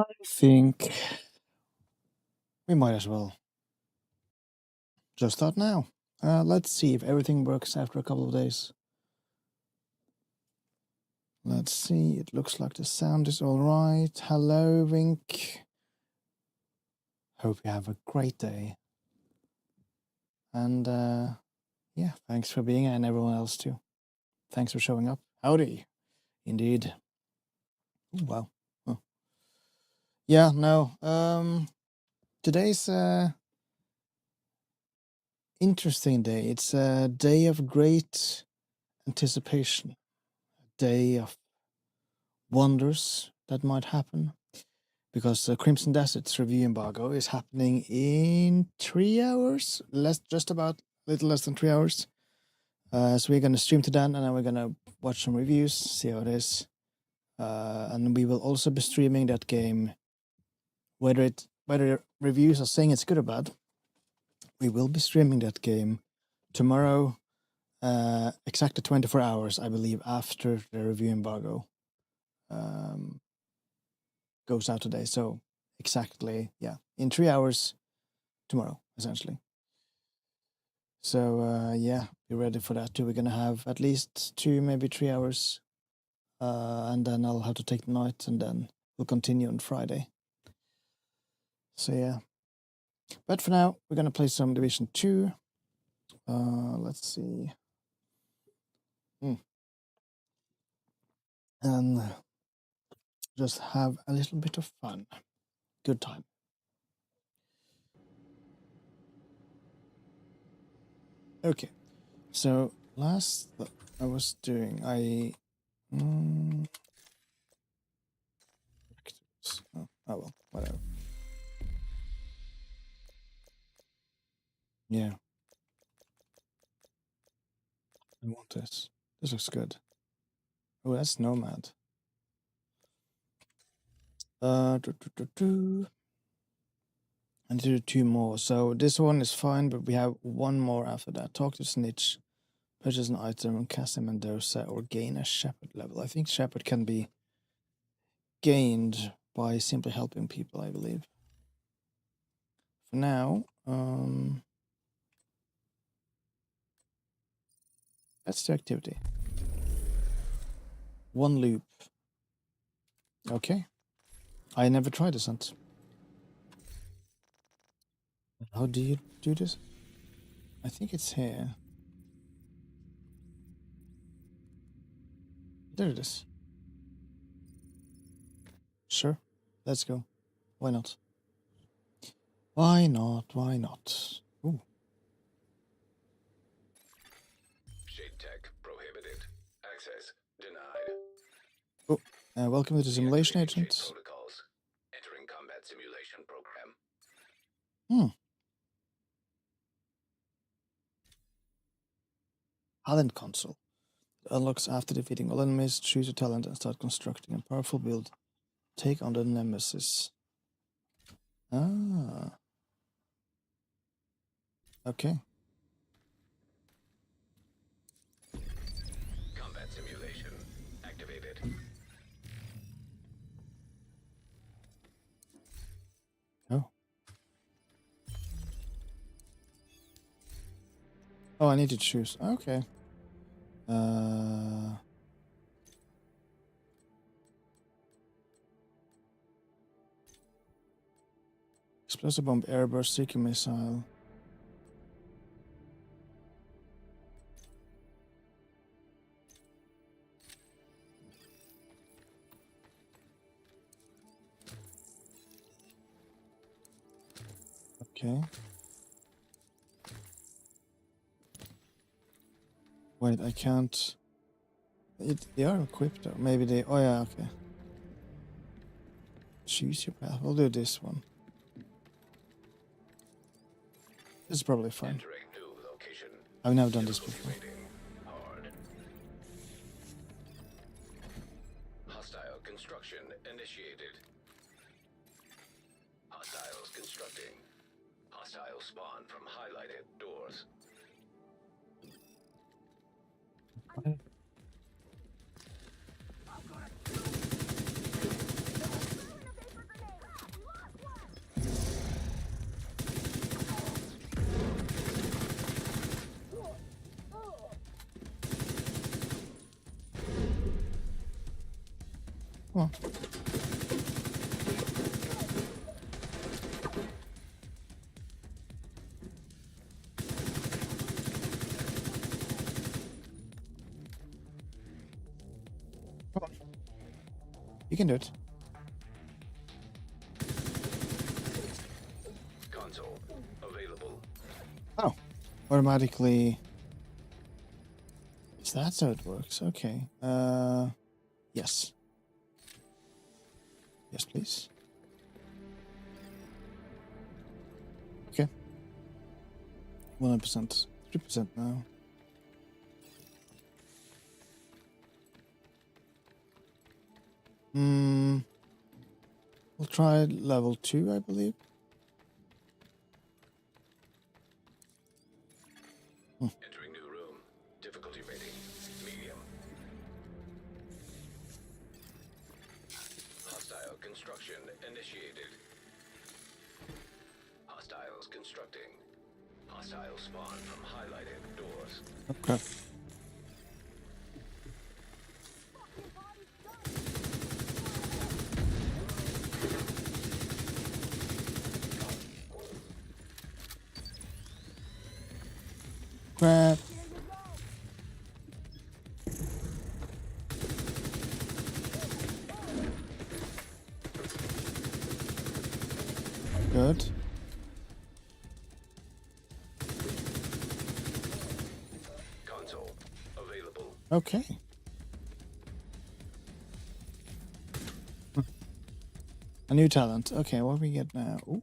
I think we might as well just start now. Let's see if everything works after a couple of days. Let's see. It looks like the sound is all right. Hello, Vink. Hope you have a great day. And yeah, thanks for being here, and everyone else too. Thanks for showing up. Howdy. Indeed. Ooh, wow. Huh. Yeah, no. Today's interesting day. It's a day of great anticipation. A day of wonders that might happen. Because Crimson Desert's review embargo is happening in 3 hours. Just about a little less than 3 hours. So we're gonna stream to that, and then we're gonna watch some reviews, see how it is. And we will also be streaming that game. Whether reviews are saying it's good or bad, we will be streaming that game tomorrow, exactly 24 hours, I believe, after the review embargo goes out today. So exactly, yeah, in 3 hours tomorrow, essentially. So yeah, be ready for that too. We're gonna have at least 2, maybe 3 hours, and then I'll have to take the night, and then we'll continue on Friday. So yeah, but for now, we're gonna play some Division 2. Let's see. And just have a little bit of fun. Good time. Okay, so last I was doing, oh well, whatever. Yeah, I want this. This looks good. Oh, that's Nomad. I need to do 2 more. So this one is fine, but we have 1 more after that. Talk to Snitch, purchase an item, cast a Mendoza, or gain a Shepherd level. I think Shepherd can be gained by simply helping people, I believe. For now, that's the activity. 1 loop. Okay. I never tried this hunt. How do you do this? I think it's here. There it is. Sure. Let's go. Why not? Why not? Why not? Ooh. Shade tech prohibited. Access denied. Oh, welcome to the simulation agent. Protocols. Entering combat simulation program. Talent console. It unlocks after defeating all enemies. Choose your talent and start constructing a powerful build. Take on the nemesis. Ah. Okay. Combat simulation activated. Oh. Oh, I need to choose. Okay. Explosive bomb, airburst, seeker missile. Okay. Wait, I can't. They are equipped though. Maybe they. Oh yeah, okay. Choose your path. We'll do this one. This is probably fine. Entering new location. I've never done this before. Hard. Hostile construction initiated. Hostiles constructing. Hostile spawn from highlighted doors. Okay. Come on. Come on. You can do it. Console available. Oh. Automatically. Is that how it works? Okay. Yes. Yes, please. Okay. 100%. 3% now. We'll try level 2, I believe. Entering new room. Difficulty rating medium. Hostile construction initiated. Hostiles constructing. Hostile spawn from highlighted doors. Okay. Crap. Good. Console available. Okay. A new talent. Okay, what do we get now? Ooh.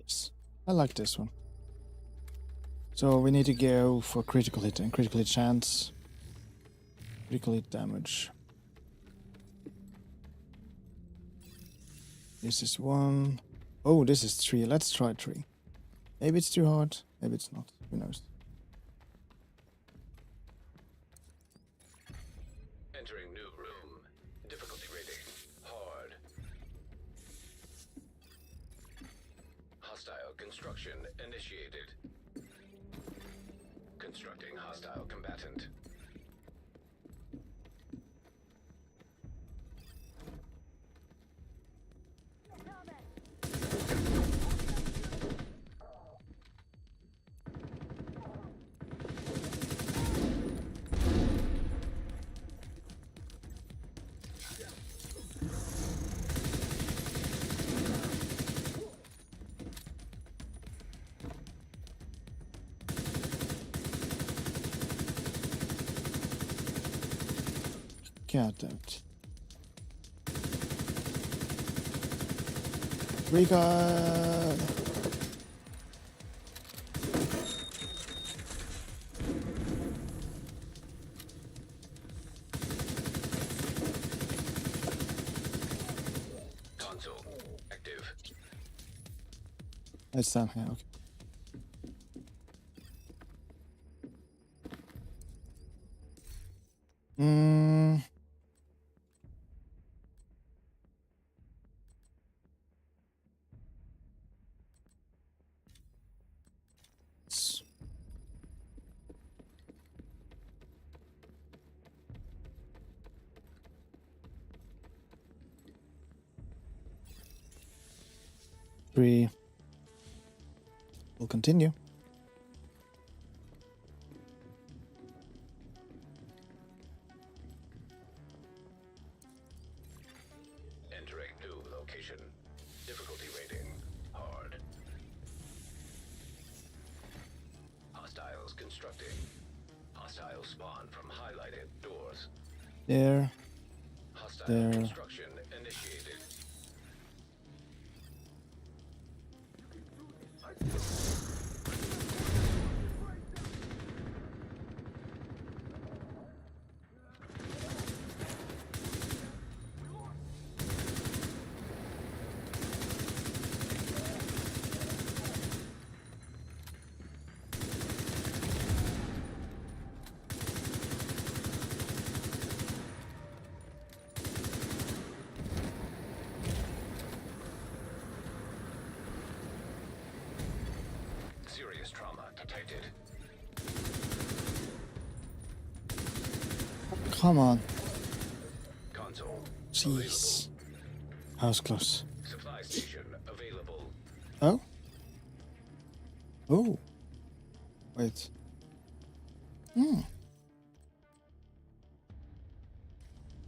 Yes. I like this one. So we need to go for critical hit and critical hit chance. Critical hit damage. This is 1. Oh, this is 3. Let's try 3. Maybe it's too hard. Maybe it's not. Who knows? Entering new room. Difficulty rating hard. Hostile construction initiated. Constructing hostile combatant. God damn it. Recon! Console active. It's down here, okay. S- Three. We'll continue. Entering new location. Difficulty rating hard. Hostiles constructing. Hostile spawn from highlighted doors. There. Hostile There. construction initiated. Serious trauma detected. come on. Console. Jeez. I was close. Supply station available. Oh? Oh. Wait. Hmm. How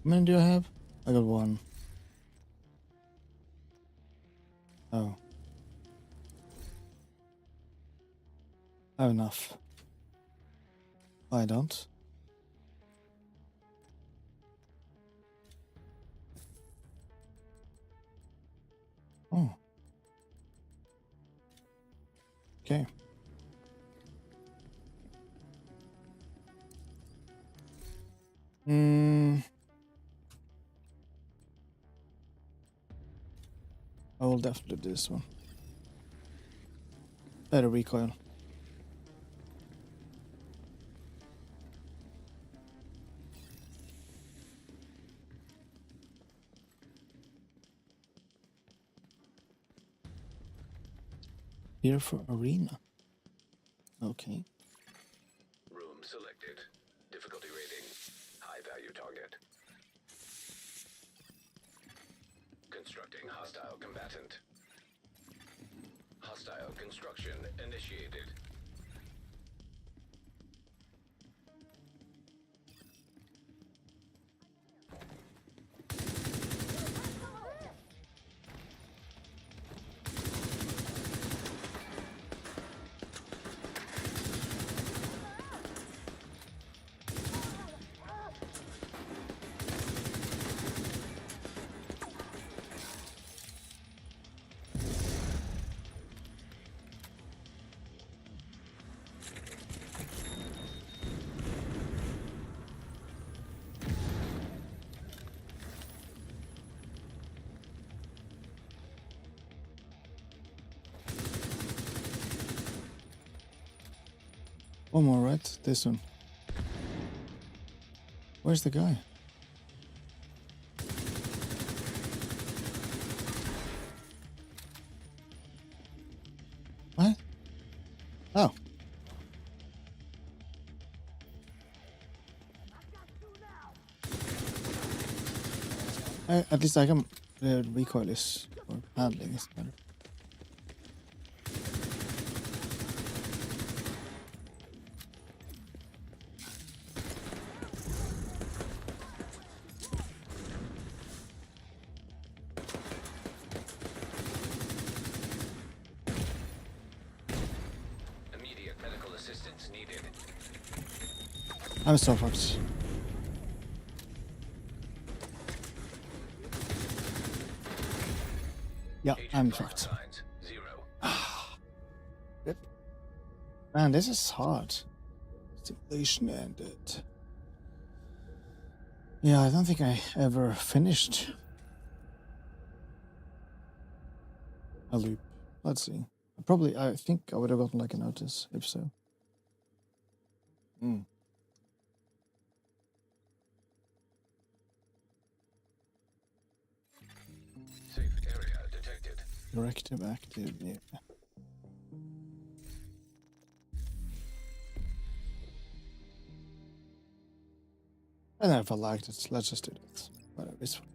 many do I have? I got one. Oh. I have enough. I don't. Oh. Okay. Hmm. I will definitely do this one. Better recoil. Here for arena. Okay. Room selected. Difficulty rating. High value target. Constructing hostile combatant. Hostile construction initiated. One more, right? This one. Where's the guy? What? Oh. At least I can recoil is or handling is better. Immediate medical assistance needed. I'm so fucked. Yeah, I'm fucked. Signs 0. Yep. Man, this is hard. Simulation ended. Yeah, I don't think I ever finished a loop. Let's see. I think I would have gotten like a notice if so. Safe area detected. Directive active, yeah. I don't know if I liked it. Let's just do that. Whatever, it's fine.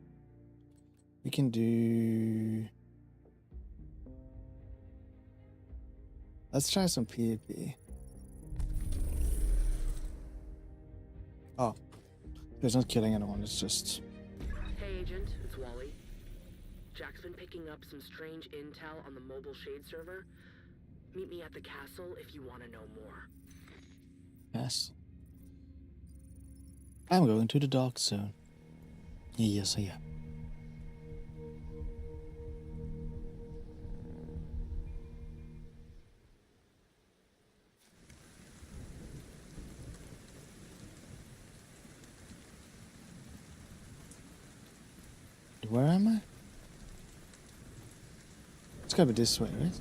We can do... Let's try some PvP. Oh. It's not killing anyone, it's just... Hey Agent, it's Wally. Jack's been picking up some strange intel on the mobile shade server. Meet me at the castle if you want to know more. Yes. I'm going to the dark zone. Yes, I am. Where am I? It's gotta be this way, right?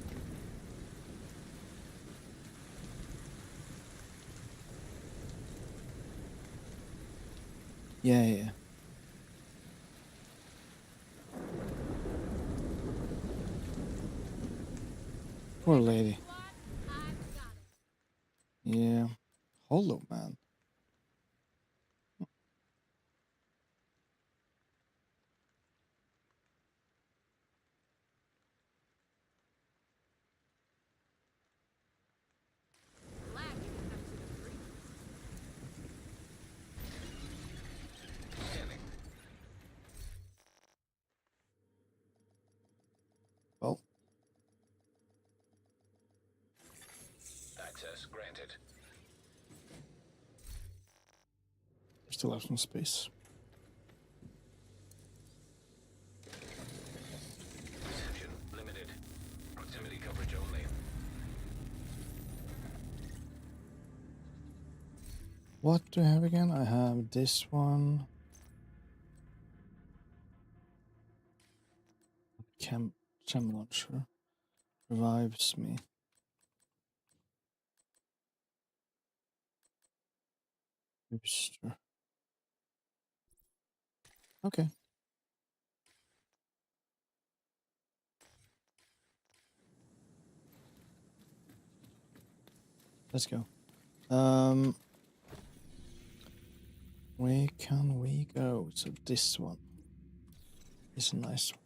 Yeah. Poor lady. Yeah. Hollow, man. Well, Access granted. we still have some space. Reception limited. Proximity coverage only. What do I have again? I have this one. Chem launcher revives me. Booster. Okay. Let's go. Where can we go? So this one is a nice one.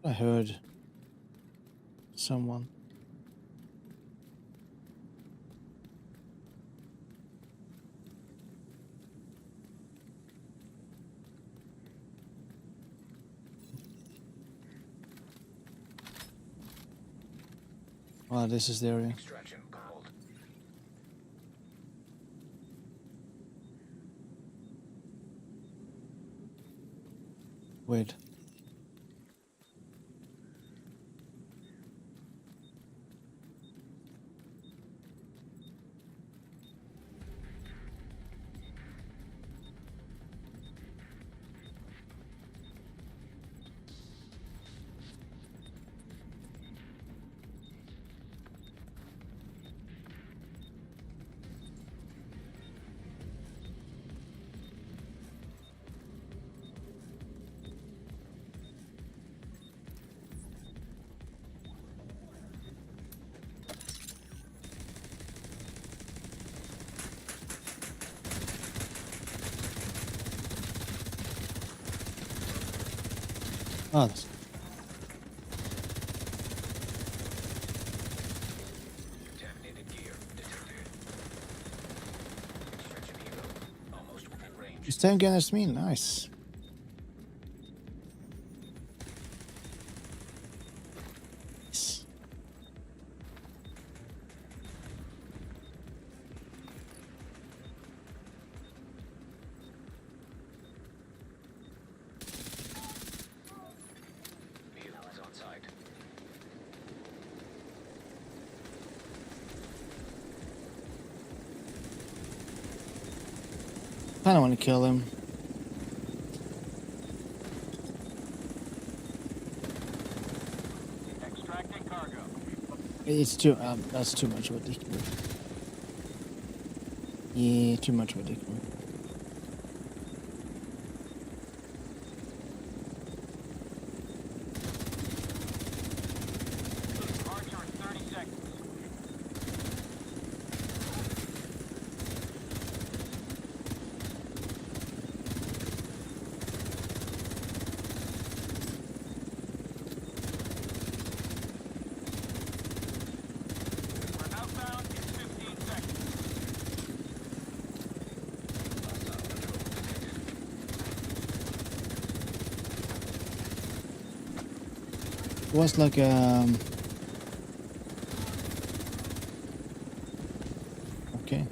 I heard someone. Oh, this is the area. Extraction called. Wait. Ah, that's Contaminated gear detected. Extraction helo almost within range. it's 10 against me. Nice. Nice. Helo is on site. I don't want to kill him. Extracting cargo. It's too. That's too much of a dick move. Yeah, too much of a dick move. Departure in 30 seconds. We're outbound in 15 seconds. It was like okay.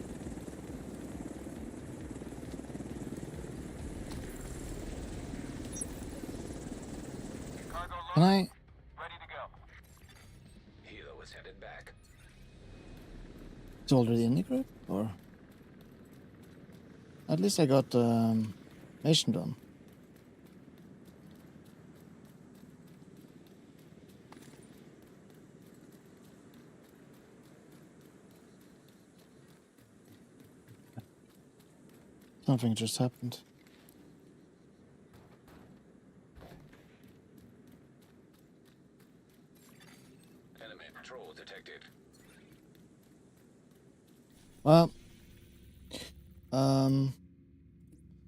Cargo Can loaded. I? Ready to go. Helo is headed back. It's already in the group, or at least I got mission done. Something just happened. Enemy patrol detected. Well,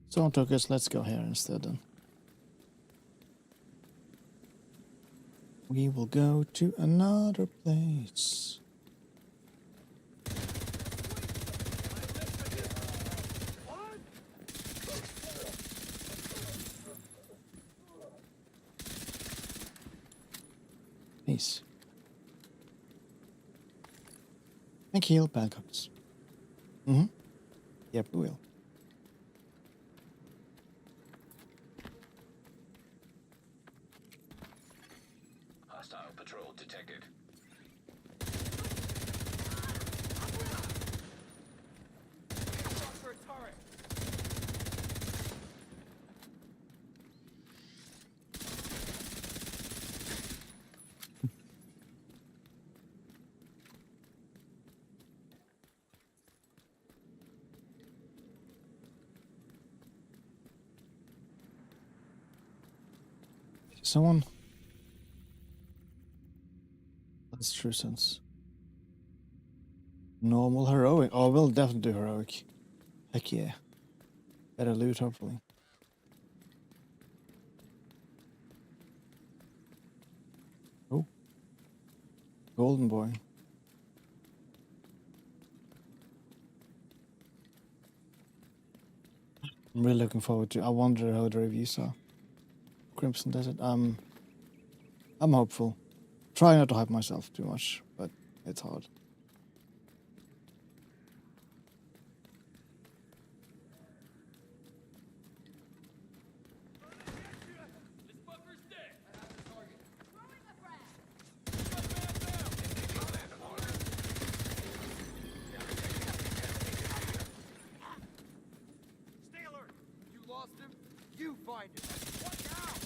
so took us. Let's go here instead. Then we will go to another place. enemies. And kill bad guys. Mm-hmm. Yep, we will. Hostile patrol detected. For a turret. Someone? That's true sense. Normal heroic. Oh, we'll definitely do heroic. Heck yeah. Better loot, hopefully. Oh. Golden boy. I'm really looking forward to. I wonder how the reviews are. Crimson Desert. I'm hopeful. Try not to hype myself too much, but it's hard. This fucker's dead. I have the target. Throwing a frag. Stay alert. You lost him. You find him. Watch out.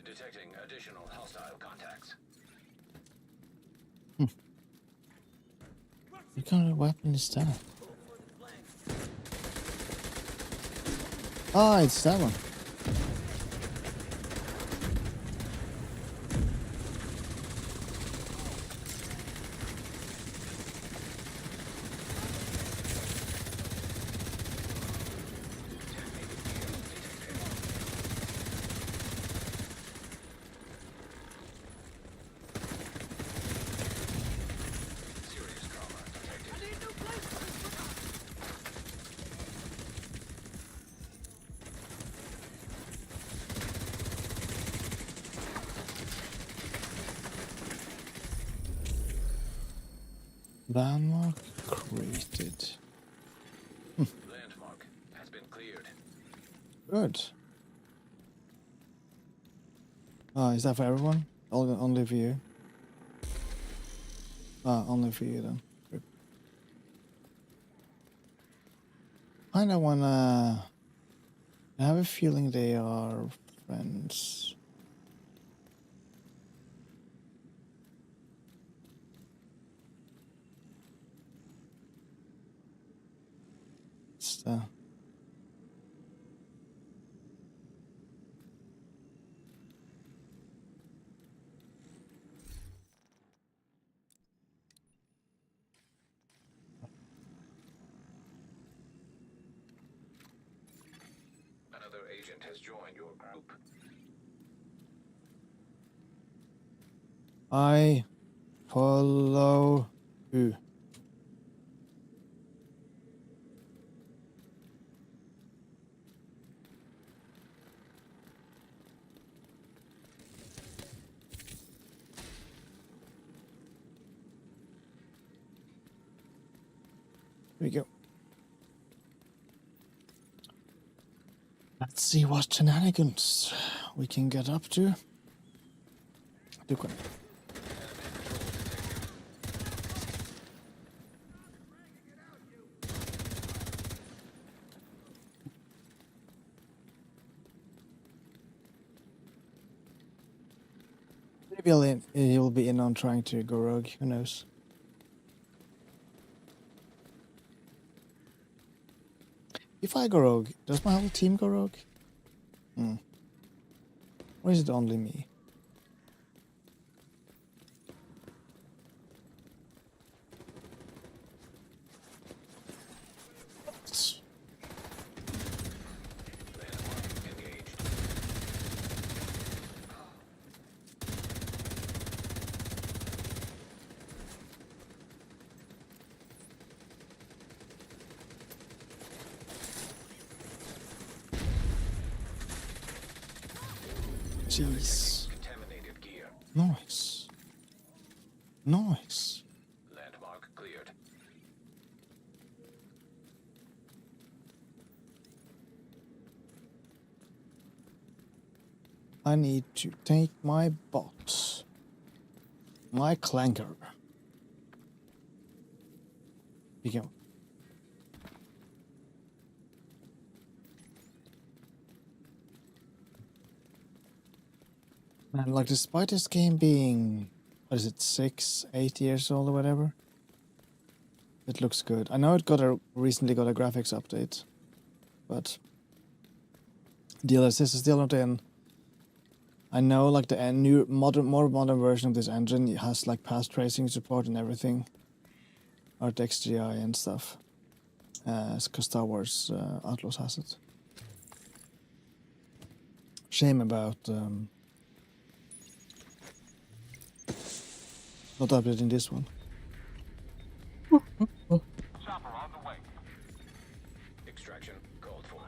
Detecting additional hostile contacts. What kind of weapon is that? Ah, it's that one. Serious trauma detected. Landmark created. Landmark has been cleared. Good. Ah, is that for everyone? Only for you? Ah, only for you then. Good. Kinda wanna... I have a feeling they are friends. It's the... Another agent has joined your group. I follow who? Here we go. Let's see what shenanigans we can get up to. Du kan. Maybe he'll be in on trying to go rogue. Who knows? If I go rogue, does my whole team go rogue? Or is it only me? Landmark engaged. Jeez. Contaminated gear. Nice. Nice. Landmark cleared. I need to take my bot. My clanker. Begin. And like, despite this game being, what is it, 6, 8 years old or whatever, it looks good. I know it recently got a graphics update, but DLSS is still not in. I know like the new more modern version of this engine has like path tracing support and everything, ArtXGI and stuff. Because Star Wars Outlaws has it. Shame about not updating this one. Chopper on the way. Extraction called for.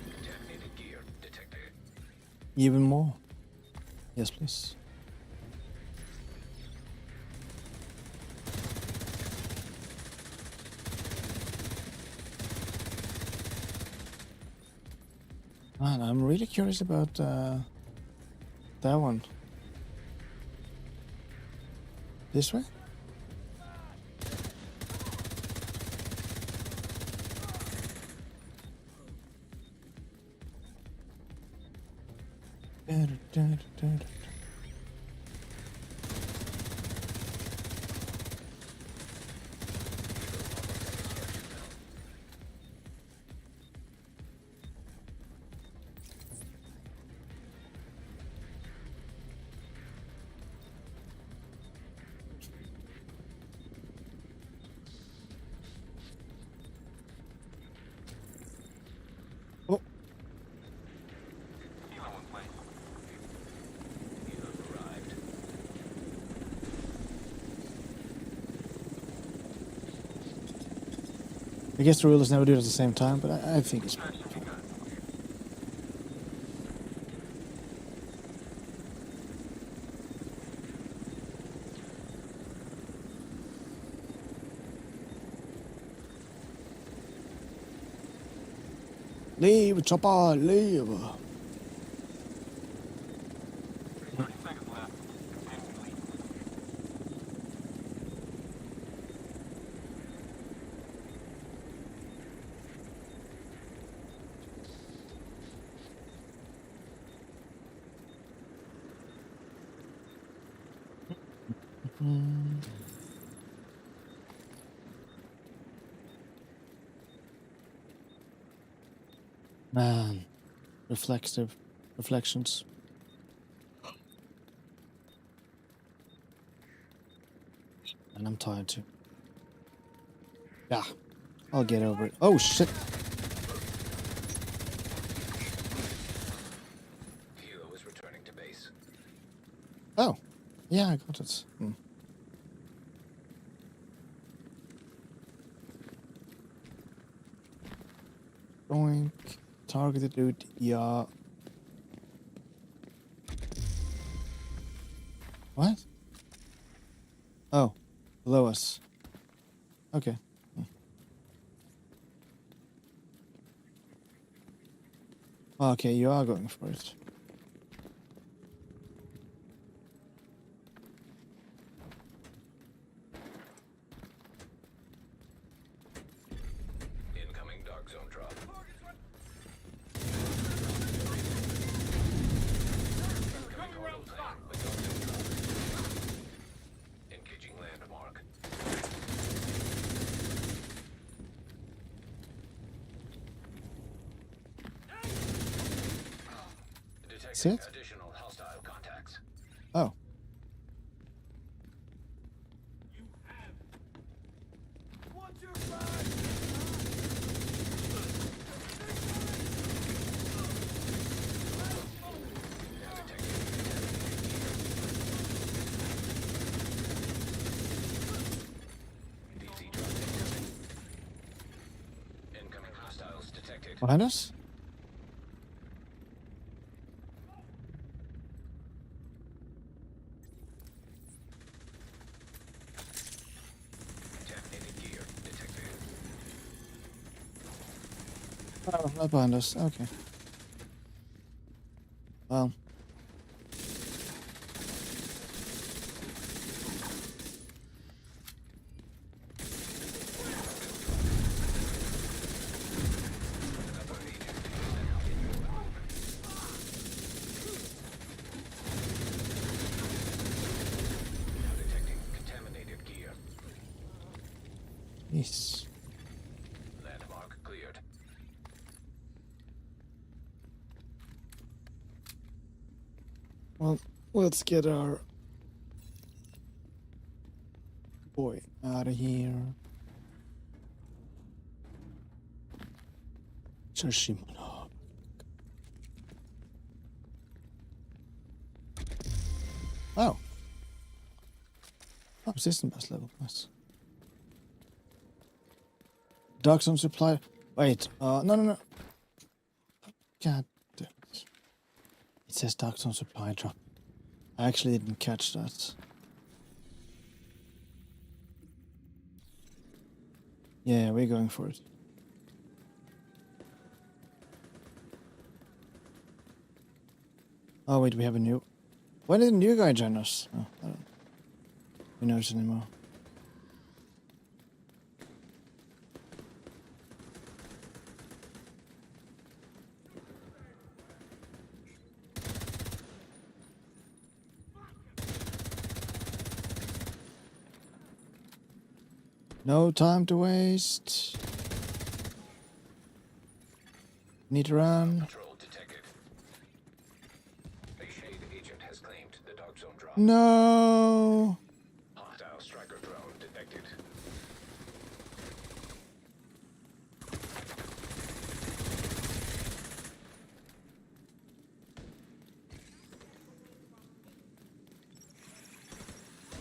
Contaminated gear detected. Even more. Yes, please. Man, I'm really curious about that one. This way? Oh, Arrived. I guess the rulers never do it at the same time, but I think it's. Leave, chopper, leave. 30 seconds left. Man, reflections. And I'm tired too. Yeah, I'll get over it. Oh shit! Hilo is returning to base. Oh, yeah, I got it. Doink. Targeted loot, yeah. What? Oh, below us. Okay. Okay, you are going for it. Incoming dark zone drop. Engaging landmark. See Detecting it? additional hostile contacts. Oh. detected. Behind us? Contaminated gear detected. Oh, not behind us. Okay. Well. Now detecting contaminated gear. Yes. Landmark cleared. Well, let's get our boy out of here. Shashimura. Oh. Oh, system best level. Nice. Dark Zone supply. Wait. No. God damn it. It says Dark Zone supply drop. I actually didn't catch that. Yeah, we're going for it. Oh, wait, we have a new... Why did a new guy join us? Oh, I don't... Who knows anymore? No time to waste. Need to run. Patrol detected. A shade agent has claimed the dark zone drop. No. Hostile striker drone detected.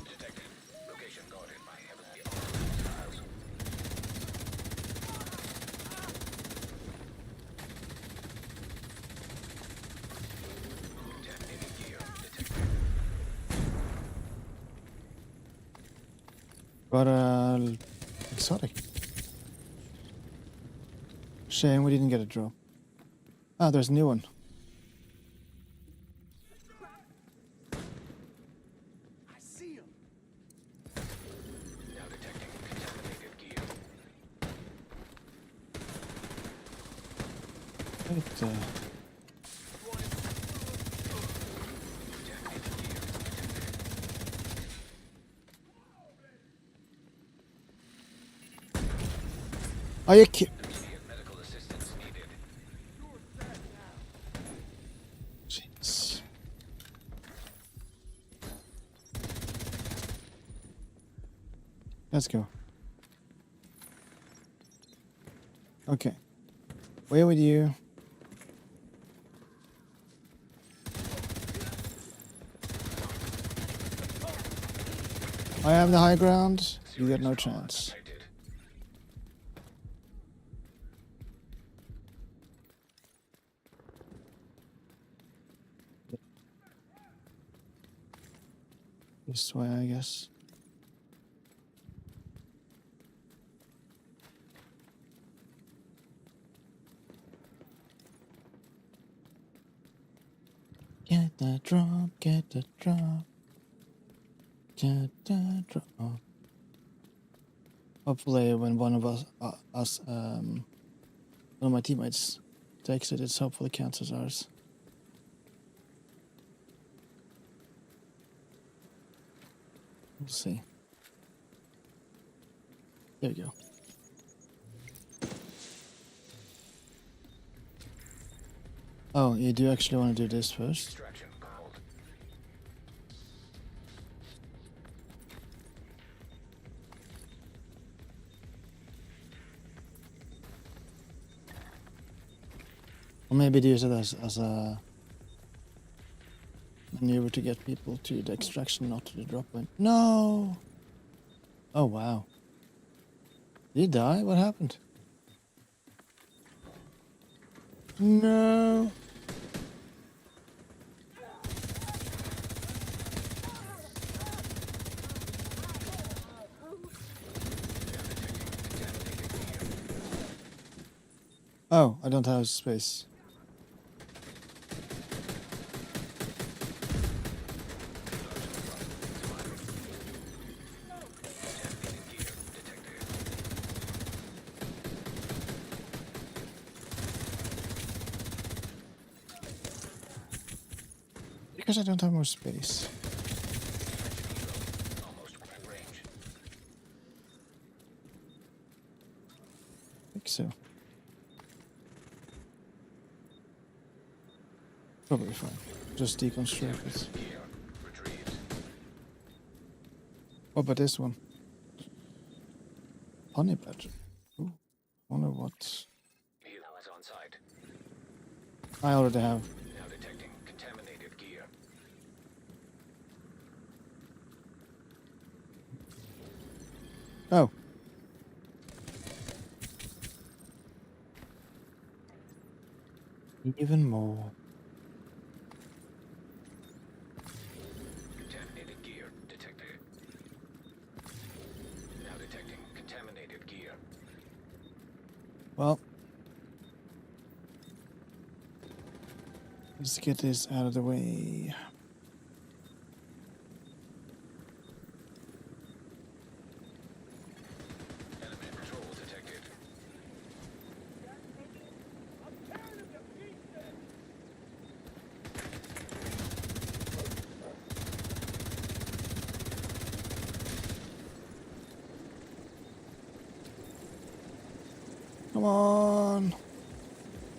Detected. Location guarded by heavily armed hostiles. Contaminated gear detected. Got exotic. Shame we didn't get a drop. Ah, there's a new one. I see him. Now detecting contaminated gear. Wait, Contaminated gear detected. are you kidding? Immediate medical assistance needed. Jeez. Let's go. Okay. Where with you? I have the high ground. You got no chance. Detected. This way, I guess. Get the drop, get the drop. Get the drop. Hopefully when one of one of my teammates takes it, it's hopefully counts as ours. We'll see. There you go. Oh, you do actually want to do this first? Extraction called. Or maybe use it as a maneuver to get people to the extraction, not to the drop point. No! Oh, wow. Did he die? What happened? No. Oh, I don't have space. Because I don't have more space. Almost within range. I think so. Probably fine. Just deconstruct it. Gear retrieved. What about this one? Honey badger. Ooh, wonder what. Helo is on site. I already have. Now detecting contaminated gear. Oh. Even more. Contaminated gear detected. Now detecting contaminated gear. Well. Let's get this out of the way. Element patrol detected. Come on.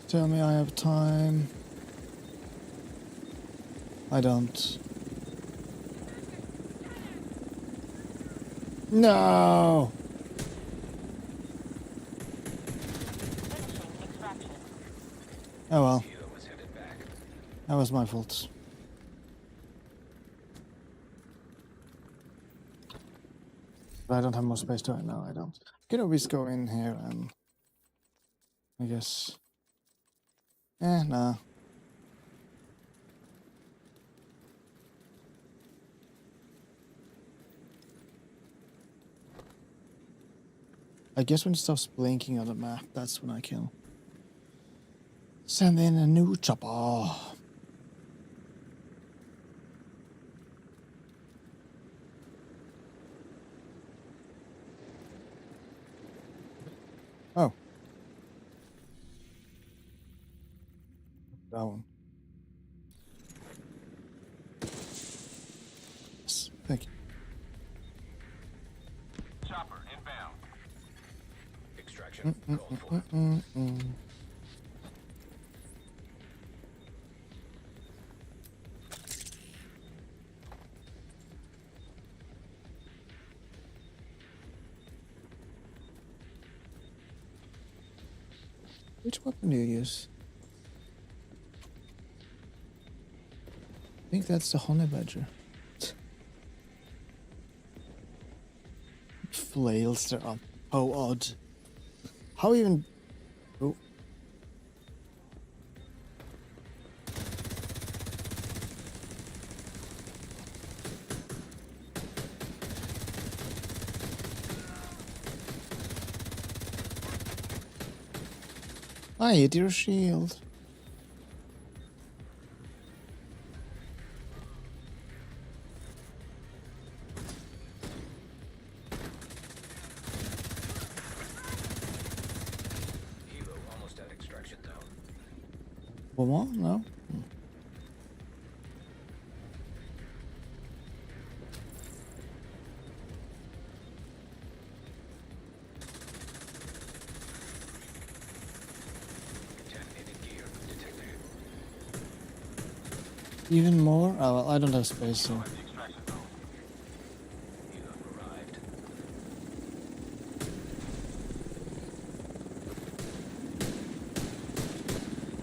Tell me I have time. I don't. No. Oh well. Helo was headed back. That was my fault. But I don't have more space to it. No, I don't. Could always go in here and I guess. Nah. I guess when it stops blinking on the map, that's when I can send in a new chopper. Oh. Down. Yes, thank you. Chopper inbound. Extraction called for. Which weapon do you use? I think that's the honey badger. Flails there are. Oh, odd. How even. Oh. I hit your shield. Helo almost at extraction zone. One more? No? Contaminated gear detected. Even more? Oh, well, I don't have space, so. Helo arrived.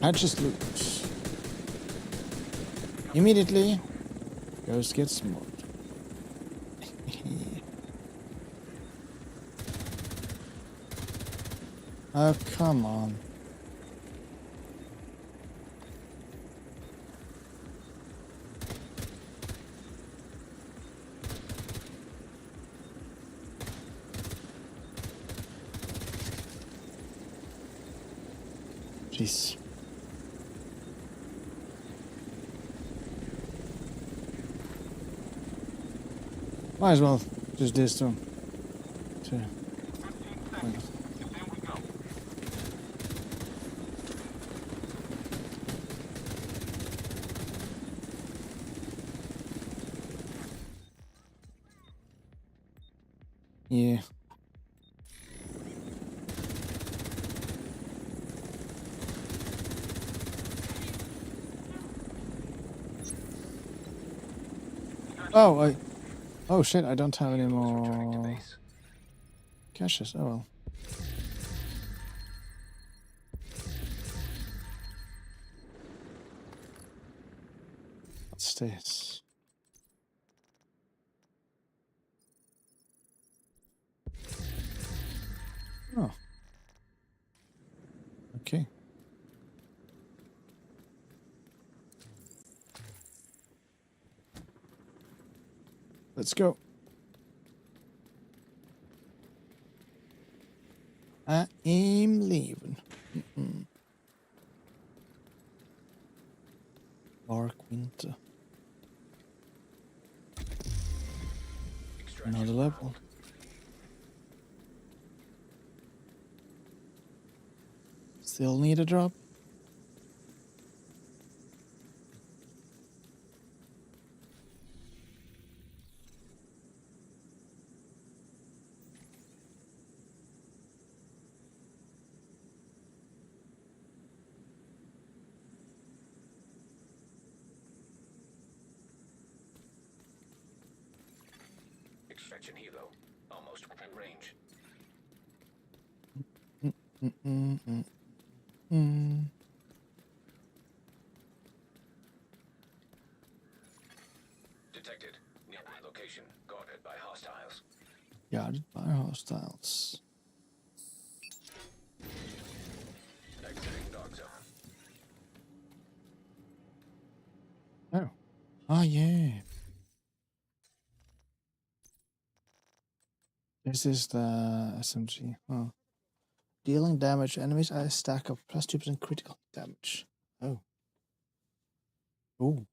I just loot. Immediately, Ghost gets smoked. Oh, come on. Jeez. Might as well just this too. Yeah. Oh shit, I don't have any Vehicles returning to more base. caches. Oh well. What's this? Oh. Okay. Let's go. I am leaving. Dark winter. Extraction Another level. failed. Still need a drop. Extraction helo. Almost within range. Detected. Nearby location. Guarded by hostiles. Guarded by hostiles. Exiting dog zone. Oh. Oh yeah. This is the SMG. Oh. Dealing damage enemies at a stack of plus 2% critical damage. Oh. Ooh.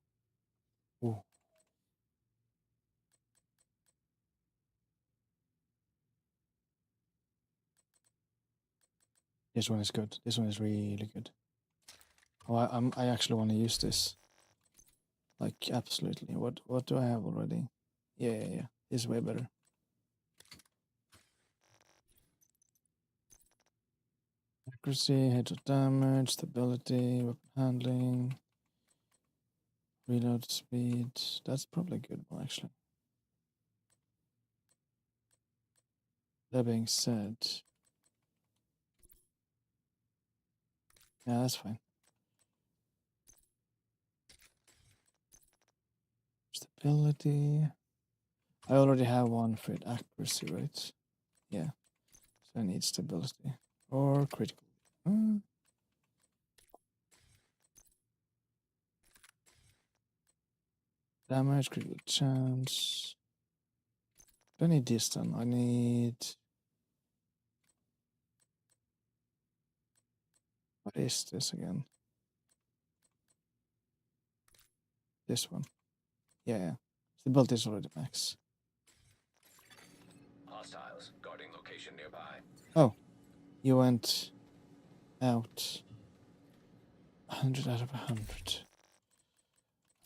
Ooh. This one is good. This one is really good. Oh, I actually want to use this. Like absolutely. What do I have already? Yeah. This is way better. Accuracy, headshot damage, stability, weapon handling, reload speed. That's probably a good one actually. That being said, yeah, that's fine. Stability. I already have one for it. Accuracy, right? Yeah. So I need stability or critical. Damage, critical chance. Don't need this then. I need. What is this again? This one. Yeah. Stability is already max. Hostiles. Guarding location nearby. Oh. You went out. 100 out of 100.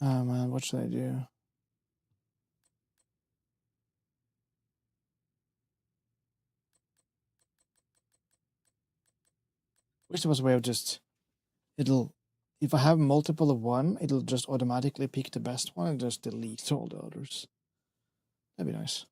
Oh man, what should I do? Wish there was a way of just. It'll. If I have multiple of one, it'll just automatically pick the best one and just delete all the others. That'd be nice.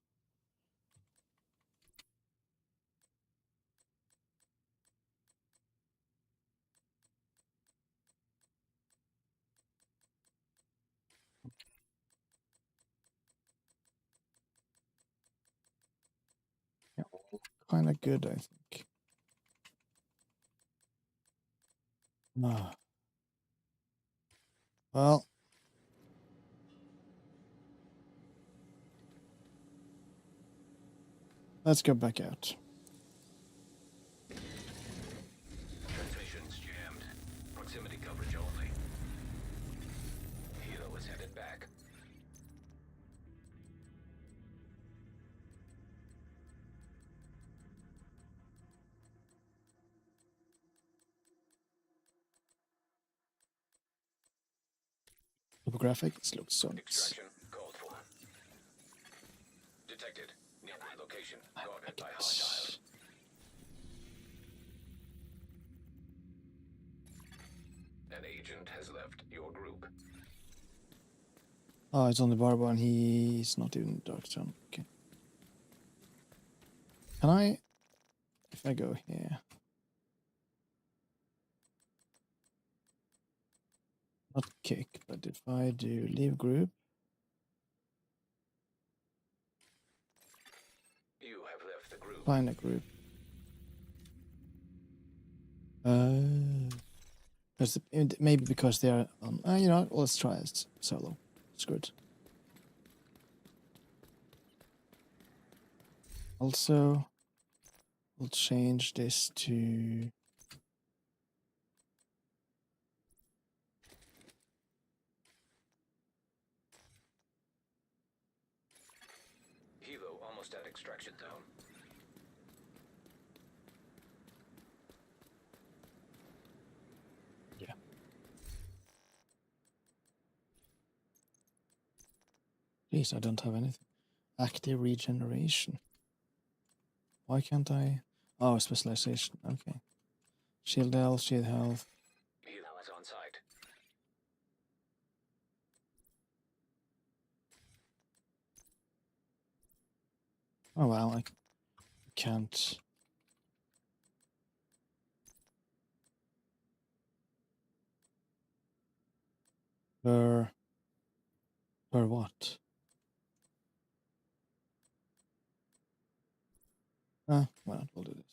Yeah, kind of good, I think. No. Well. Let's go back out. Transmissions jammed. Topographics looks so nice. Extraction called for. Detected. Nearby location. Guarded by hostiles. An agent has left your group. Oh, it's on the barber and he's not even dark zone. Okay. Can I, if I go here, not kick, but if I do leave group, You have left the group. find a group. Maybe because they are on. You know, let's try it solo. It's good. Also, we'll change this to. Hilo almost at extraction zone. Yeah. Jeez, I don't have anything. Active regeneration. Why can't I? Oh, specialization. Okay. Shield health, shield health. Hilo is on site. Oh wow, I can't. Per what? Why not? We'll do this.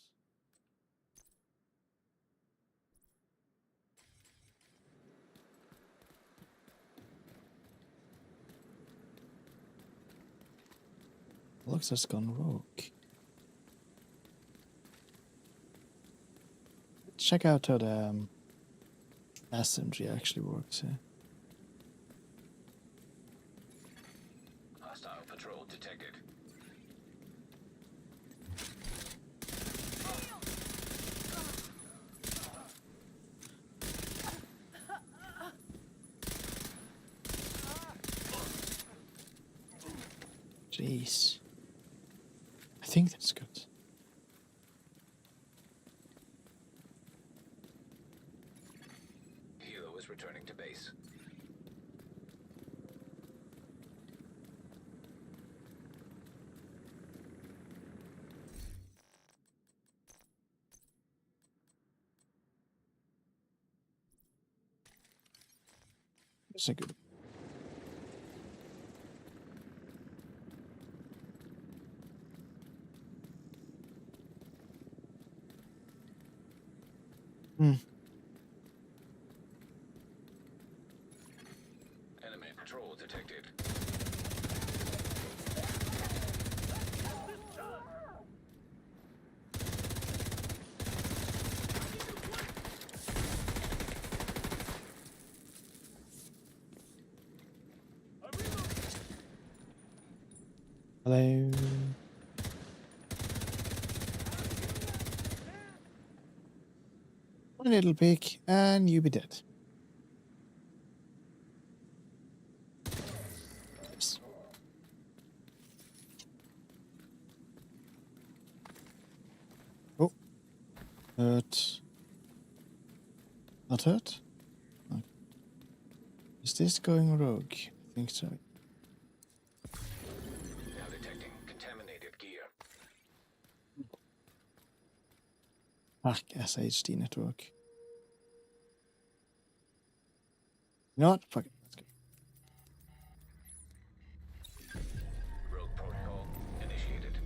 Looks has gone rogue. Check out how the SMG actually works here. Hostile patrol detected. Jeez. I think that's good. Hilo is returning to base. It's a good. Enemy patrol detected. Hello. One little peek, and you be dead. Yes. Oh. Hurt. Not hurt? Okay. Is this going rogue? I think so. Now detecting contaminated gear. Hack SHD network. You know what? Fuck it. Let's go. Rogue protocol initiated.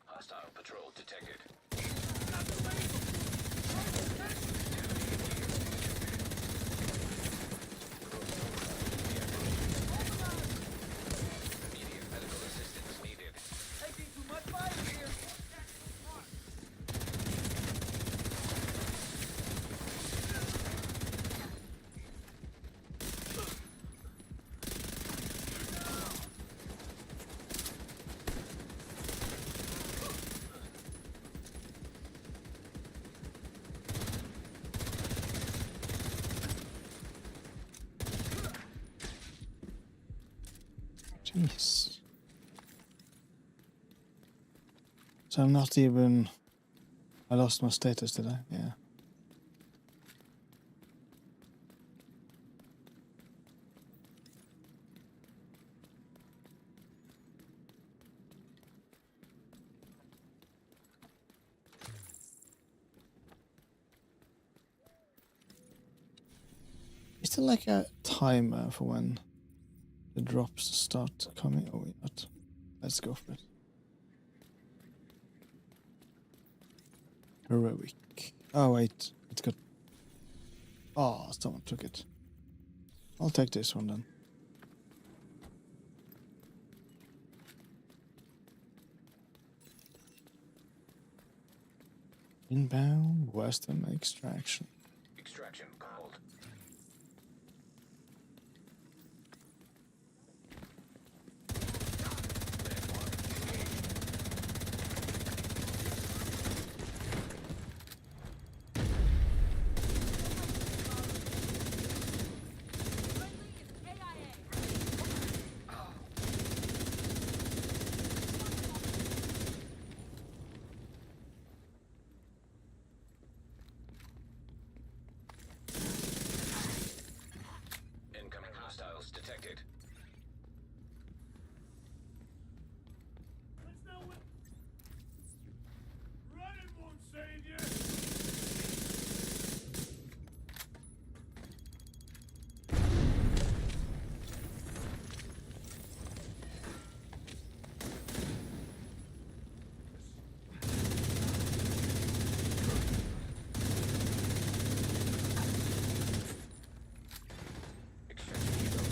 Hostile patrol detected. Immediate medical assistance needed. Taking too much fire here. Jeez. So I'm not even... I lost my status, did I? Yeah. Is there like a timer for when the drops start coming? Oh, wait, not. Let's go for it. Heroic. Oh, wait. It's got... Oh, someone took it. I'll take this one then. Inbound Western extraction. Extraction called. Incoming hostiles detected. Running won't save you! Extraction helo.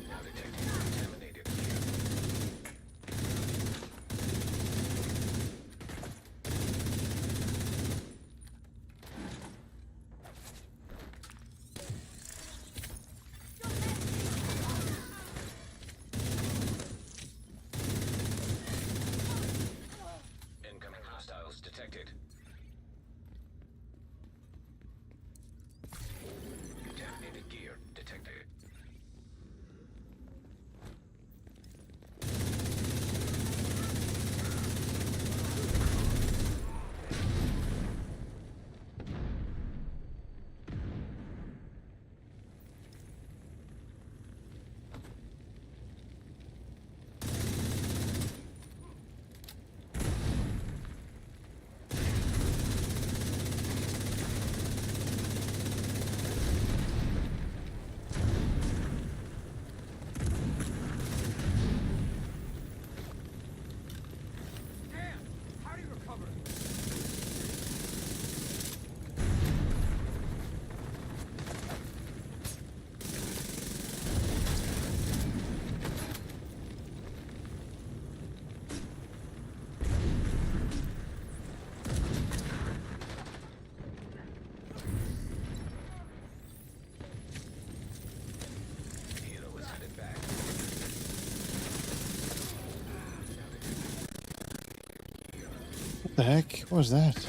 Now detecting contaminated gear. Incoming hostiles detected. Contaminated gear detected. Damn! How do you recover? Helo is headed back. What the heck? What was that?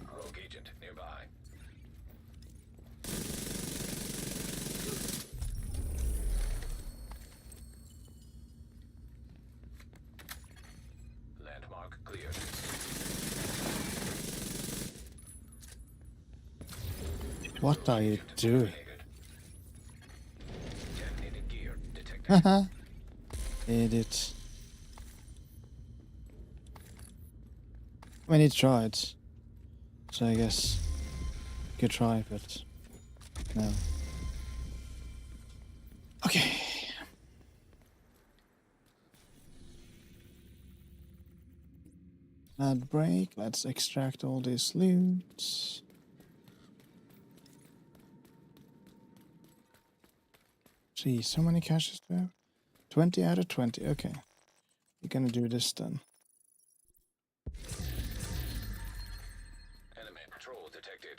Rogue agent nearby. Landmark cleared. What are you doing? Contaminated gear detected. Haha. Idiot. I mean, he tried. So I guess... Good try, but... No. Okay. Ad break. Let's extract all this loot. Jeez, how many caches do I have? 20 out of 20. Okay. We're gonna do this then. Enemy patrol detected.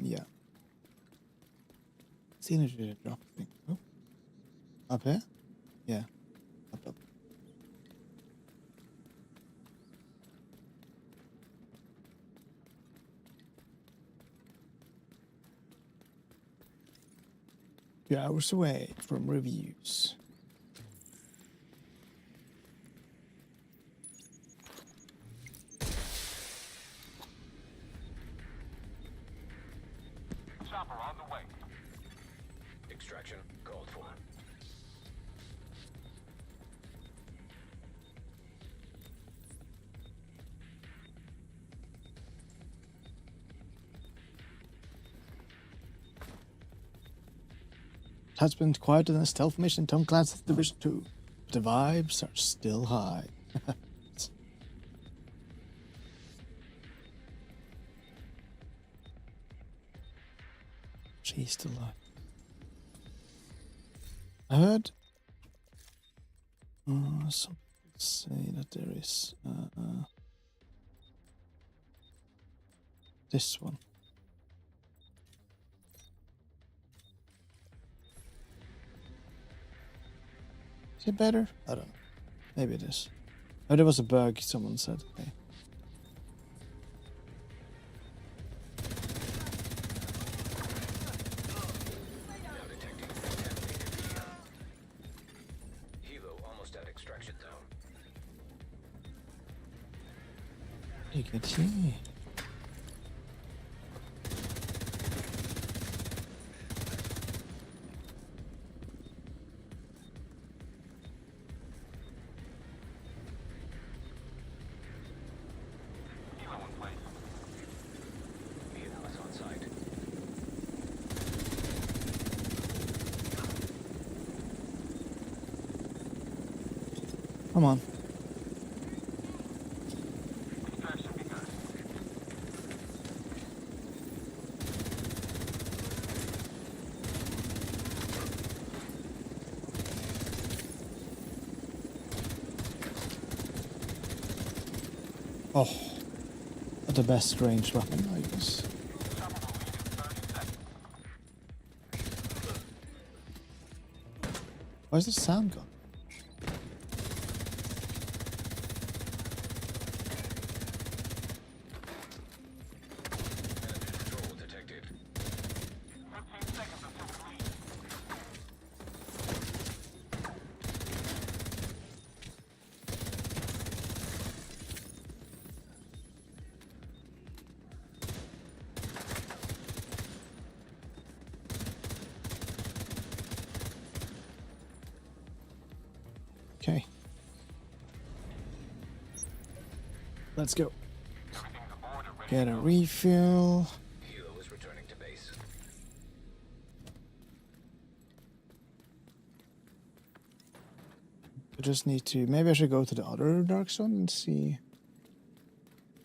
Yeah. Seen it drop thing. Oh. Up here? Yeah. Up. few hours away from reviews. Chopper on the way. Extraction called for. It has been quieter than a stealth mission in Tom Clancy's Division 2, but the vibes are still high. She's still alive. I heard some people say that there is this one. Is it better? I don't know. Maybe it is. Oh, there was a bug, someone said. Okay. Now detecting contaminated Hilo almost at extraction zone. Take it here. Hilo in place. Hilo is on site. Come on. Extraction begun. Oh, not the best ranged weapon, I guess. Chopper will leave in 30 seconds. Where's the sound gone? Enemy patrol detected. 15 seconds until we leave. Okay. Let's go. Everything's aboard and ready Get to a go. refill. Hilo is returning to base. I just need to. Maybe I should go to the other dark zone and see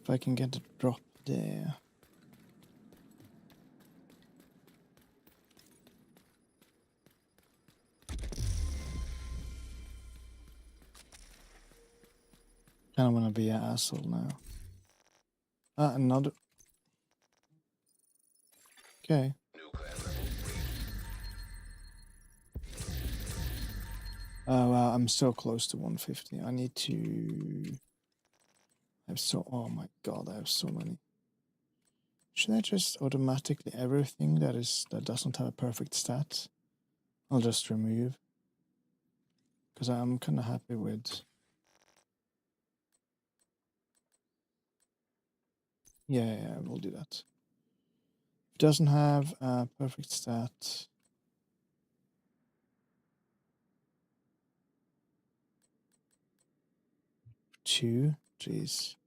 if I can get a drop there. Kind of want to be an asshole now. Another. Okay. New clan level 3. Well, I'm so close to 150. I need to. I have so. Oh my god, I have so many. Should I just automatically everything that doesn't have a perfect stat? I'll just remove. Because I'm kind of happy with. Yeah, we'll do that. It doesn't have a perfect stat. Two, jeez.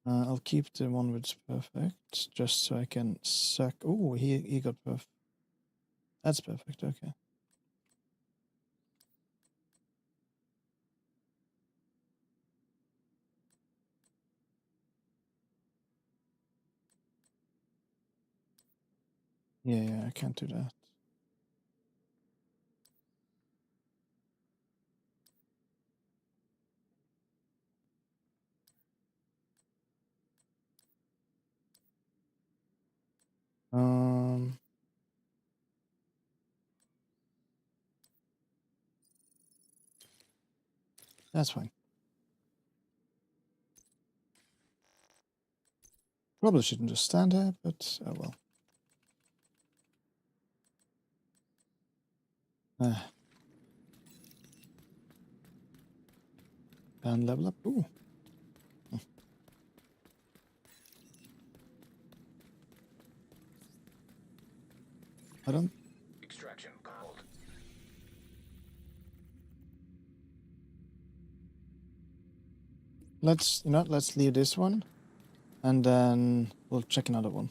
I'll keep the one with perfect, just so I can suck. Oh, he got perfect. That's perfect. Okay. Yeah, I can't do that. That's fine. Probably shouldn't just stand here, but oh well. And level up. Ooh. I don't. Extraction called. Let's leave this one, and then we'll check another one.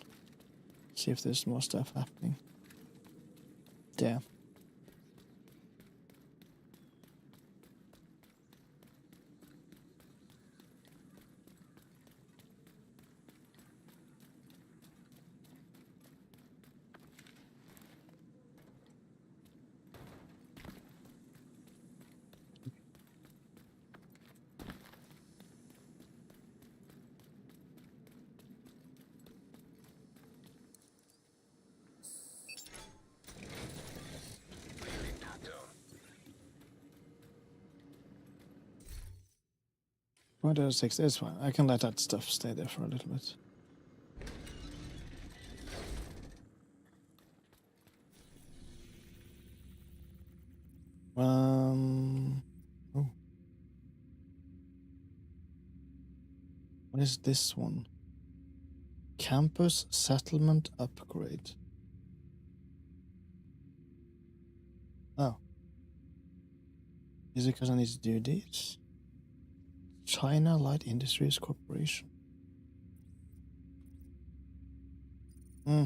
See if there's more stuff happening. There. Clearing top zone. Why did I 6? It's fine. I can let that stuff stay there for a little bit. Oh. What is this one? Campus settlement upgrade. Oh. Is it because I need to do this? China Light Industries Corporation. Hmm.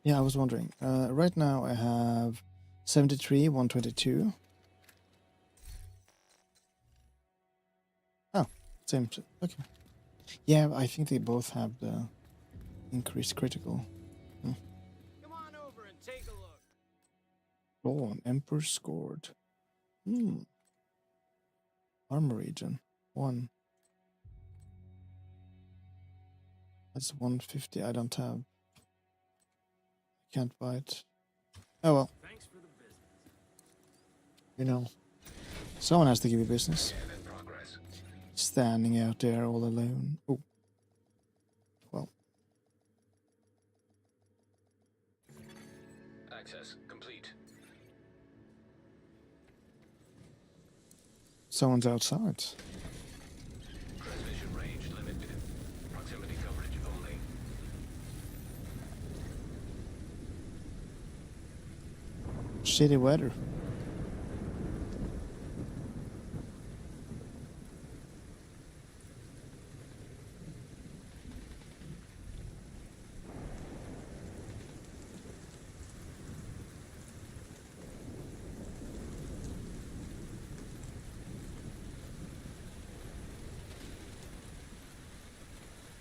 Yeah, I was wondering. Right now I have 73, 122. Oh, same. Okay. Yeah, I think they both have the increased critical. Come on over and take a look. Oh, an Emperor scored. Armor region. 1. That's 150. I don't have. Can't buy it. Oh well. Thanks for the business. You know, someone has to give you business. Scan in progress. Standing out there all alone. Oh. Well. Access complete. Someone's outside. Transmission range limited. Proximity coverage only. Shitty weather.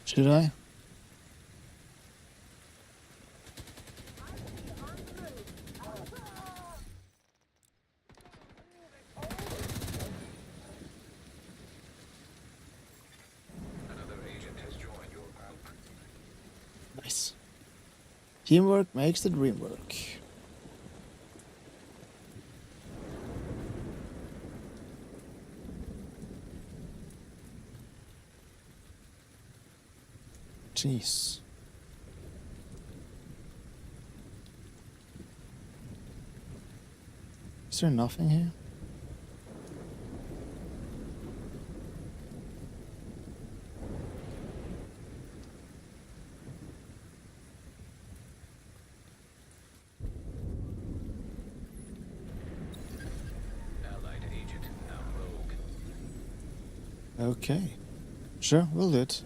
Should I? Another agent has joined your group. Nice. Teamwork makes the dream work. Jeez. Is there nothing here? Allied agent now rogue. Okay. Sure, we'll do it.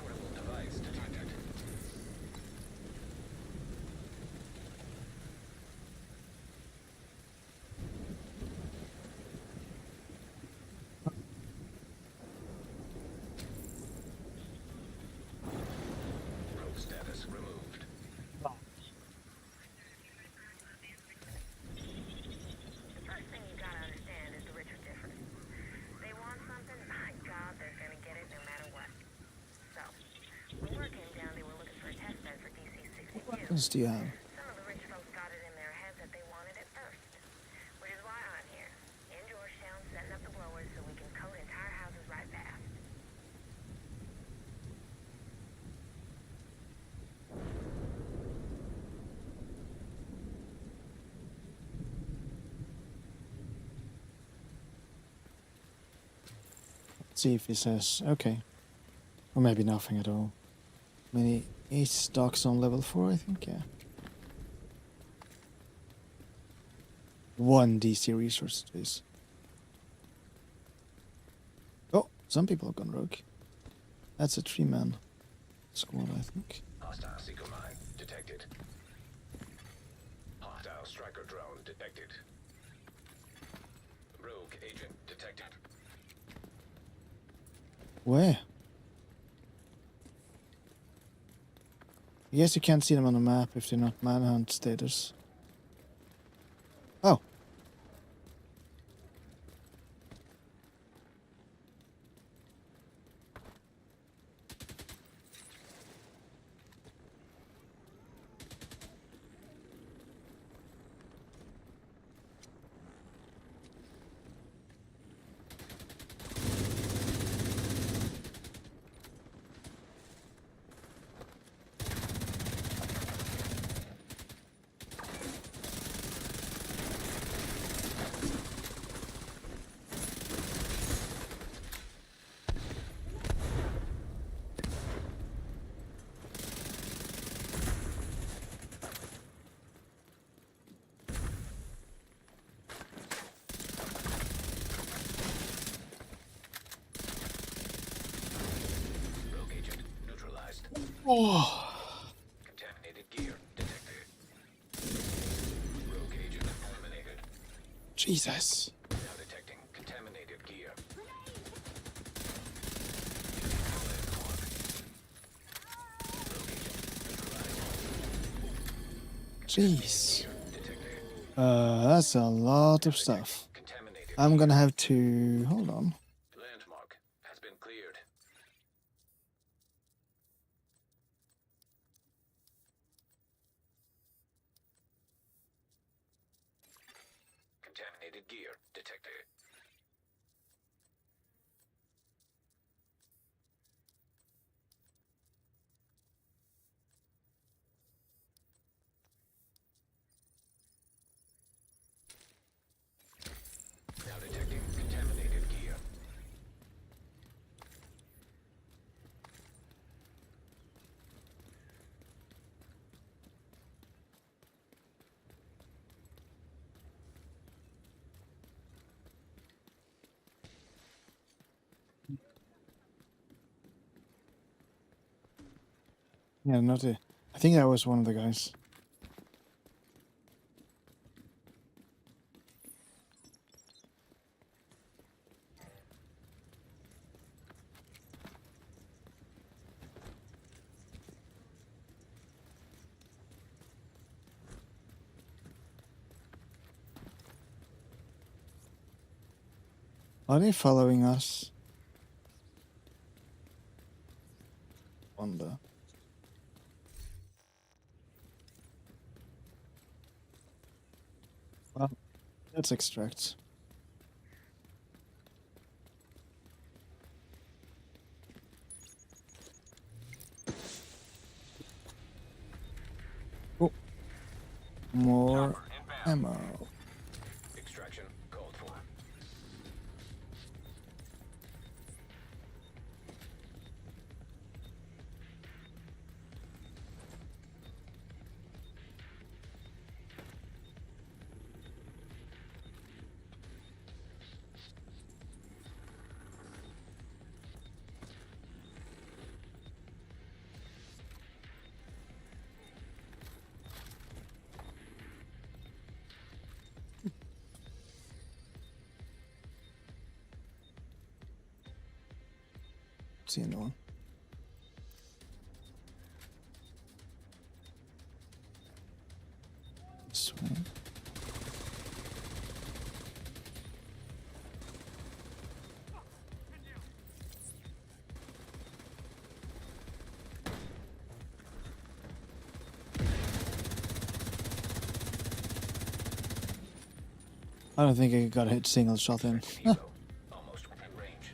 Portable device detected. Probe status removed. weapons do you have? Some of the rich folks got it in their heads that they wanted it first. Which is why I'm here. In Georgetown, setting up the blowers so we can coat entire houses right fast. Let's see if he says okay. Or maybe nothing at all. I mean, he's Dark Zone level 4, I think, yeah. 1 DC resource, please. Oh, some people have gone rogue. That's a 3-man squad, I think. Hostile seeker mine detected. Hostile striker drone detected. Rogue agent detected. Where? I guess you can't see them on the map if they're not manhunt status. Oh. Rogue agent neutralized. Oh. Contaminated gear detected. Rogue agent eliminated. Jesus. Now detecting contaminated gear. Jeez. Detected. That's a lot of stuff. Contaminated. I'm gonna have to... Hold on. Landmark has been cleared. Contaminated gear detected. Now detecting contaminated gear. Yeah, not a... I think that was one of the guys. Are they following us? Wonder. Well, let's extract. Oh. More ammo. Extraction called for. See anyone? This way. I don't think I got a hit single shot in. Helo, almost within range.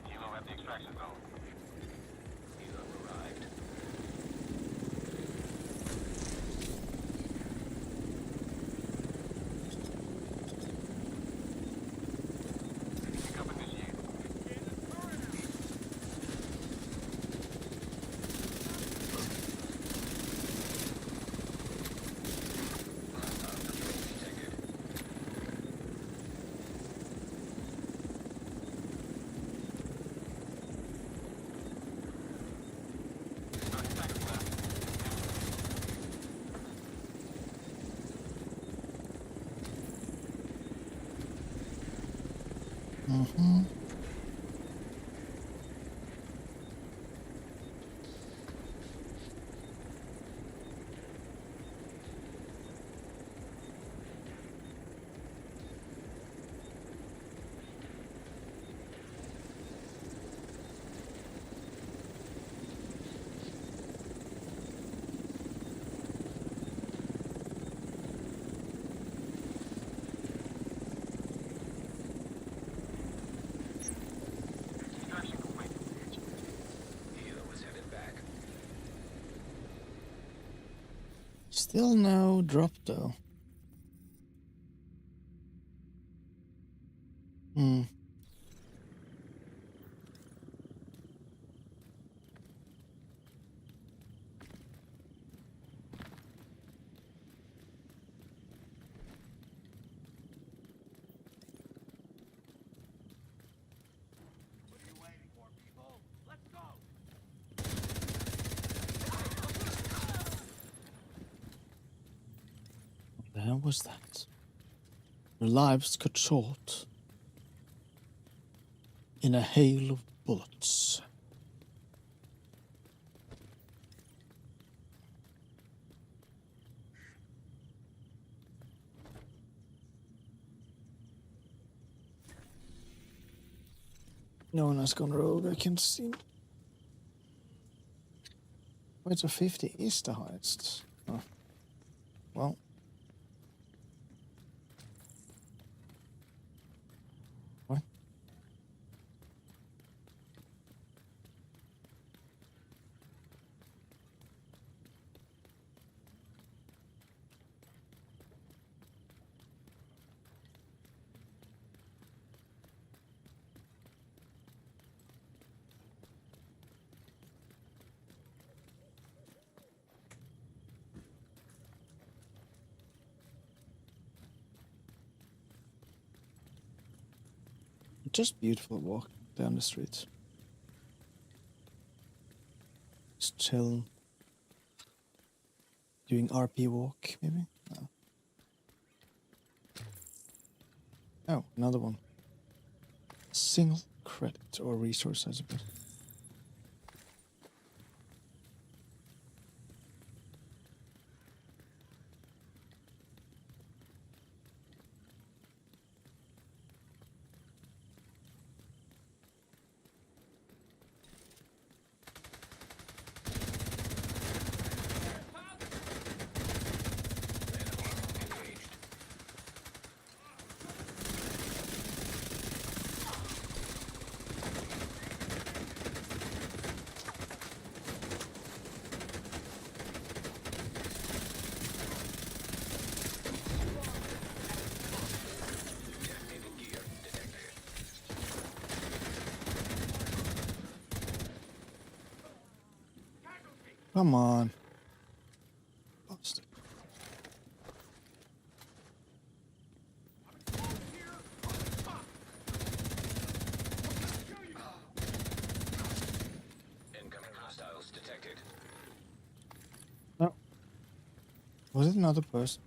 Helo at the extraction zone. Helo arrived. Pickup initiated. Hostile patrol detected. Mm-hmm. Extraction complete. Helo is headed back. Still no drop though. Hmm. What are you waiting for, people? Let's go! What the hell was that? Their lives cut short in a hail of bullets. No one has gone rogue, I can't see. Wait, so 50 is the highest. Oh. Well. What? Just beautiful walk down the street. Just chill. Doing RP walk, maybe? No. Oh, another one. Single credit or resource, I suppose. Engaged. Detonating gear detected. Come on. Bastard. Incoming hostiles detected. No. Was it another person?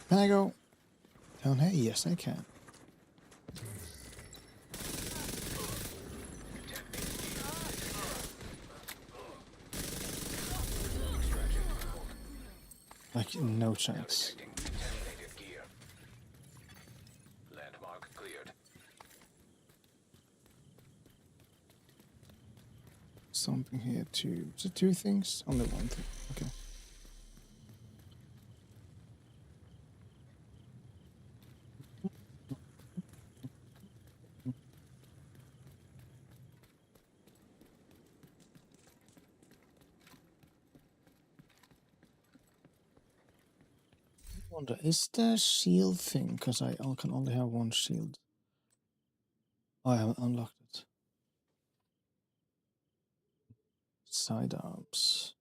Can I go down here? Yes, I can. Like, no chance. Detecting contaminated gear. Landmark cleared. Something here too. Is it two things? Only one thing. Okay. I wonder, is the shield thing? Because I can only have one shield. Oh, I haven't unlocked it. Sidearms.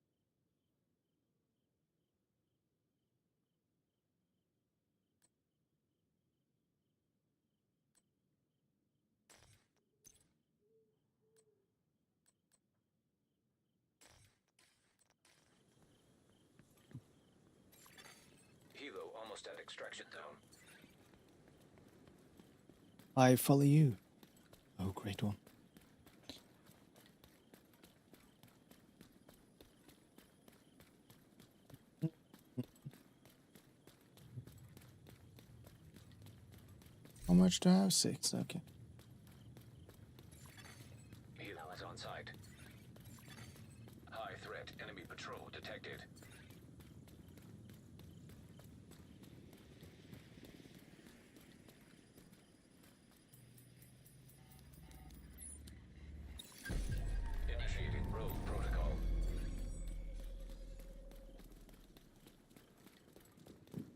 Helo almost at extraction zone. I follow you. Oh, great one. How much do I have? 6. Okay. Helo is on site. High threat enemy patrol detected. Initiating rogue protocol.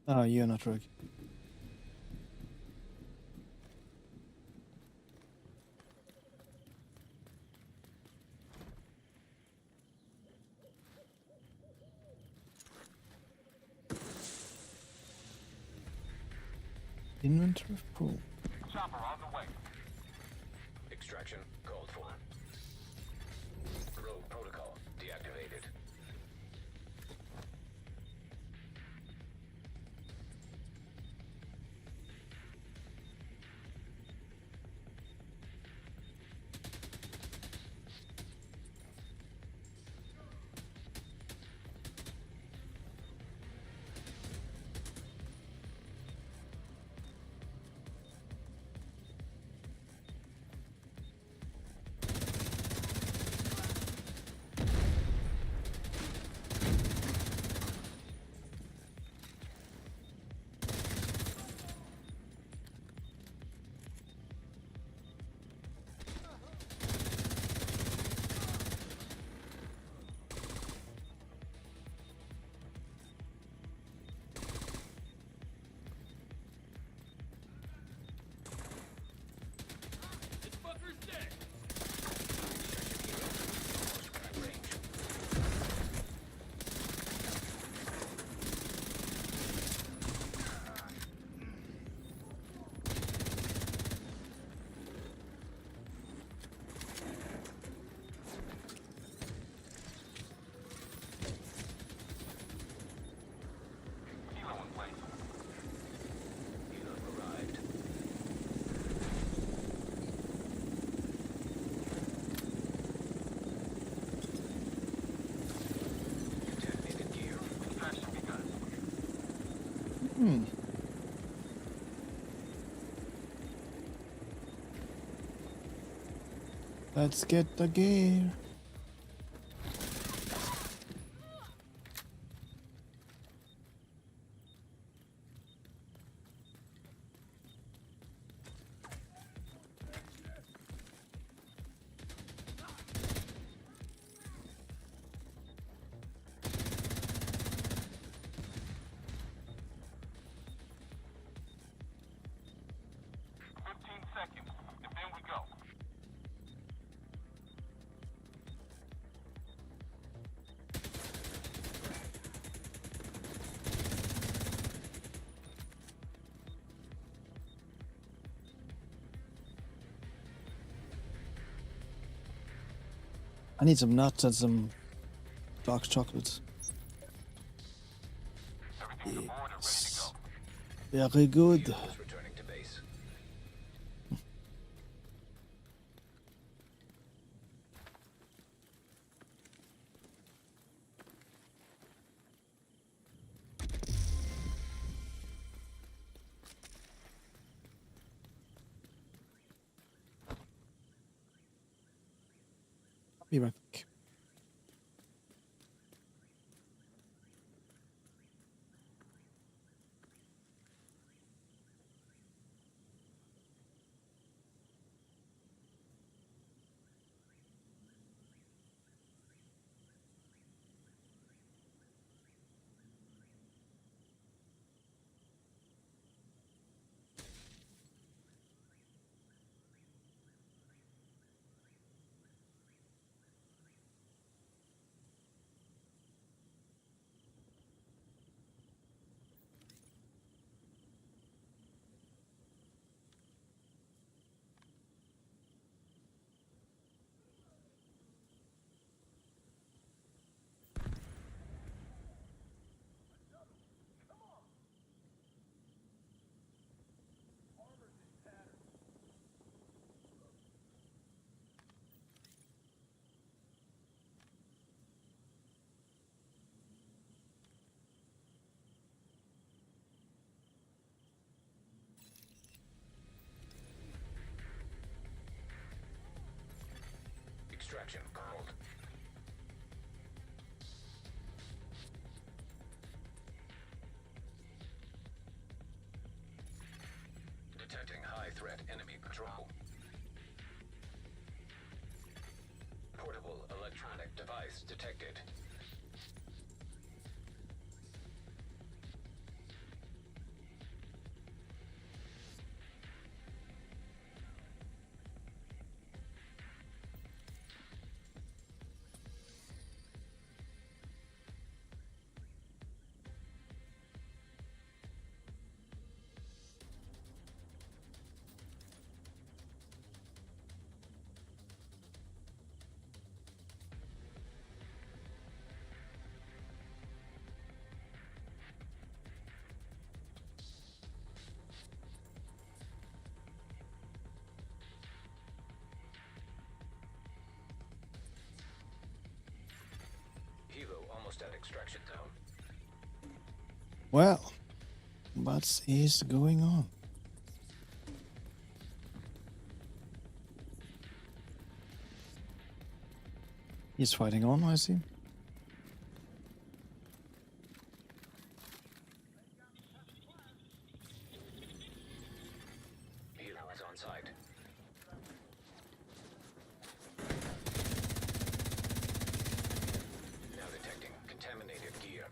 Oh, you're not rogue. Inventory full. Chopper on the way. Extraction called for. Rogue protocol deactivated. Helo in place. Helo arrived. Contaminated gear. Extraction begun. Hmm. Let's get the gear. Seconds, and then we go. I need some nuts and some dark chocolate. Everything's aboard and ready to go. Very good. Hilo is returning to base. Be right back. Extraction called. Detecting high threat enemy patrol. Portable electronic device detected. Hilo almost at extraction zone. Well, what is going on? He's fighting on, I see. Hilo is on site. Now detecting contaminated gear.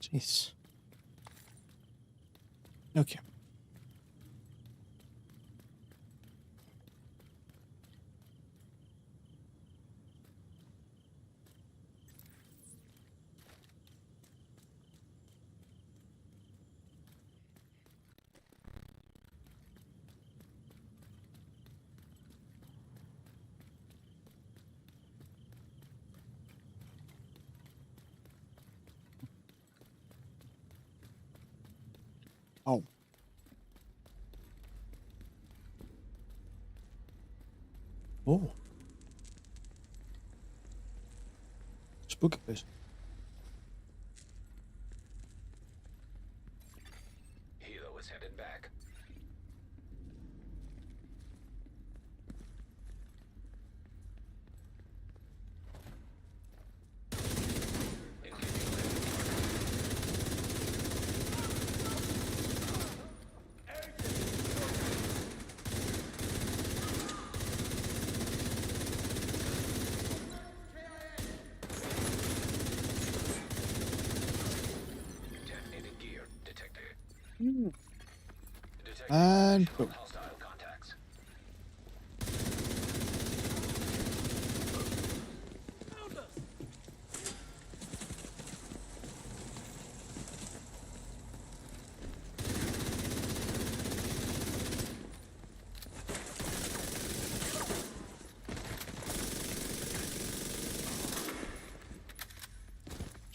Jeez. Okay. Oh. Oh. Spooky place. Hilo is headed back. Contaminated gear detected. Detecting And additional boom. hostile contacts.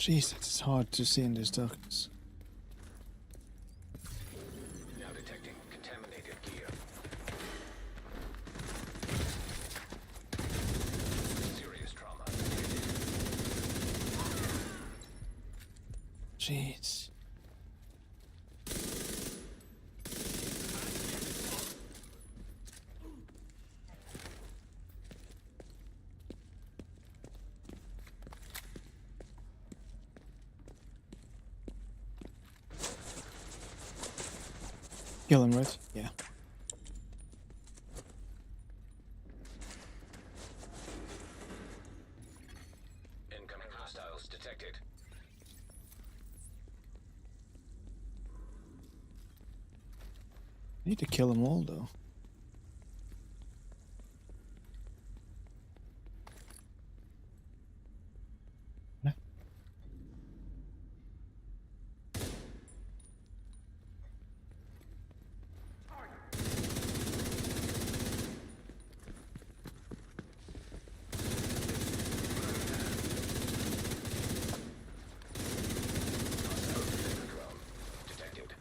Jeez, it's hard to see in this darkness. Now detecting contaminated gear. Serious trauma. Jeez. Kill him, right? Yeah. Incoming hostiles detected. I need to kill them all, though. Yeah. Drone detected.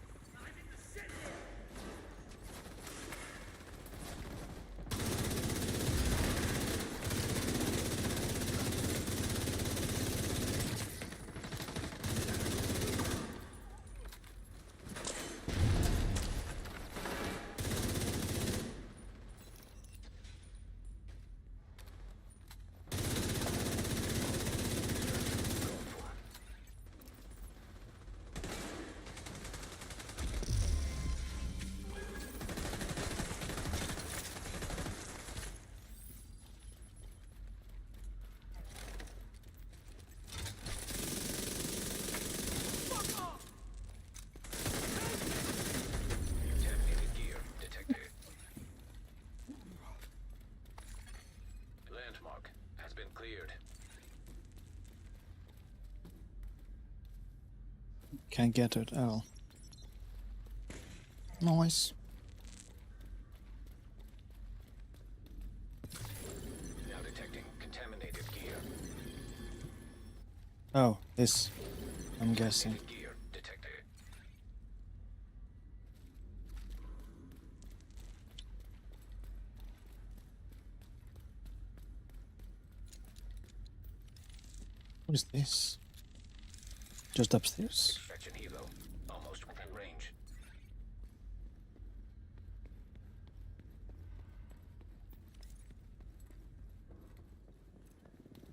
Contaminated gear detected. Landmark has been cleared. Can't get it at all. Nice. Now detecting contaminated gear. Oh, this. I'm guessing. Contaminated gear detected. What is this? Just upstairs. Extraction helo almost within range.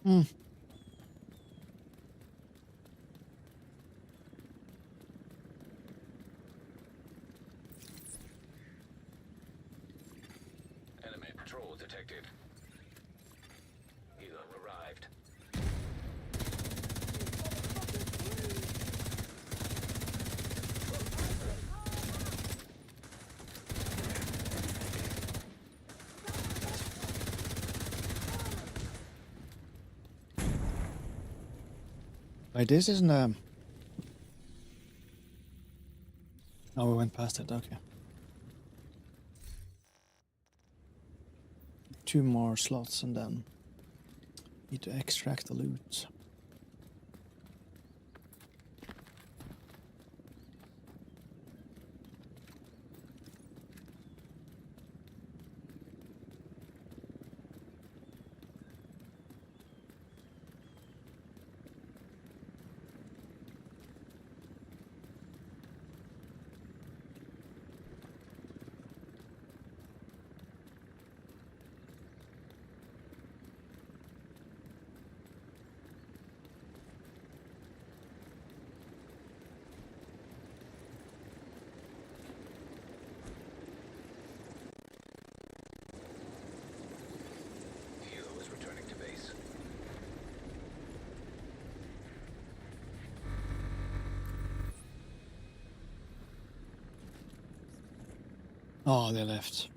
Hmm. Enemy patrol detected. Helo arrived. Wait, this isn't Oh, we went past it. Okay. 2 more slots and then need to extract the loot. Helo is returning to base. Oh, they left.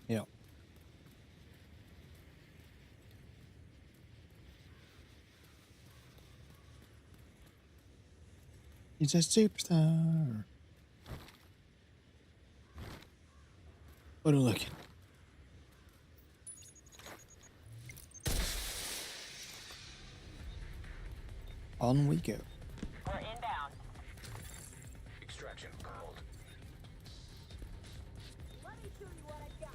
Yeah. He's a superstar. What are you looking? On we go. We're inbound. Extraction called. Let me show you what I got.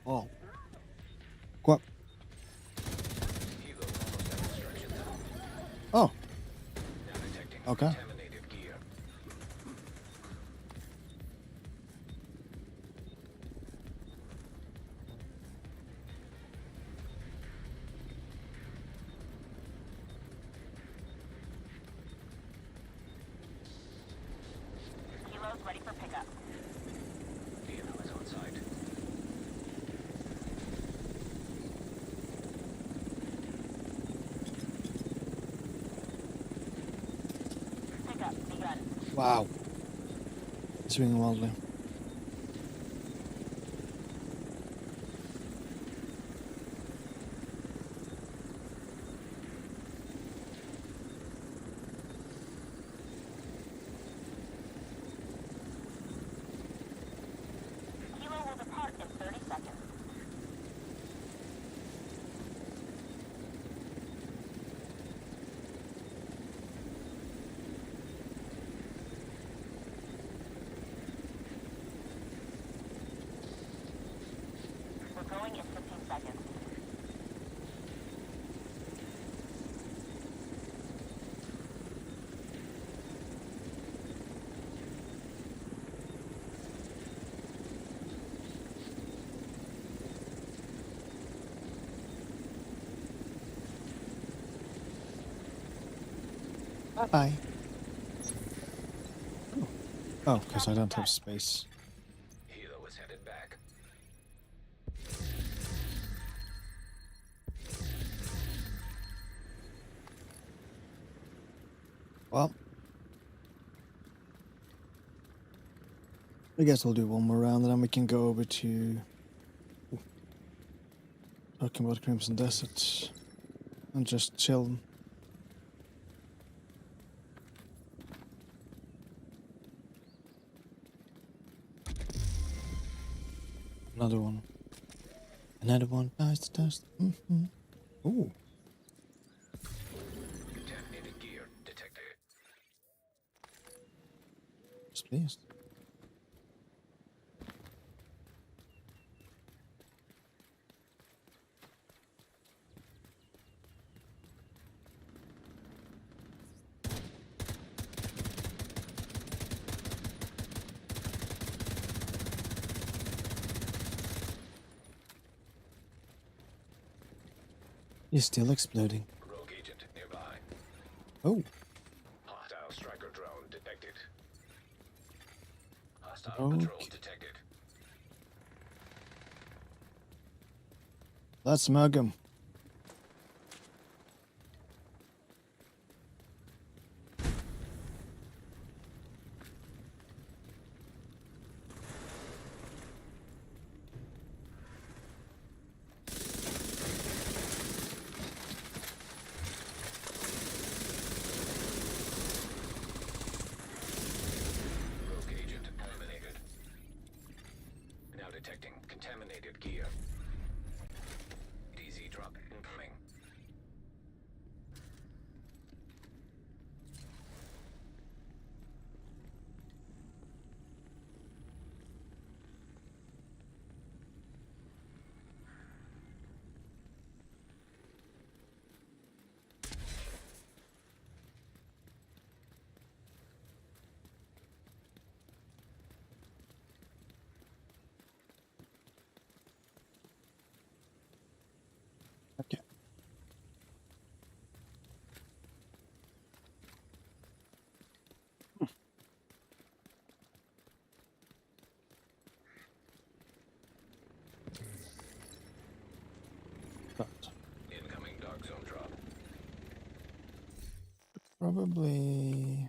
Oh. What? Hilo almost at extraction zone. Oh. Now detecting Okay. contaminated gear. Kilo's ready for pickup. Hilo is on site. Pickup begun. Wow. Swinging wildly. Kilo will depart in 30 seconds. We're going in 15 seconds. Bye. Oh, because I don't have space. Hilo is headed back. Well, I guess we'll do one more round and then we can go over to talking about Crimson Desert and just chill. Another one. Another one bites the dust. Mm-hmm. Ooh. Contaminated gear detected. Yes, please. He's still exploding. Rogue agent nearby. Oh. Hostile striker drone detected. Hostile Okay. patrol detected. Let's mug him. Rogue agent eliminated. Now detecting contaminated gear. DZ drone Probably.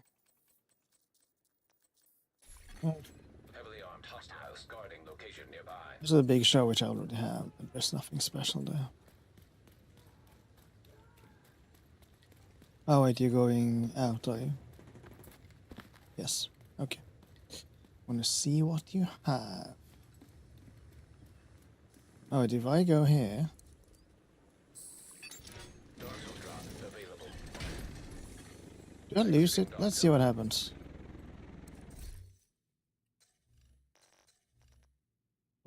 Heavily armed hostiles guarding location nearby. There's a big show which I already have, but there's nothing special there. Oh wait, you're going out, are you? Yes. Okay. Wanna see what you have. Oh wait, if I go here. Dark zone drop available. Do I lose it? Let's see what happens.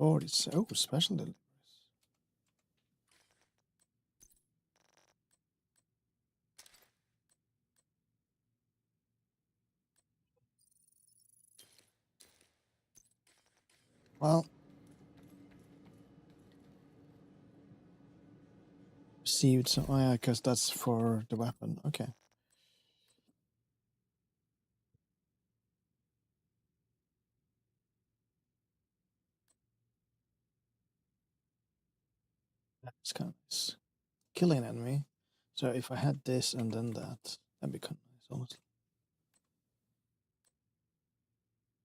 Oh, it's special deliveries. Well, received some. Oh yeah, because that's for the weapon. Okay. That's kind of nice. Killing an enemy. So if I had this and then that, that'd be kind of nice, honestly.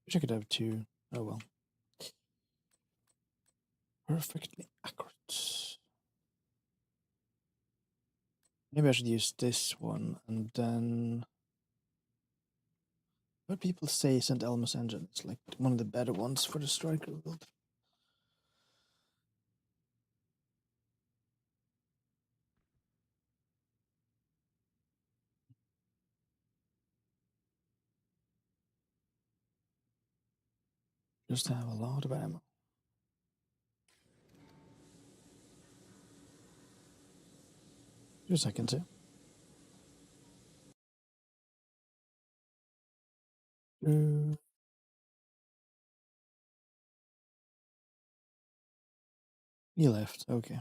Wish I could have two. Oh well. Perfectly accurate. Maybe I should use this one and then. What people say St. Elmo's engine is like one of the better ones for the striker build. Just have a lot of ammo. Just a second, too. He left. Okay.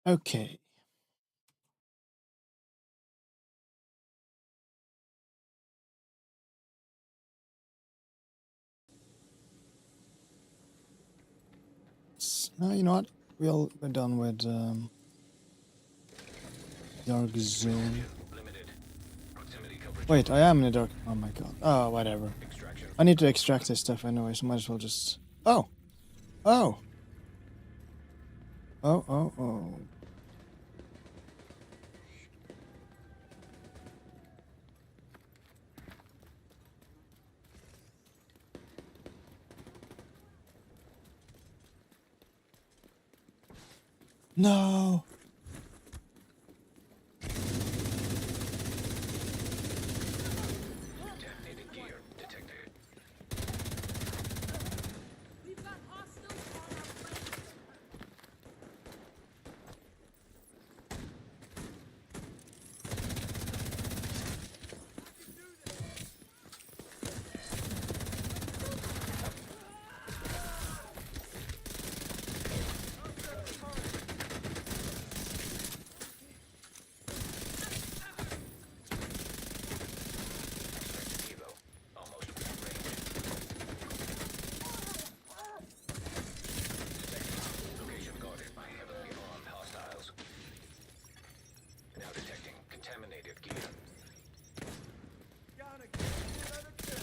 Okay. You know what? We're done with dark zone. Limited. Proximity coverage. Wait, I am in the dark. Oh my god. Oh, whatever. Extraction. I need to extract this stuff anyway, so might as well just. Oh, oh, oh. No. Detonated gear detected. Evo. Almost within range. Location guarded by heavily armed hostiles. Now detecting contaminated gear. Gotta get another kill.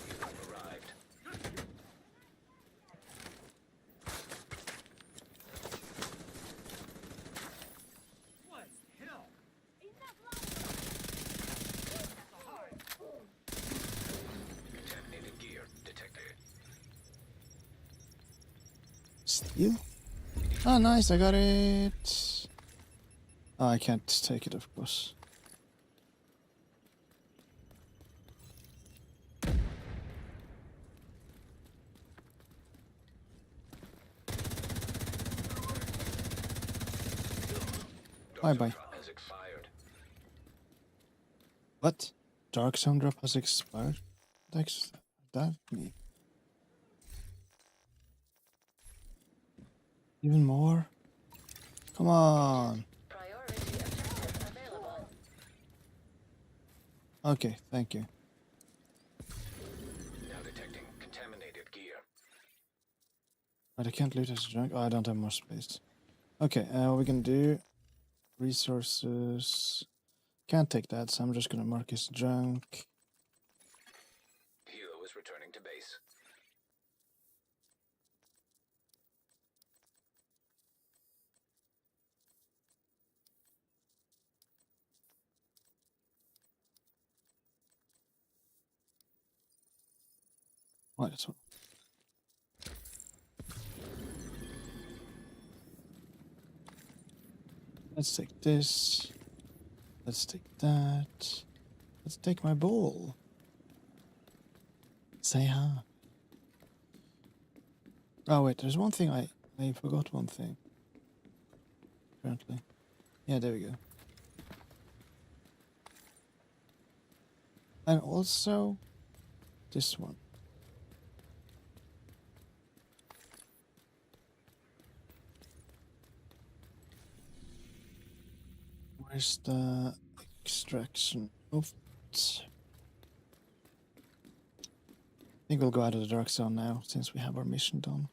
Evo arrived. What hell? Contaminated gear detected. Steal? Oh, nice, I got it. Oh, I can't take it, of course. Bye-bye. Drop has expired. What? Dark zone drop has expired? That's that me. Even more? Come on. Priority objective available. Okay, thank you. Now detecting contaminated gear. But I can't loot as a junk. Oh, I don't have more space. Okay, we can do resources. Can't take that, so I'm just gonna mark as junk. Hilo is returning to base. Might as well. Let's take this. Let's take that. Let's take my ball. Say hi. Oh wait, there's one thing I forgot one thing. Apparently. Yeah, there we go. And also this one. Where's the extraction? Oh, I think we'll go out of the dark zone now, since we have our mission done.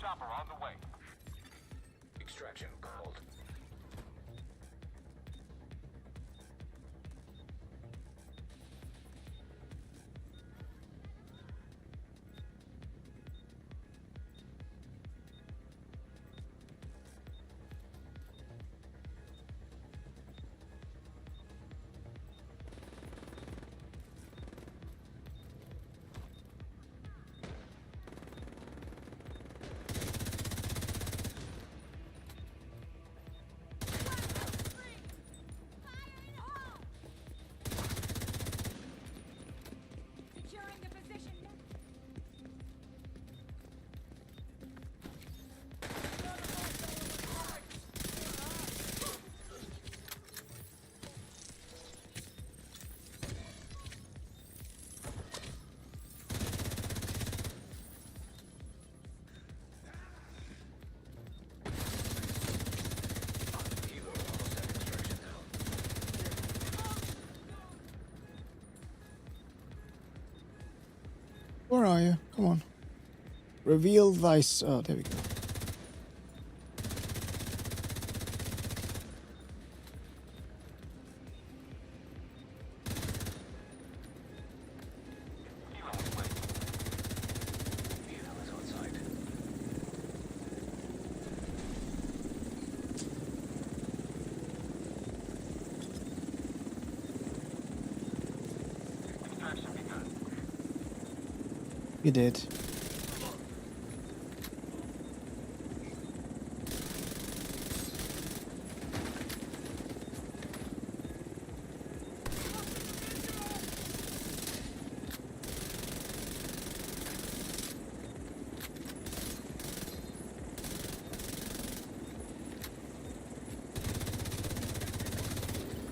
chopper on the way. Extraction called. Securing the position. Helo almost at extraction now. Where are you? Come on. Reveal thyself. Oh, there we go. Helo in place. Helo is on site. Extraction begun. You did.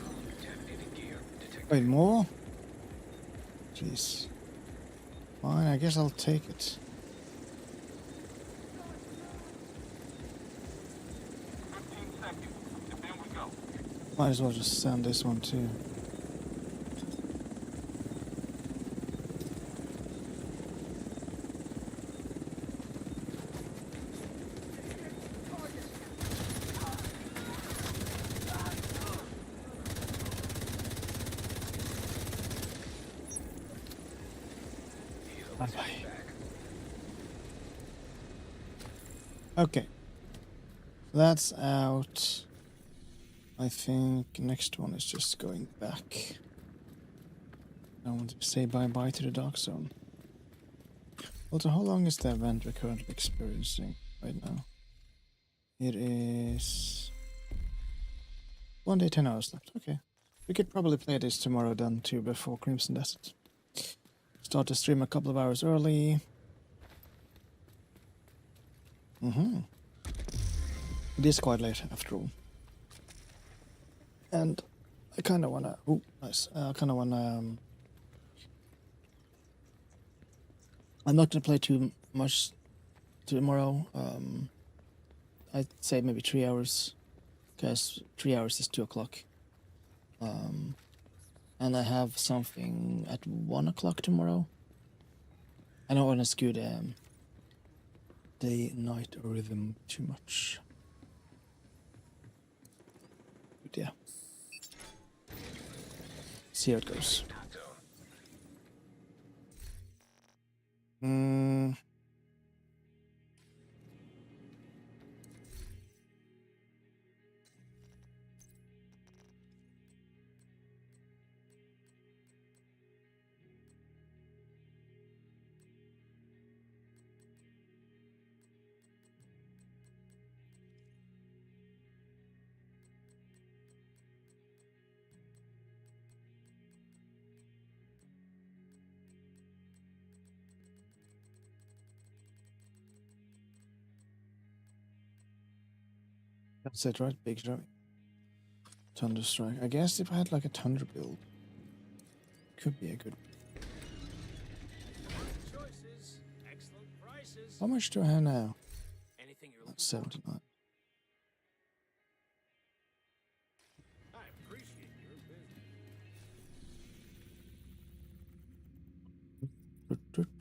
Contaminated gear detected. Wait, more? Jeez. Fine, I guess I'll take it. 15 seconds, and then we go. Might as well just send this one too. Helo is Bye-bye. heading back. Okay. That's out. I think next one is just going back. I want to say bye-bye to the dark zone. Also, how long is the event we're currently experiencing right now? It is 1 day, 10 hours left. Okay. We could probably play this tomorrow then too, before Crimson Desert. Start the stream a couple of hours early. It is quite late after all. And I kind of wanna. Oh, nice. I kind of wanna. I'm not gonna play too much tomorrow. I'd say maybe 3 hours, because 3 hours is 2 o'clock. And I have something at 1 o'clock tomorrow. I don't want to skew the day-night rhythm too much. But yeah. See how it goes. Hot zone. That's it, right? Big strike. Thunder strike. I guess if I had like a thunder build, could be a good. Choices, excellent prices. How much do I have now? Anything you're That's looking 79. for. I appreciate your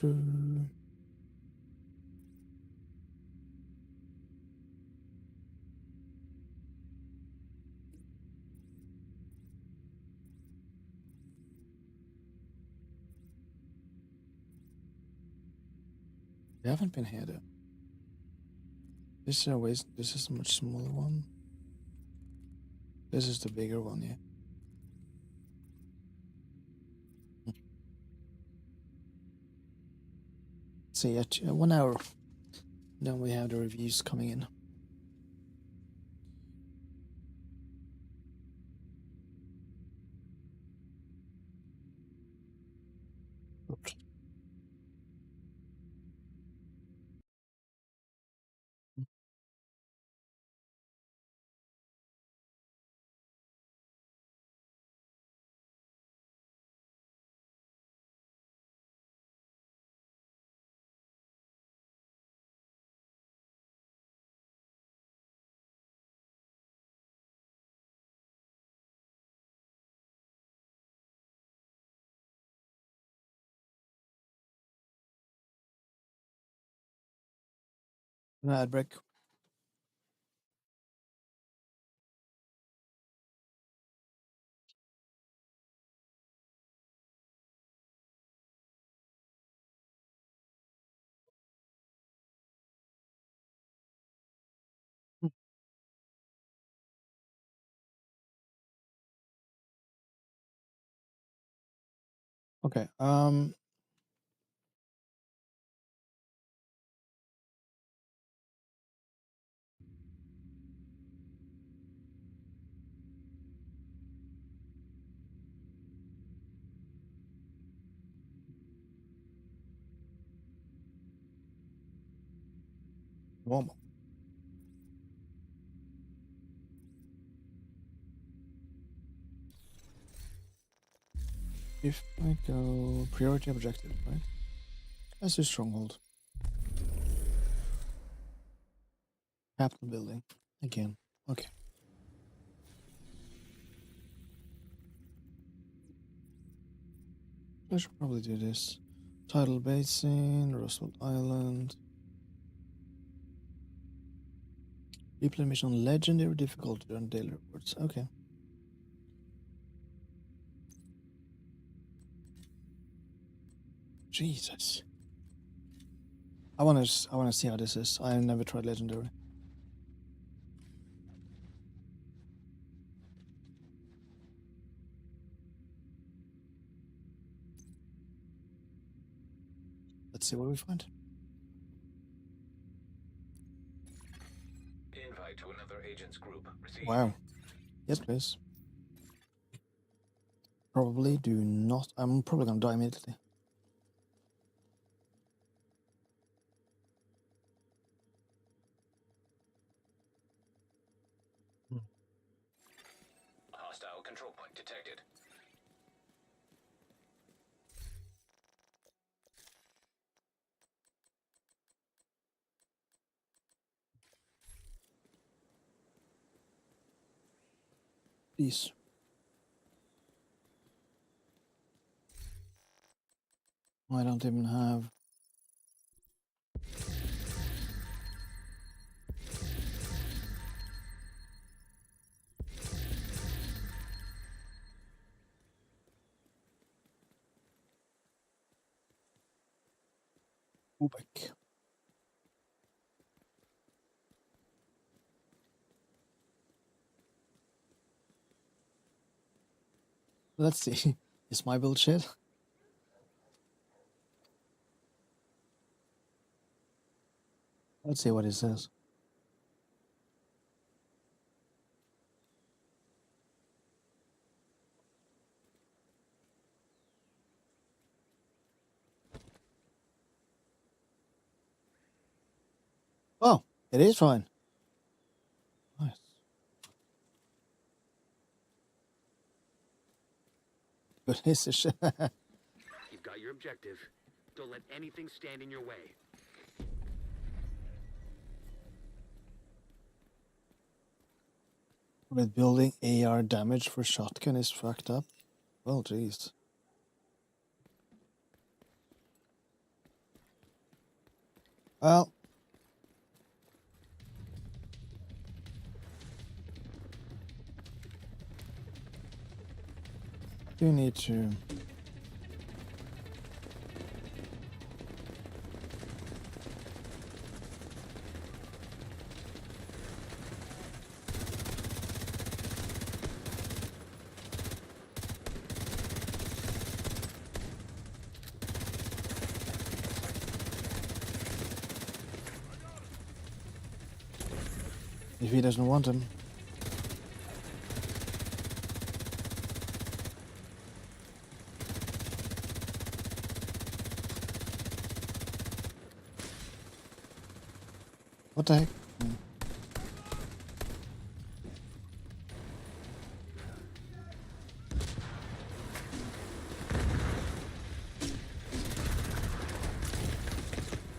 business. We haven't been here though. This is a much smaller one. This is the bigger one, yeah. See, at 1 hour, then we have the reviews coming in. Oops. Ad break. Okay. Normal. If I go priority objective, right? That's a stronghold. Capital building. Again. Okay. I should probably do this. Tidal Basin, Roosevelt Island. Replay mission legendary difficulty on daily reports. Okay. Jesus. I wanna see how this is. I've never tried legendary. Let's see what we find. Invite to another agent's group. Received. Wow. Yes, please. Probably do not. I'm probably gonna die immediately. Hostile control point detected. Please. I don't even have. Go back. Let's see. Is my build shit? Let's see what it says. Oh, it is fine. Nice. But it's a shit. You've got your objective. Don't let anything stand in your way. With building AR damage for shotgun is fucked up. Well, jeez. Well. You need to. if he doesn't want them. What the heck?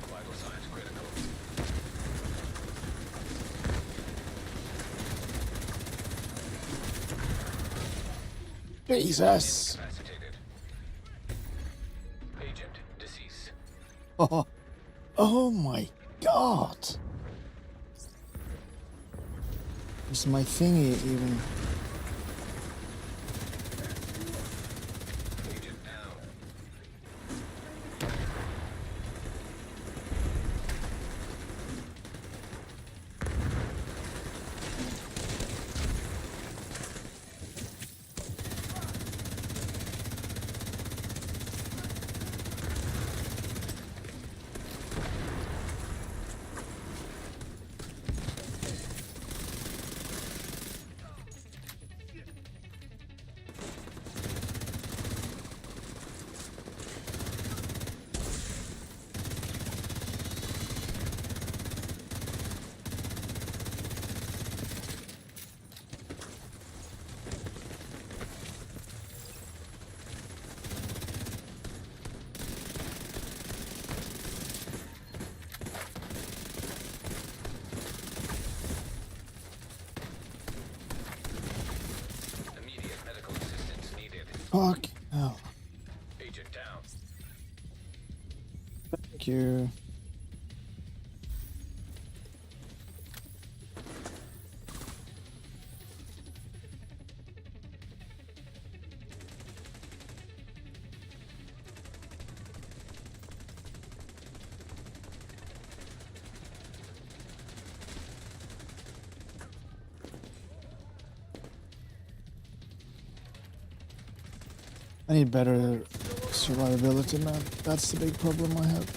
Vital signs critical. Jesus! Incapacitated. Agent deceased. Oh, oh my god! Is my thingy even... Agent down. Immediate medical assistance needed. Fuck! Oh, Agent down. thank you. I need better survivability, man. That's the big problem I have.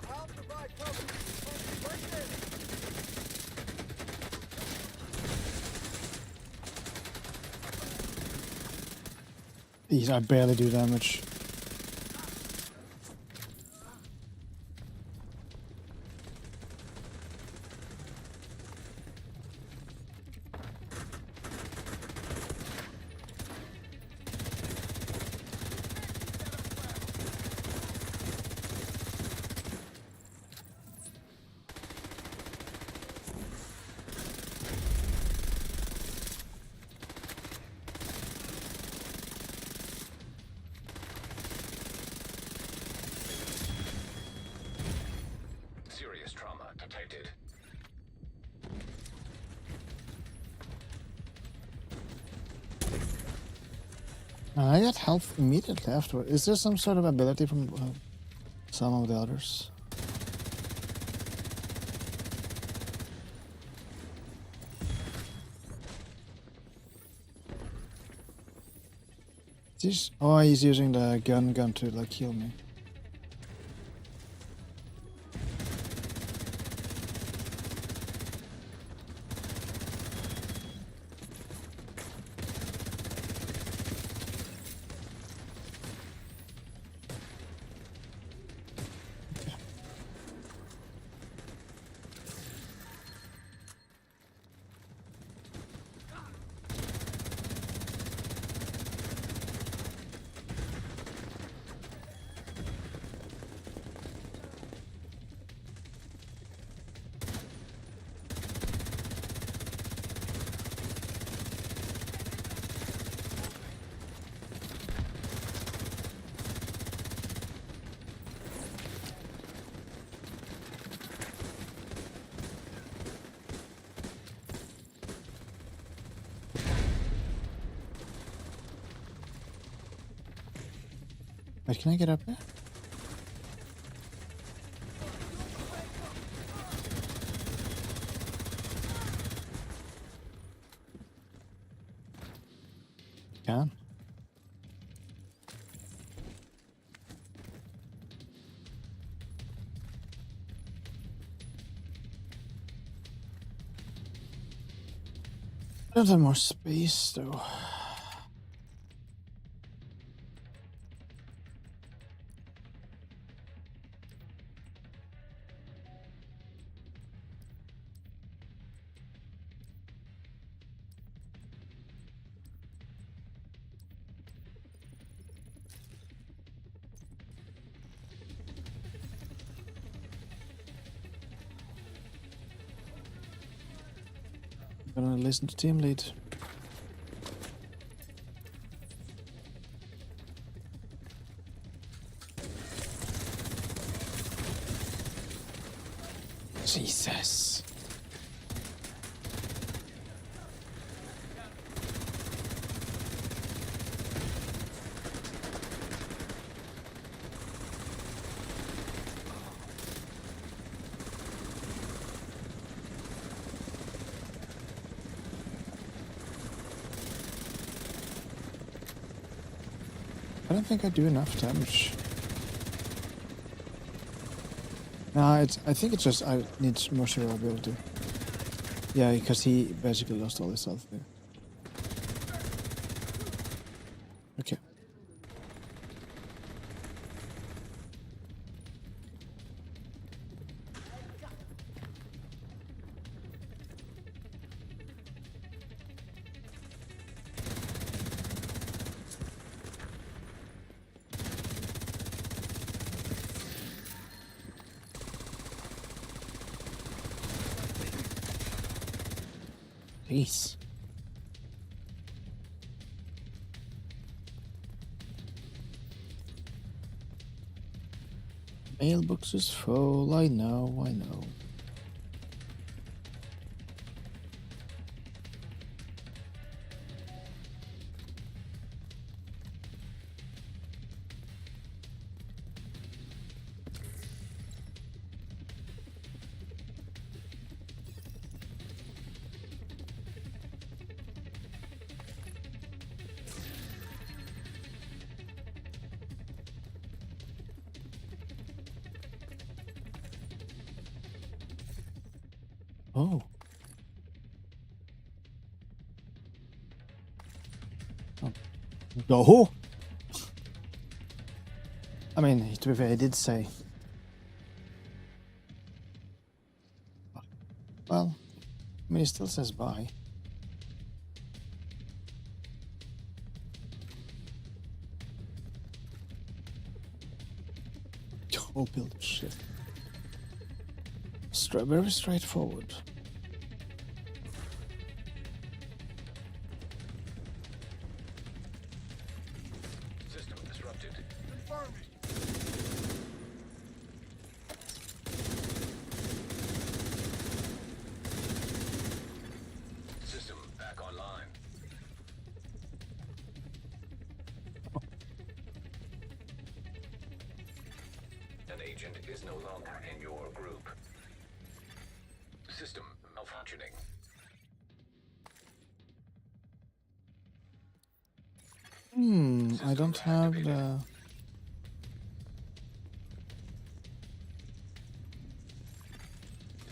I'll provide cover. Right there. Jeez, I barely do damage. Serious trauma detected. I get health immediately afterward. Is there some sort of ability from some of the others? Oh, he's using the gun to like heal me. Wait, can I get up there? Can. I don't have more space though. Gonna listen to team lead. Jesus. I don't think I do enough damage. No, I think it's just I need more survivability. Yeah, because he basically lost all his health there. Okay. Jeez. Mailbox is full, I know. Oh. No. I mean, to be fair, he did say. Well, I mean, he still says bye. Oh, build shit. Very straightforward. System disrupted. Confirming. System back online. An agent is no longer in your group. System malfunctioning. I don't have the...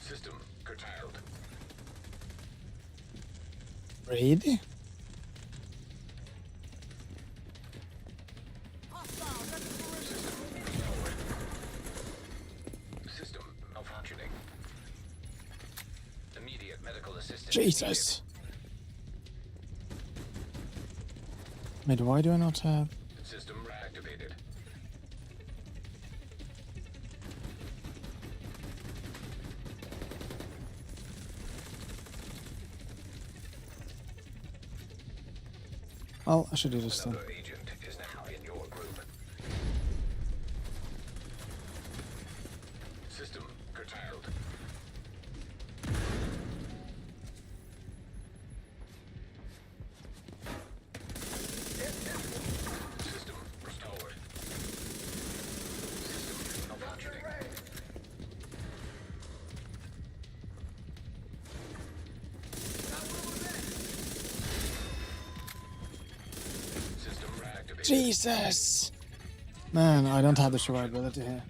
System curtailed. Really? System malfunctioning. Immediate medical assistance. Jesus! Wait, why do I not have... Needed. System reactivated. Well, I should do this then. Another agent is now in your group. System curtailed. System restored. System malfunctioning. Jesus! Man, I don't have the survivability here.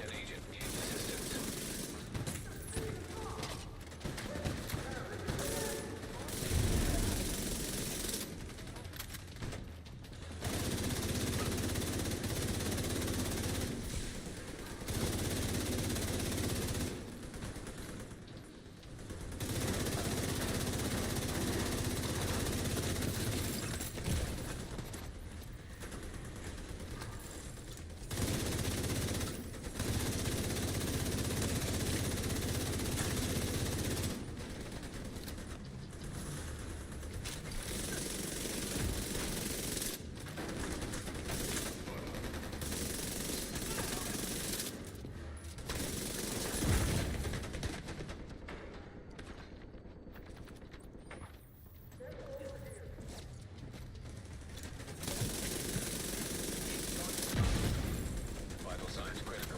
An agent needs assistance. Vital signs critical.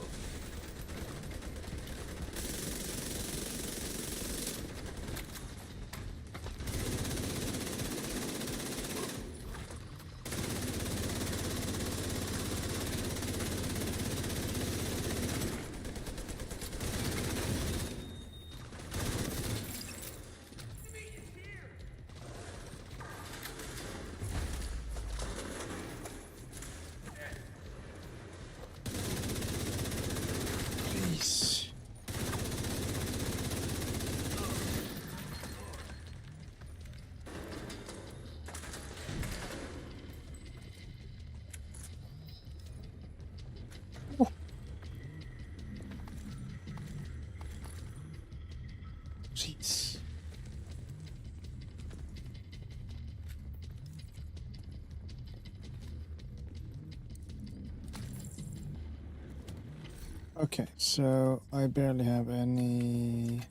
Please. Oh. Jeez. Okay, so I barely have any.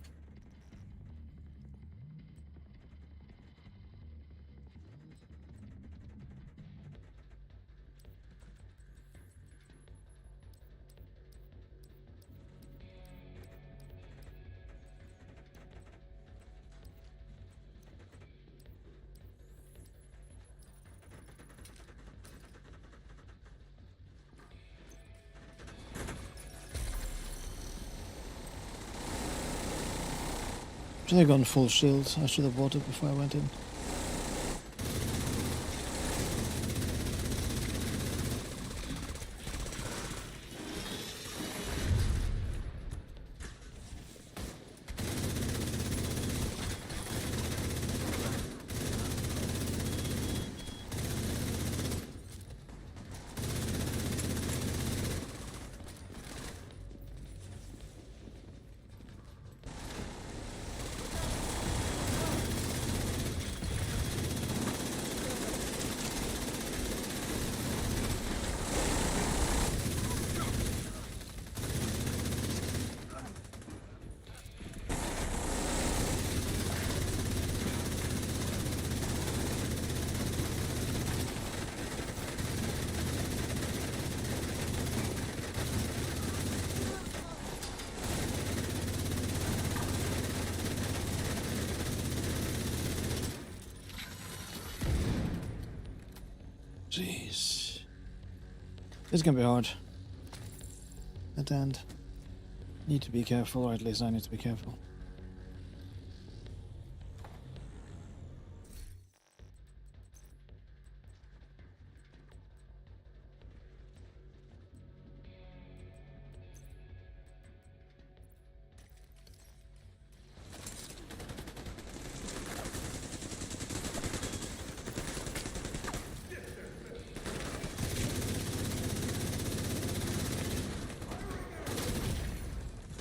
Should have gone full shield. I should have bought it before I went in. It's gonna be hard. At the end. Need to be careful, or at least I need to be careful.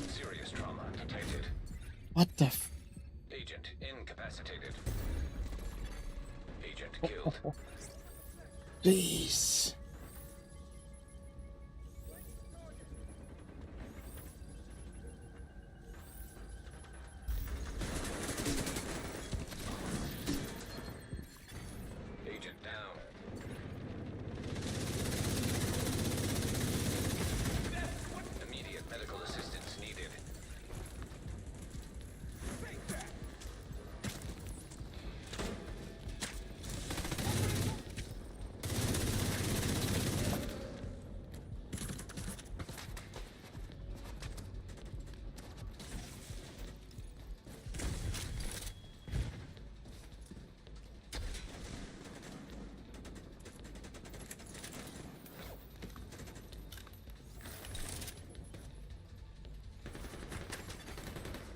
Serious trauma detected. What the f- Agent incapacitated. Agent killed. Jeez. Agent down. Immediate medical assistance needed.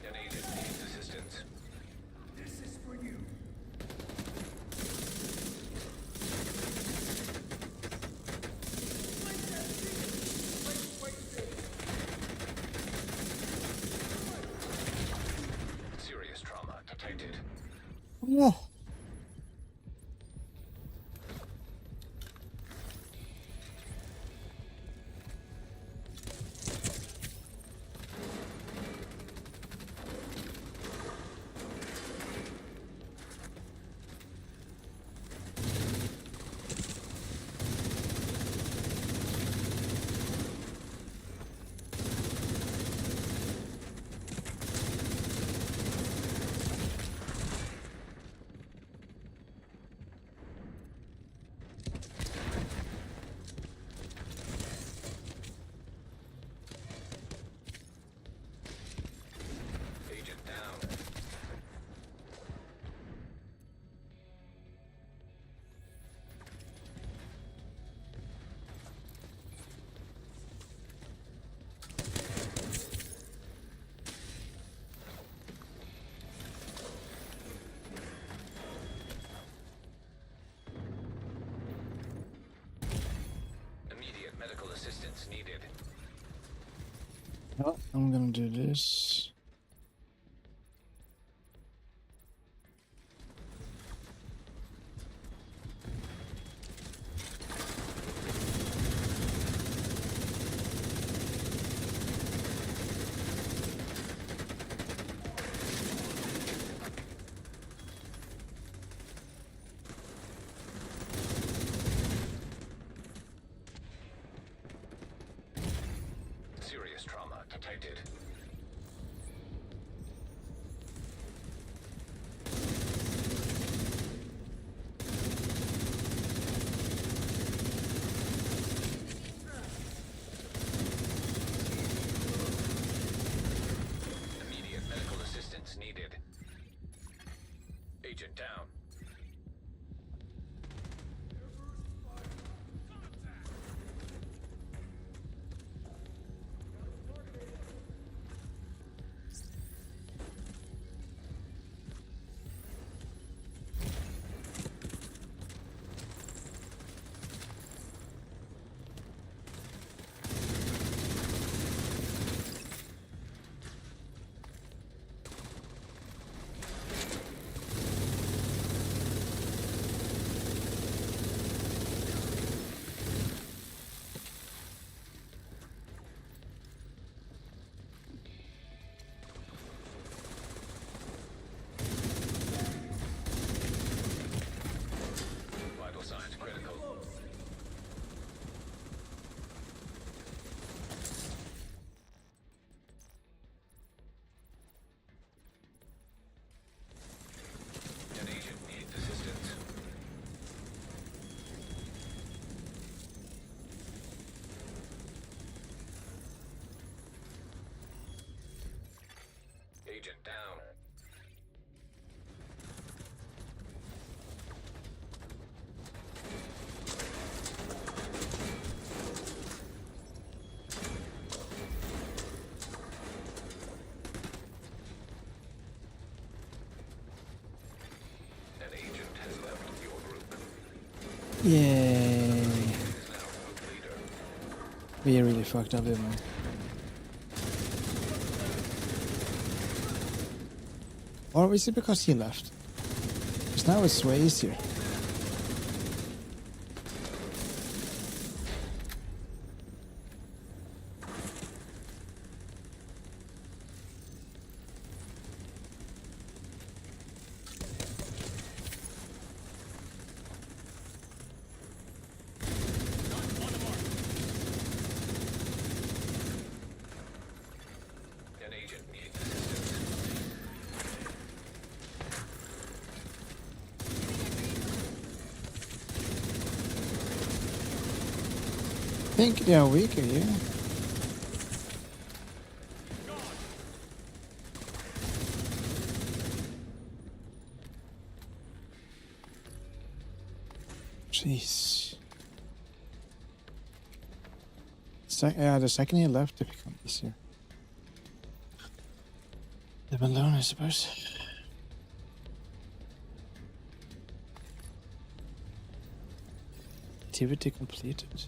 An agent needs assistance. Serious trauma detected. Whoa. Agent down. Immediate medical assistance needed. Well, I'm gonna do this. Serious trauma detected. Agent down. An agent has left your group. Yay. Is now group leader. We really fucked up, didn't we? Or is it because he left? Because now it's way easier. An agent needs assistance. I think they are weaker, yeah. Jeez. Yeah, the second he left, it became easier. Live and learn, I suppose. Activity completed.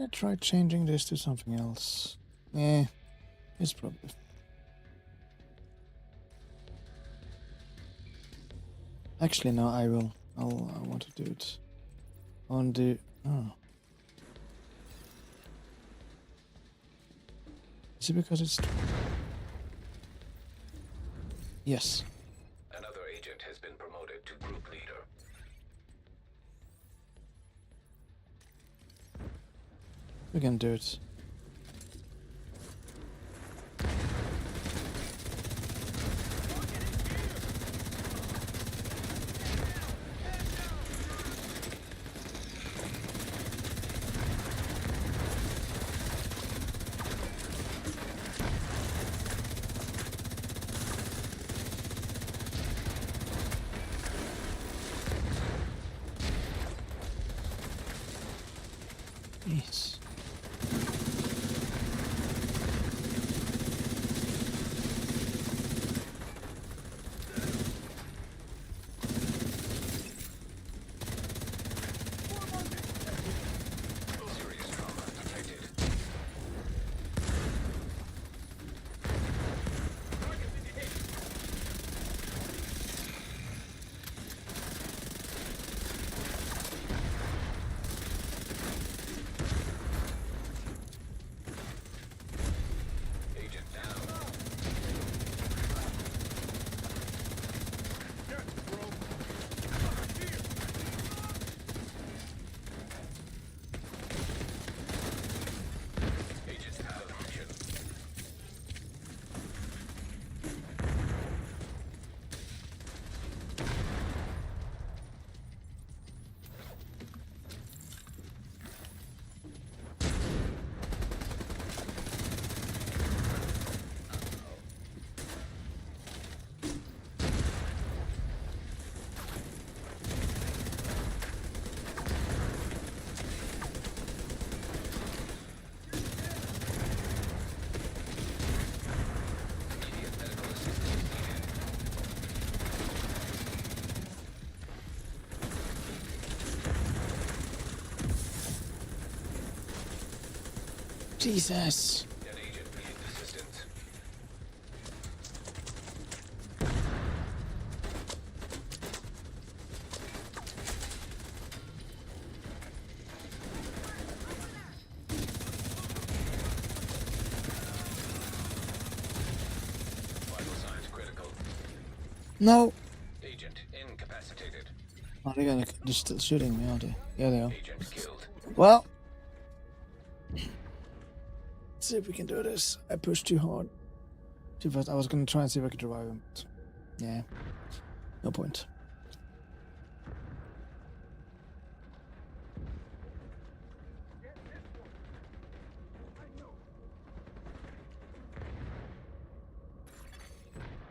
I tried changing this to something else. It's probably. Actually, no, I will. I want to do it. On the. Oh. Is it because it's. Yes. Another agent has been promoted to group leader. We can do it. Jeez. Serious trauma detected. Agent down. Agent out of mission. Immediate medical assistance needed. Jesus. An agent needs assistance. No! Agent incapacitated. Oh, they're still shooting me, aren't they? Yeah, they are. Agent killed. Well, let's see if we can do this. I pushed too hard. Too fast. I was gonna try and see if I could revive him, but yeah, no point.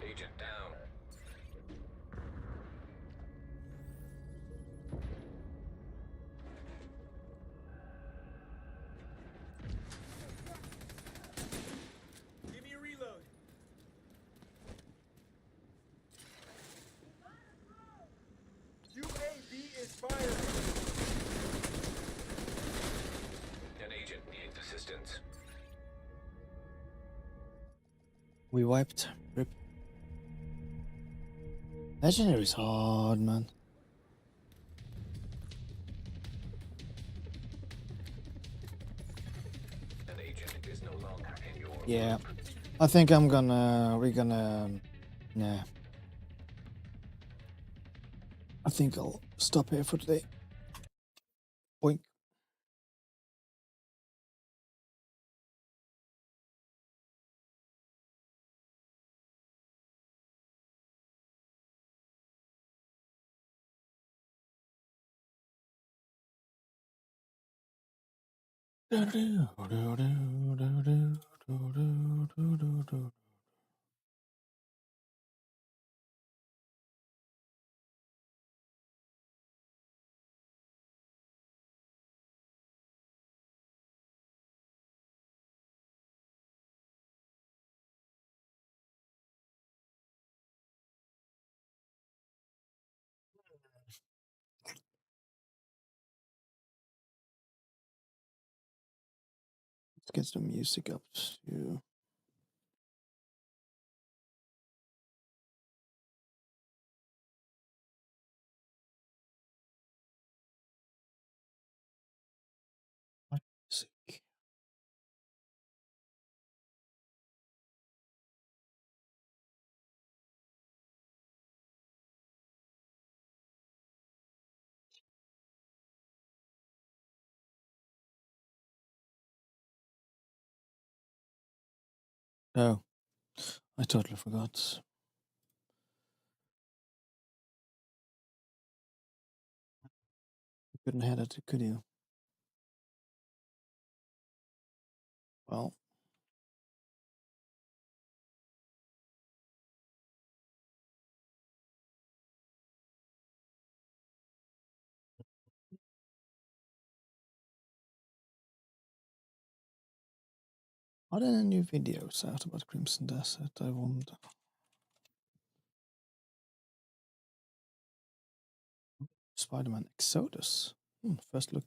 Agent down. Give me a reload. UAV is firing. An agent needs assistance. We wiped. Rip. Legendary's hard, man. An agent is no longer in your Yeah. group. I think we're gonna, nah. I think I'll stop here for today. Boink. Let's get the music up too. What music? Oh, I totally forgot. You couldn't hear that, could you? Well, are there any new videos out about Crimson Desert? I wonder. Spider-Man Exodus. First look.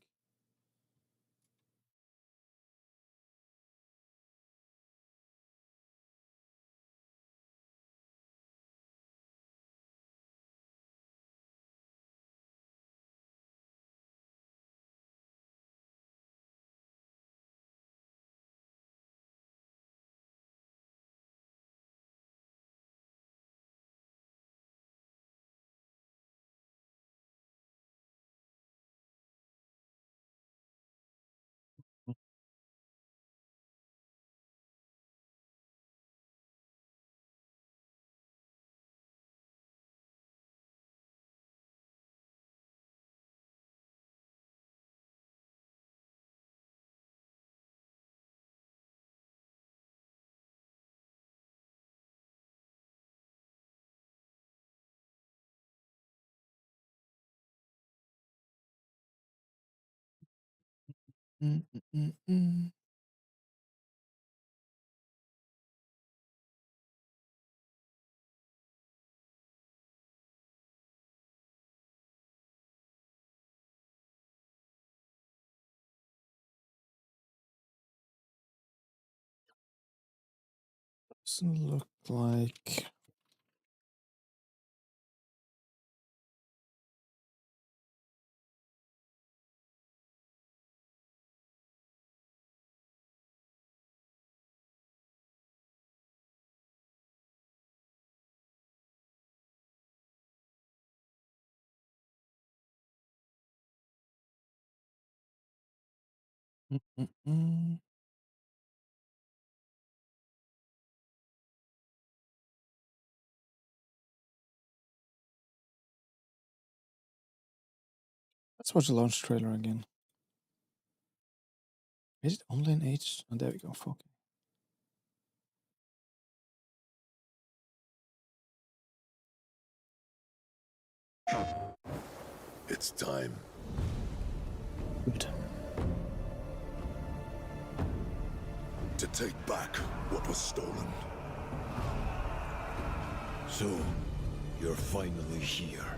Mm, mm, mm, mm. Doesn't look like. Mm-mm-mm. Let's watch the launch trailer again. Is it only in H? Oh, there we go. Fuck. It's time. Good. To take back what was stolen. So, you're finally here.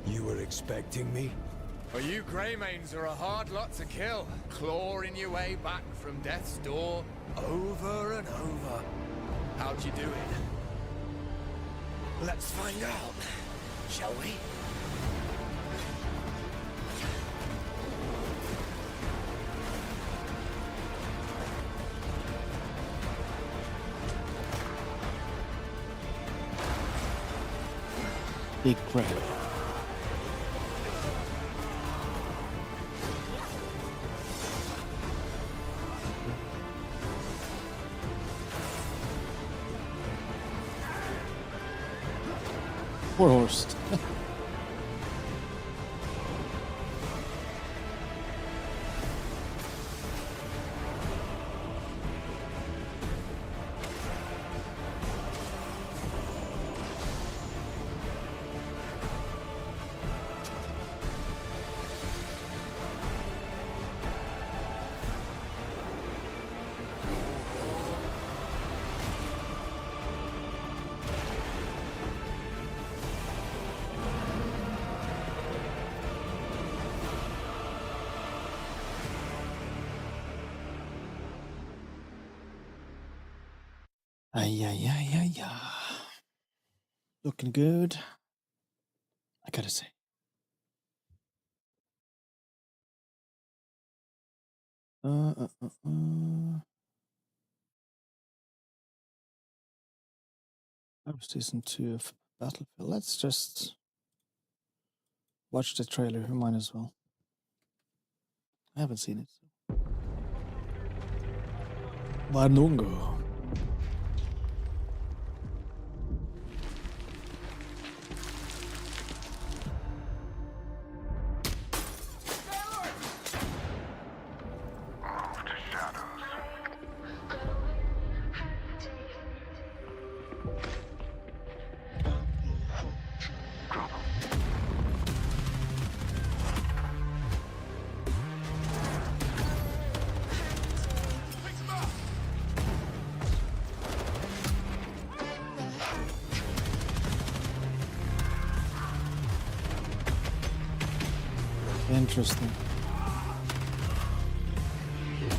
You were expecting me? Well, you Greymanes are a hard lot to kill. Clawing your way back from death's door over and over. How'd you do it? Let's find out, shall we? Big crap. Poor horse. Ay, ay, ay, ay, ay. Looking good, I gotta say. That was season 2 of Battlefield. Let's just watch the trailer. We might as well. I haven't seen it. Varnungo. Interesting. Here's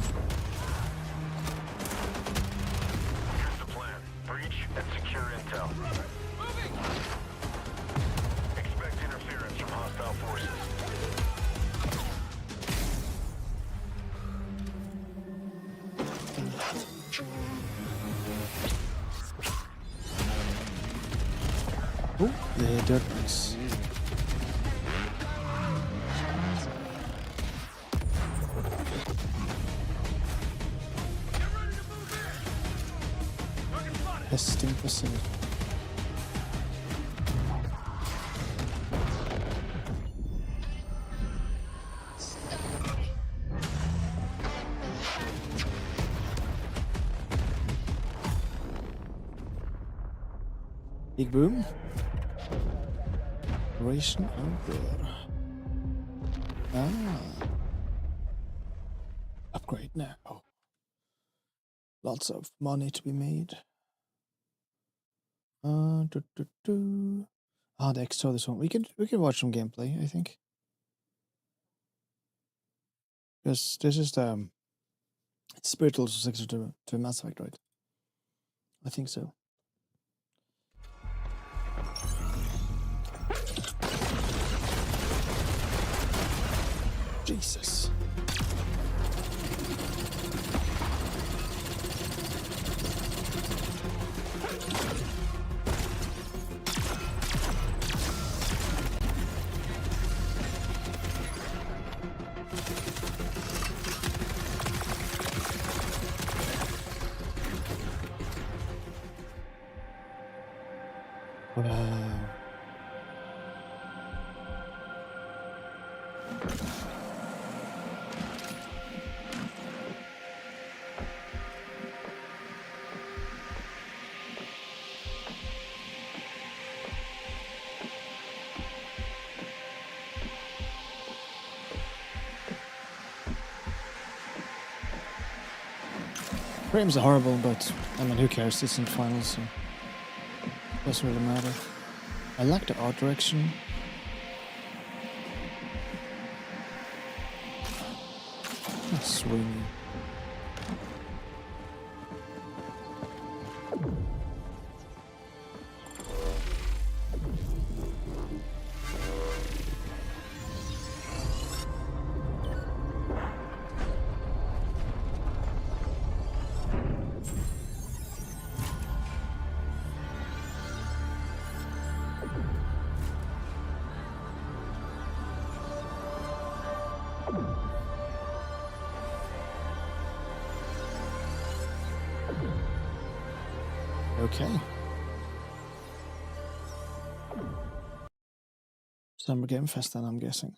the plan. Breach and secure intel. Moving! Expect interference from hostile forces. Oh, the dirt bikes. Testing facility. Big boom. Operation over. Upgrade now. Lots of money to be made. The extra this one. We can watch some gameplay, I think. Because this is the spiritual successor to Mass Effect, right? I think so. Jesus. Wow. Frames are horrible, but I mean, who cares? It's in finals, so doesn't really matter. I like the art direction. That's swinging. Okay. Summer Game Fest then, I'm guessing.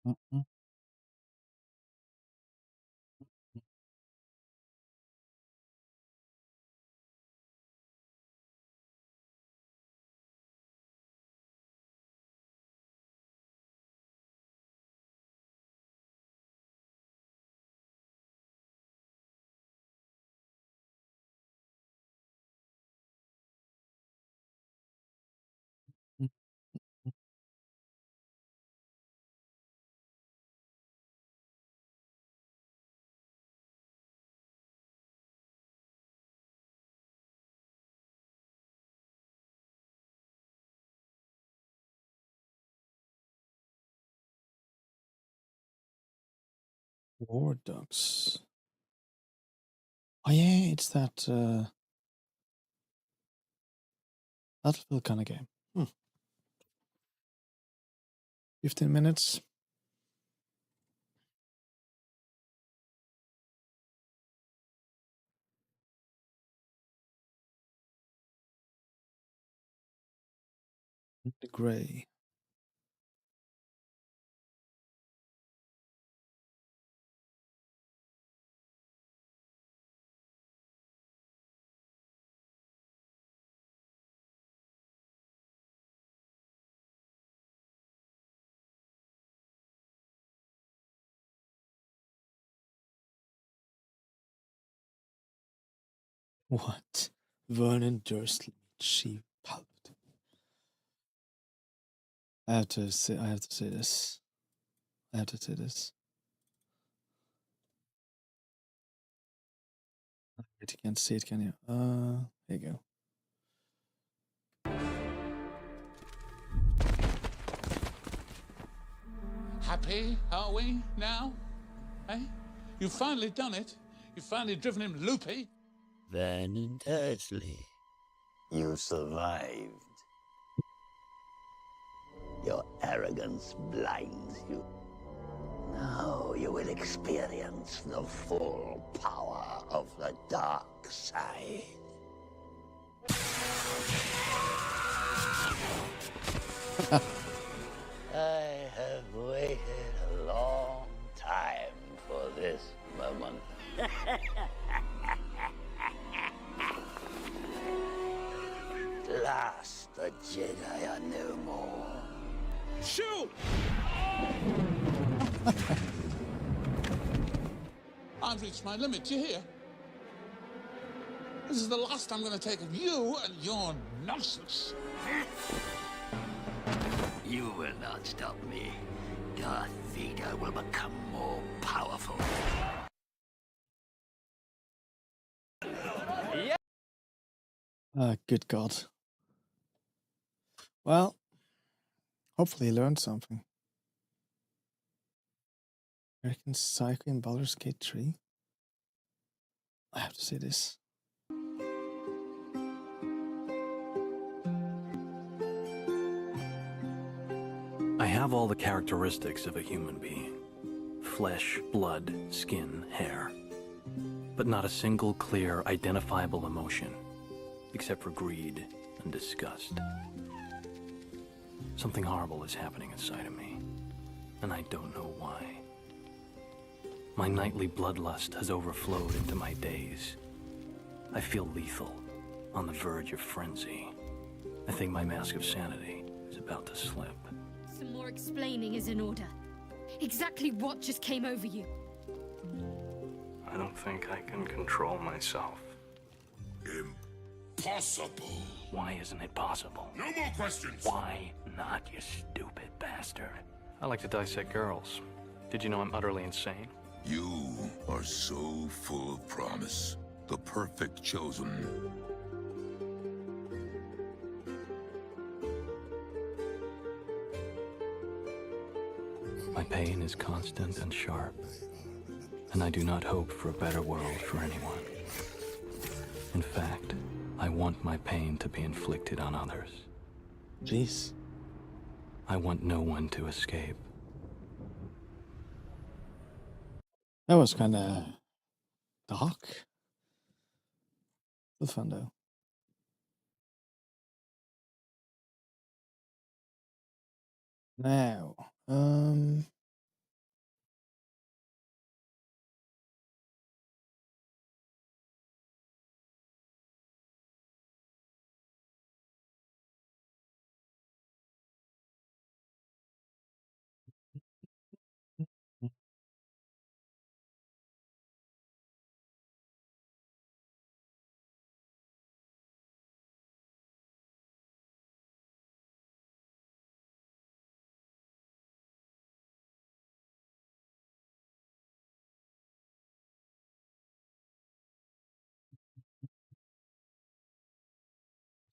Mm-mm. War Dogs. Oh yeah, it's that Battlefield kind of game. 15 minutes. The Grey. What? Vernon Dursley, Chief Palpatine. I have to say this. I have to say this. You can't see it, can you? Here you go. Happy, are we, now? Eh? You've finally done it. You've finally driven him loopy. Vernon Dursley, you survived. Your arrogance blinds you. Now you will experience the full power of the dark side. I have waited a long time for this moment. At last, the Jedi are no more. Shoot! I've reached my limit, do you hear? This is the last I'm going to take of you and your nonsense. You will not stop me. Darth Vader will become more powerful. Good God. Well, hopefully he learned something. American Psycho in Baldur's Gate 3. I have to say this. I have all the characteristics of a human being. Flesh, blood, skin, hair. but not a single clear, identifiable emotion, except for greed and disgust. Something horrible is happening inside of me, and I don't know why. My nightly bloodlust has overflowed into my days. I feel lethal, on the verge of frenzy. I think my mask of sanity is about to slip. Some more explaining is in order. Exactly what just came over you? I don't think I can control myself. Impossible. Why isn't it possible? No more questions. Why not, you stupid bastard? I like to dissect girls. Did you know I'm utterly insane? You are so full of promise. The perfect chosen. My pain is constant and sharp, and I do not hope for a better world for anyone. In fact, I want my pain to be inflicted on others. Jeez. I want no one to escape. That was kind of dark. But fun though. Now, I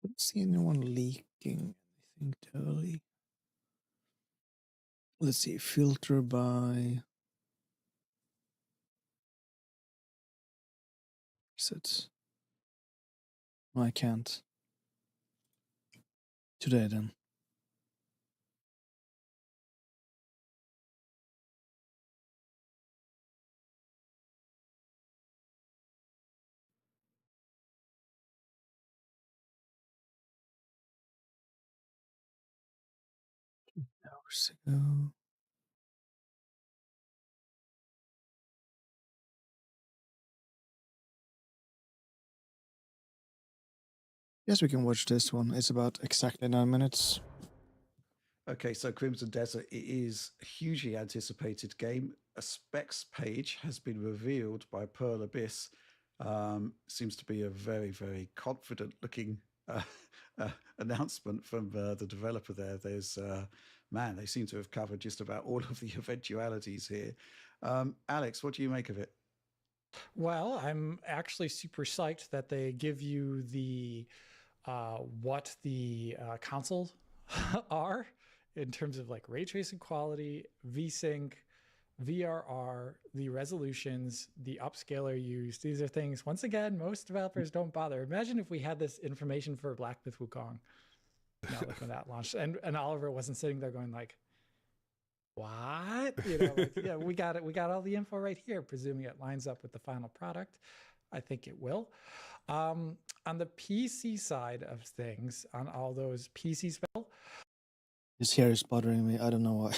don't see anyone leaking anything totally. Let's see, filter by. Sets. No, I can't. Today then. Hours ago. Yes, we can watch this one. It's about exactly 9 minutes. Okay, so Crimson Desert, it is a hugely anticipated game. A specs page has been revealed by Pearl Abyss. Seems to be a very, very confident looking announcement from the developer there. There's, man, they seem to have covered just about all of the eventualities here. Alex, what do you make of it? Well, I'm actually super psyched that they give you the what the consoles are in terms of like ray tracing quality, VSync, VRR, the resolutions, the upscaler used. These are things, once again, most developers don't bother. Imagine if we had this information for Black Myth Wukong. Like when that launched, and Oliver wasn't sitting there going like, what? You know, like, yeah, we got it. We got all the info right here, presuming it lines up with the final product. I think it will. On the PC side of things, on all those PC spell. This hair is bothering me. I don't know why.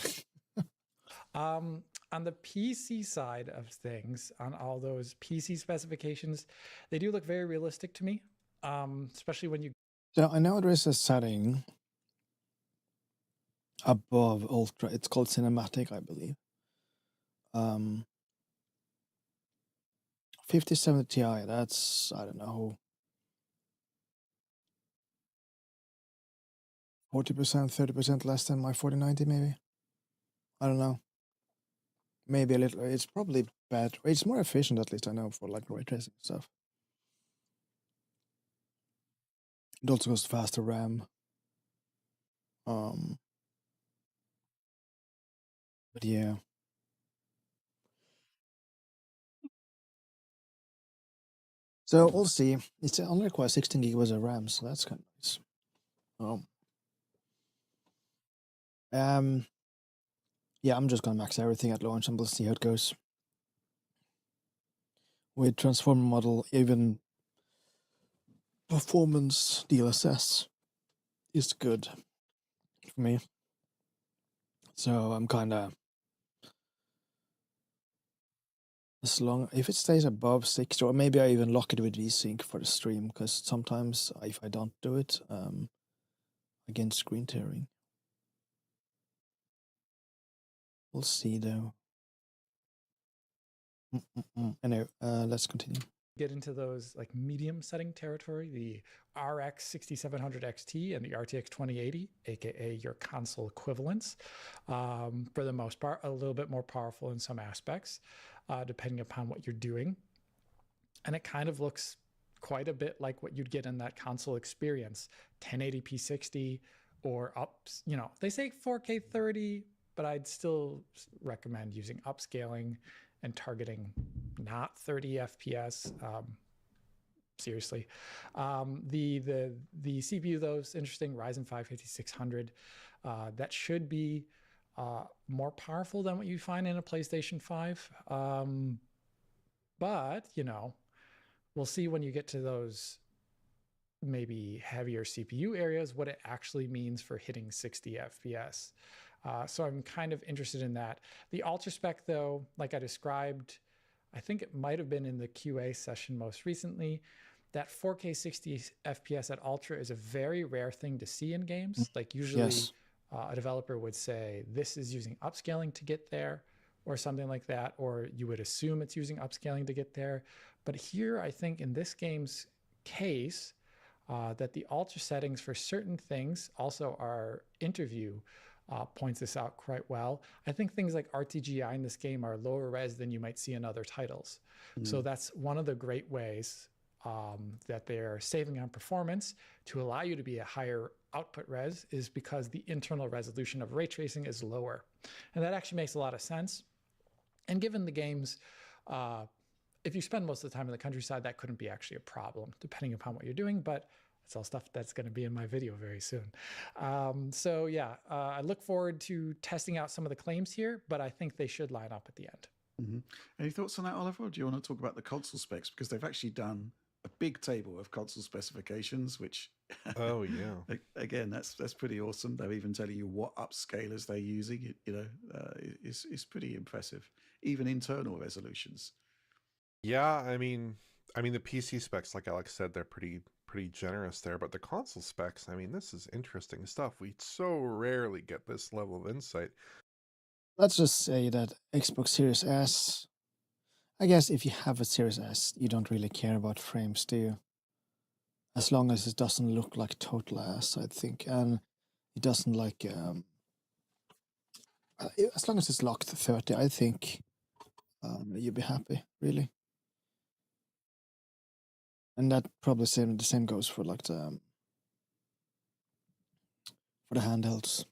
On the PC side of things, on all those PC specifications, they do look very realistic to me, especially when you... So I know there is a setting above Ultra. It's called Cinematic, I believe. 5070 Ti, that's, I don't know, 40%, 30% less than my 4090 maybe. I don't know. Maybe a little. It's probably better. It's more efficient, at least I know, for like ray tracing stuff. It also goes faster RAM. But yeah. So we'll see. It only requires 16 gigabytes of RAM, so that's kind of nice. Yeah, I'm just gonna max everything at launch and we'll see how it goes. with transformer model, even performance DLSS is good for me. So I'm kind of, as long if it stays above 60, or maybe I even lock it with VSync for the stream, because sometimes if I don't do it, I get screen tearing. We'll see though. Anyway, let's continue. Get into those like medium setting territory, the RX 6700 XT and the RTX 2080, aka your console equivalents. For the most part, a little bit more powerful in some aspects, depending upon what you're doing. And it kind of looks quite a bit like what you'd get in that console experience, 1080p 60 or up, you know, they say 4K 30, but I'd still recommend using upscaling and targeting not 30 FPS. Seriously. The CPU though is interesting, Ryzen 5 5600. That should be more powerful than what you find in a PlayStation 5. But, you know, we'll see when you get to those maybe heavier CPU areas what it actually means for hitting 60 FPS. So I'm kind of interested in that. The Ultra spec though, like I described, I think it might have been in the QA session most recently, that 4K 60 FPS at Ultra is a very rare thing to see in games. Like usually Yes. A developer would say, this is using upscaling to get there or something like that, or you would assume it's using upscaling to get there. But here, I think in this game's case, that the Ultra settings for certain things, also our interview points this out quite well. I think things like RTGI in this game are lower res than you might see in other titles. So that's one of the great ways that they're saving on performance to allow you to be a higher output res, is because the internal resolution of ray tracing is lower. And that actually makes a lot of sense. And given the games, if you spend most of the time in the countryside, that couldn't be actually a problem, depending upon what you're doing. But it's all stuff that's going to be in my video very soon. So yeah, I look forward to testing out some of the claims here, but I think they should line up at the end. Any thoughts on that, Oliver? Or do you want to talk about the console specs? Because they've actually done a big table of console specifications, which oh yeah, again, that's pretty awesome. They're even telling you what upscalers they're using. You know, it's pretty impressive. Even internal resolutions. Yeah, I mean the PC specs, like Alex said, they're pretty generous there, but the console specs, I mean, this is interesting stuff. We so rarely get this level of insight. Let's just say that Xbox Series S, I guess if you have a Series S, you don't really care about frames, do you? As long as it doesn't look like total ass, I think, and it doesn't like, as long as it's locked to 30, I think you'll be happy, really. And that probably the same goes for like the handhelds.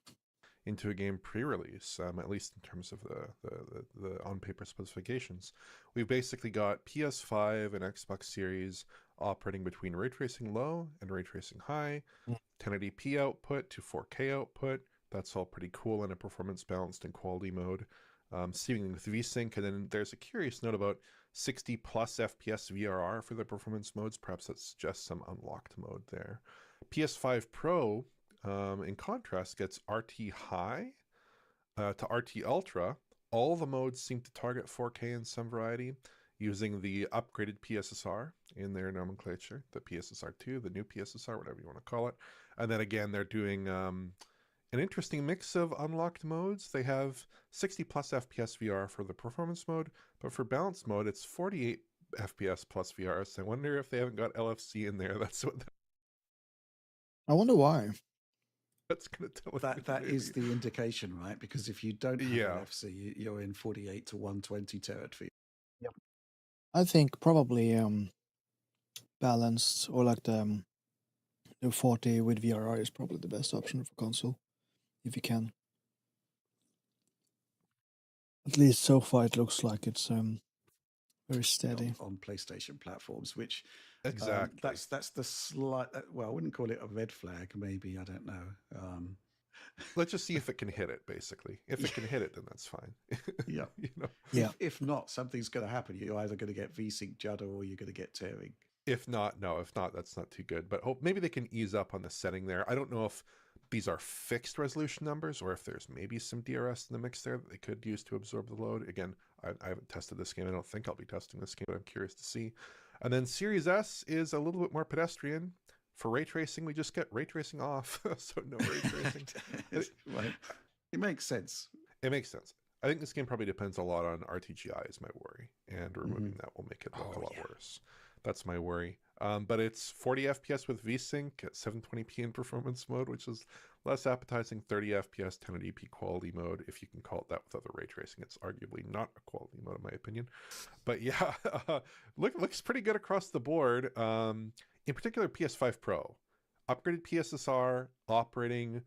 Into a game pre-release, at least in terms of the on-paper specifications. We've basically got PS5 and Xbox Series operating between ray tracing low and ray tracing high, 1080p output to 4K output. That's all pretty cool in a performance balanced and quality mode. Syncing with VSync, and then there's a curious note about 60 plus FPS VRR for the performance modes. Perhaps that's just some unlocked mode there. PS5 Pro, in contrast, gets RT High to RT Ultra. All the modes seem to target 4K in some variety, using the upgraded PSSR in their nomenclature, the PSSR2, the new PSSR, whatever you want to call it. And then again, they're doing an interesting mix of unlocked modes. They have 60 plus FPS VR for the performance mode, but for balanced mode, it's 48 FPS plus VR. So I wonder if they haven't got LFC in there. That's what. I wonder why. That's going to tell us. That is the indication, right? Because if you don't have LFC, you're in 48 to 120 territory. Yep. I think probably balanced, or like the 40 with VRR is probably the best option for console, if you can. At least so far, it looks like it's very steady on PlayStation platforms, which exactly that's the slight. Well, I wouldn't call it a red flag. Maybe, I don't know. Let's just see if it can hit it. Basically, if it can hit it, then that's fine. Yeah. You know. Yeah. If not, something's going to happen. You're either going to get VSync judder or you're going to get tearing. If not, no. If not, that's not too good. But hope maybe they can ease up on the setting there. I don't know if these are fixed resolution numbers or if there's maybe some DRS in the mix there that they could use to absorb the load. Again, I haven't tested this game. I don't think I'll be testing this game, but I'm curious to see. And then Series S is a little bit more pedestrian. For ray tracing, we just get ray tracing off, so no ray tracing. Right. It makes sense. It makes sense. I think this game probably depends a lot on RTGI is my worry, and removing that will make it look a lot worse. That's my worry. But it's 40 FPS with VSync at 720p in performance mode, which is less appetizing. 30 FPS 1080p quality mode, if you can call it that without the ray tracing. It's arguably not a quality mode in my opinion. But yeah, looks pretty good across the board. In particular, PS5 Pro, upgraded PSSR, operating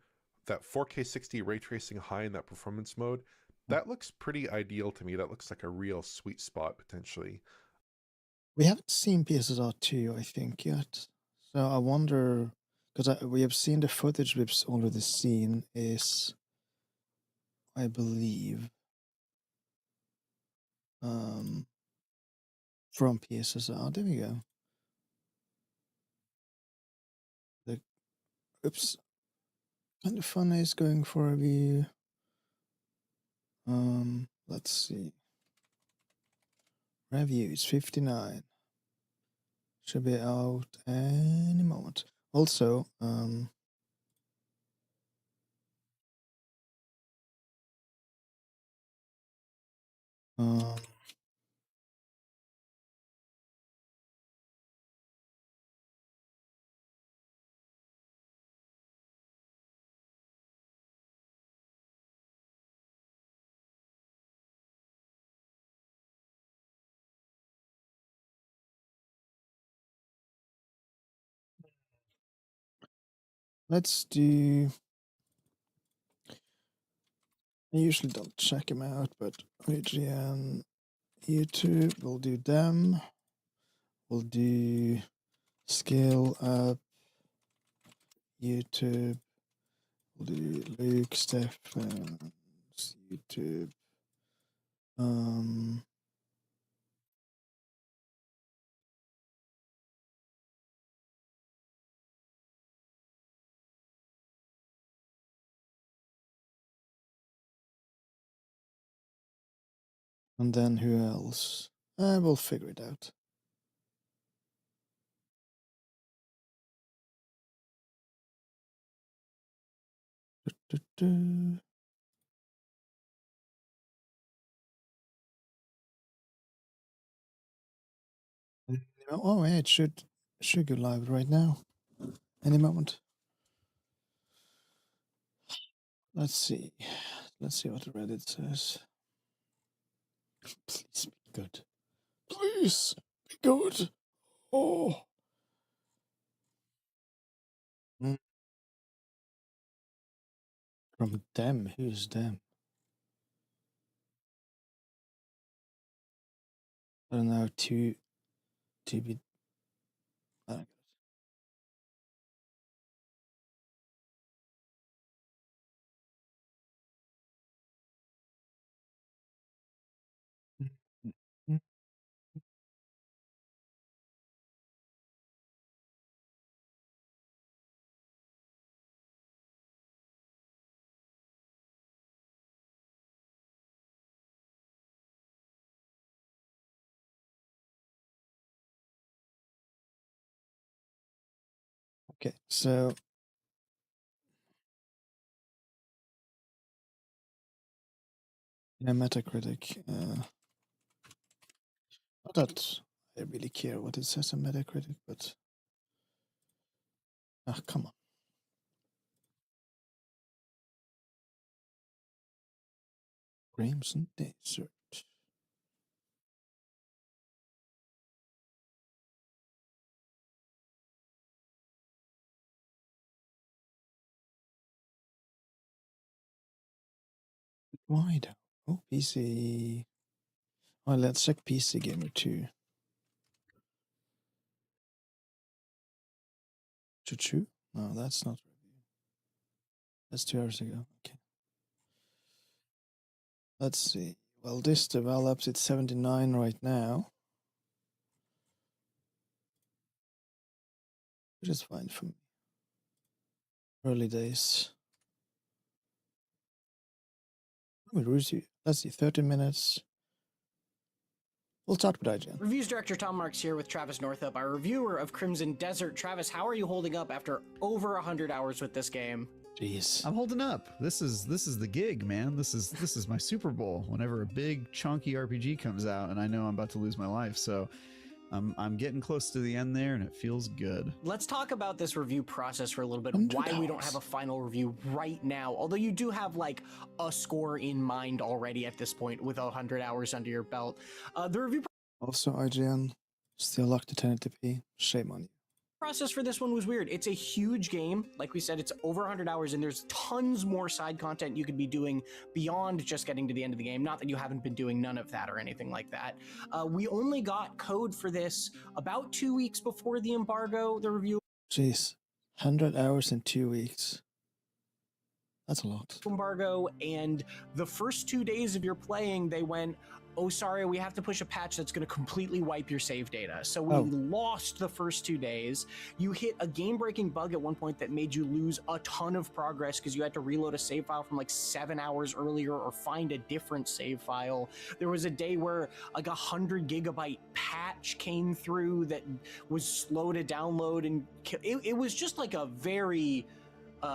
that 4K 60 ray tracing high in that performance mode. That looks pretty ideal to me. That looks like a real sweet spot potentially. We haven't seen PSSR 2, I think, yet. So I wonder, because we have seen the footage we've already seen is, I believe, from PSSR. There we go. Oops. Kind of fun is going for a view. Let's see. Review is 59. Should be out any moment. Also, let's do. I usually don't check them out, but IGN, YouTube, we'll do them. We'll do Scale Up, YouTube. We'll do Luke, Stefan's YouTube. And then who else? We'll figure it out. Oh, yeah, it should go live right now. Any moment. Let's see. Let's see what Reddit says. Please be good. Please be good. Oh. From them? Who's them? I don't know. To be. Okay, so yeah, Metacritic. Not that I really care what it says on Metacritic, but come on. Crimson Desert. Why though? Oh, PC. Well, let's check PC Gamer 2. Choo-choo? No, that's not. That's 2 hours ago. Okay. Let's see. Well, this develops. It's 79 right now, which is fine for me. Early days. Let's see, 30 minutes. We'll start with IGN. Reviews Director Tom Marks here with Travis Northup, our reviewer of Crimson Desert. Travis, how are you holding up after over 100 hours with this game? Jeez. I'm holding up. This is the gig, man. This is my Super Bowl. Whenever a big chunky RPG comes out and I know I'm about to lose my life, so I'm getting close to the end there and it feels good. Let's talk about this review process for a little bit. 100 Why we don't hours. have a final review right now, although you do have like a score in mind already at this point with 100 hours under your belt. The review Also, IGN still locked to 1080p. Shame on you. process for this one was weird. It's a huge game. Like we said, it's over 100 hours and there's tons more side content you could be doing beyond just getting to the end of the game. Not that you haven't been doing none of that or anything like that. We only got code for this about 2 weeks before the embargo, the review Jeez. 100 hours in 2 weeks. That's a lot. embargo, and the first 2 days of your playing, they went, oh, sorry, we have to push a patch that's going to completely wipe your save data. So we lost the first 2 days. You hit a game-breaking bug at one point that made you lose a ton of progress because you had to reload a save file from like 7 hours earlier or find a different save file. There was a day where like 100 gigabyte patch came through that was slow to download, and it was just like a very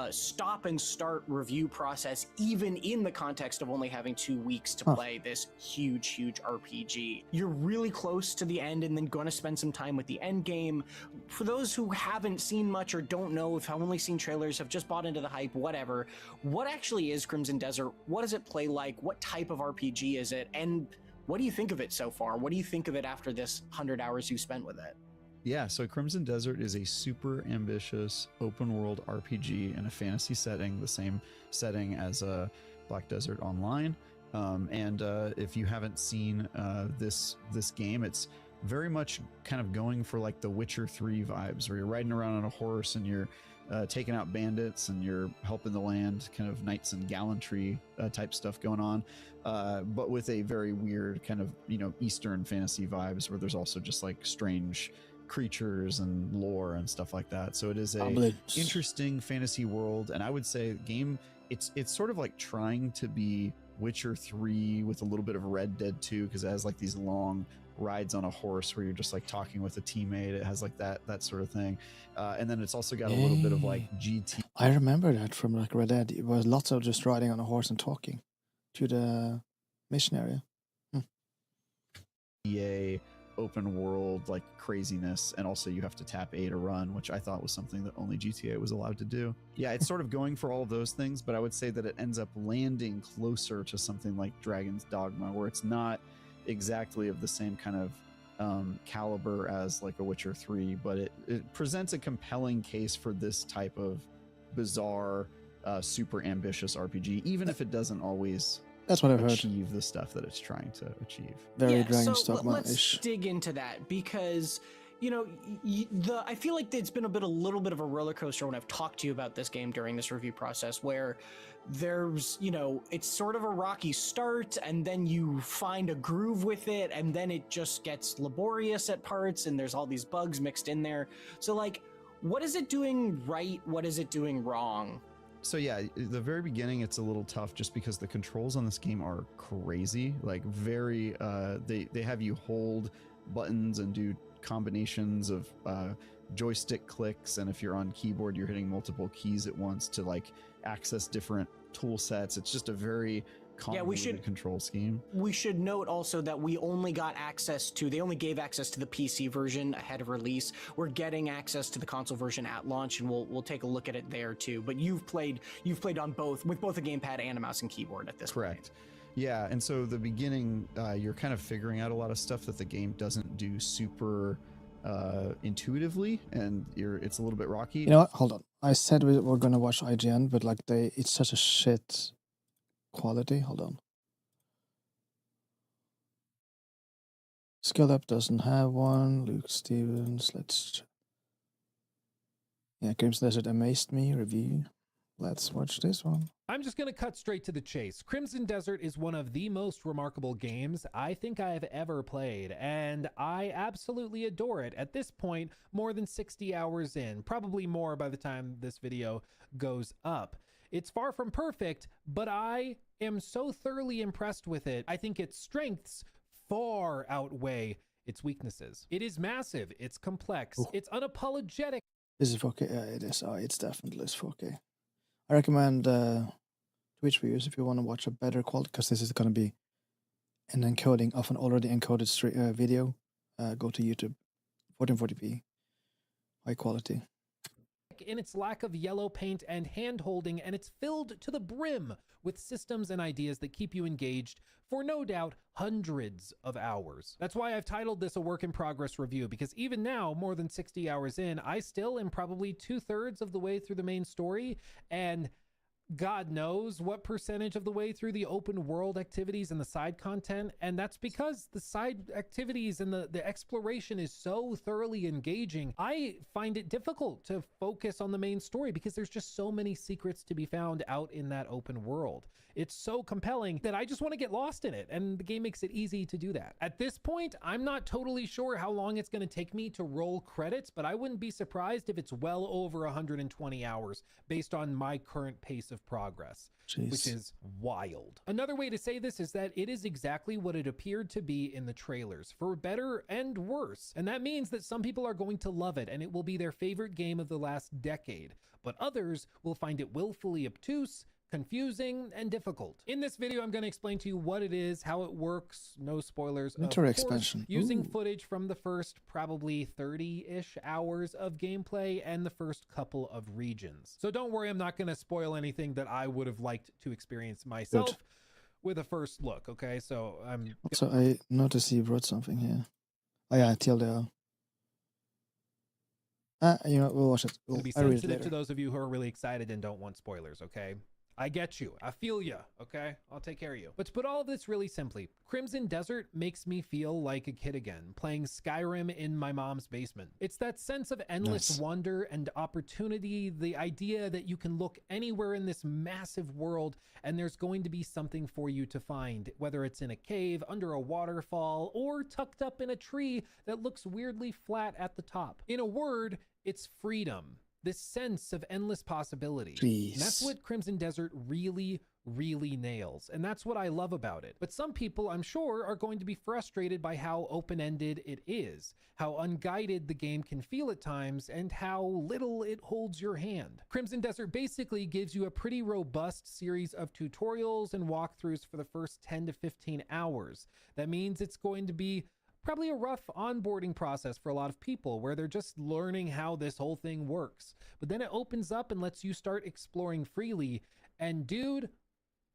stop and start review process, even in the context of only having 2 weeks to play this huge RPG. You're really close to the end and then going to spend some time with the end game. For those who haven't seen much or don't know, if have only seen trailers, have just bought into the hype, whatever, what actually is Crimson Desert? What does it play like? What type of RPG is it? And what do you think of it so far? What do you think of it after this 100 hours you spent with it? Yeah, so Crimson Desert is a super ambitious open world RPG in a fantasy setting, the same setting as Black Desert Online. And if you haven't seen this game, it's very much kind of going for like the Witcher 3 vibes, where you're riding around on a horse and you're taking out bandits and you're helping the land, kind of knights and gallantry type stuff going on, but with a very weird kind of, Eastern fantasy vibes, where there's also just like strange creatures and lore and stuff like that. So it is a interesting fantasy world, and I would say game it's sort of like trying to be Witcher 3 with a little bit of Red Dead 2, because it has like these long rides on a horse where you're just like talking with a teammate. It has like that sort of thing, and then it's also got a little bit of like GT. I remember that from like Red Dead. It was lots of just riding on a horse and talking to the mission area. EA open world like craziness, and also you have to tap A to run, which I thought was something that only GTA was allowed to do. Yeah, it's sort of going for all of those things, but I would say that it ends up landing closer to something like Dragon's Dogma, where it's not exactly of the same kind of caliber as like a Witcher 3, but it presents a compelling case for this type of bizarre, super ambitious RPG, even if it doesn't always That's what I've heard. achieve the stuff that it's trying to achieve. Very Dragon's so Dogma-ish. let's dig into that, because I feel like it's been a little bit of a roller coaster when I've talked to you about this game during this review process, where there's it's sort of a rocky start, and then you find a groove with it, and then it just gets laborious at parts, and there's all these bugs mixed in there. So like, what is it doing right? What is it doing wrong? So yeah, the very beginning, it's a little tough just because the controls on this game are crazy, like very, they have you hold buttons and do combinations of joystick clicks, and if you're on keyboard, you're hitting multiple keys at once to like access different tool sets. It's just a very convoluted control scheme. We should note also that we only got access to, they only gave access to the PC version ahead of release. We're getting access to the console version at launch, and we'll take a look at it there too. But you've played on both, with both a gamepad and a mouse and keyboard at this Correct. Yeah, and so the beginning, you're kind of figuring out a lot of stuff that the game doesn't do super intuitively, and it's a little bit rocky. You know what? Hold on. I said we were gonna watch IGN, but like it's such a shit quality. Hold on. Skill Up doesn't have one. Luke Stevens. Let's. Yeah, Crimson Desert amazed me. Review. Let's watch this one. I'm just going to cut straight to the chase. Crimson Desert is one of the most remarkable games I think I have ever played, and I absolutely adore it. At this point, more than 60 hours in, probably more by the time this video goes up. It's far from perfect, but I am so thoroughly impressed with it. I think its strengths far outweigh its weaknesses. It is massive, it's complex, it's unapologetic. This is 4K. Yeah, it is. Oh, it's definitely 4K. I recommend Twitch viewers if you want to watch a better quality, because this is going to be an encoding of an already encoded video. Go to YouTube, 1440p, high quality. In its lack of yellow paint and hand holding, and it's filled to the brim with systems and ideas that keep you engaged for no doubt hundreds of hours. That's why I've titled this a work in progress review, because even now, more than 60 hours in, I still am probably 2/3 of the way through the main story, and God knows what percentage of the way through the open world activities and the side content. And that's because the side activities and the exploration is so thoroughly engaging. I find it difficult to focus on the main story because there's just so many secrets to be found out in that open world. It's so compelling that I just want to get lost in it, and the game makes it easy to do that. At this point, I'm not totally sure how long it's going to take me to roll credits, but I wouldn't be surprised if it's well over 120 hours based on my current pace of progress. Jeez. Which is wild. Another way to say this is that it is exactly what it appeared to be in the trailers, for better and worse. And that means that some people are going to love it and it will be their favorite game of the last decade, but others will find it willfully obtuse, confusing, and difficult. In this video, I'm going to explain to you what it is, how it works, no spoilers, Winter of course, expansion. using Ooh. footage from the first probably 30-ish hours of gameplay and the first couple of regions. So don't worry, I'm not going to spoil anything that I would have liked to experience myself with a first look, okay? So I'm... Also, I noticed you wrote something here. Oh yeah, TLDR. You know, we'll watch it. Gonna be I read it sensitive to later. those of you who are really excited and don't want spoilers, okay? I get you. I feel you, okay? I'll take care of you. But to put all of this really simply, Crimson Desert makes me feel like a kid again, playing Skyrim in my mom's basement. It's that sense of endless Nice. wonder and opportunity, the idea that you can look anywhere in this massive world and there's going to be something for you to find, whether it's in a cave, under a waterfall, or tucked up in a tree that looks weirdly flat at the top. In a word, it's freedom. This sense of endless possibility. And that's what Crimson Desert really, really nails. And that's what I love about it. But some people, I'm sure, are going to be frustrated by how open-ended it is, how unguided the game can feel at times, and how little it holds your hand. Crimson Desert basically gives you a pretty robust series of tutorials and walkthroughs for the first 10 to 15 hours. That means it's going to be probably a rough onboarding process for a lot of people where they're just learning how this whole thing works. But then it opens up and lets you start exploring freely. And dude,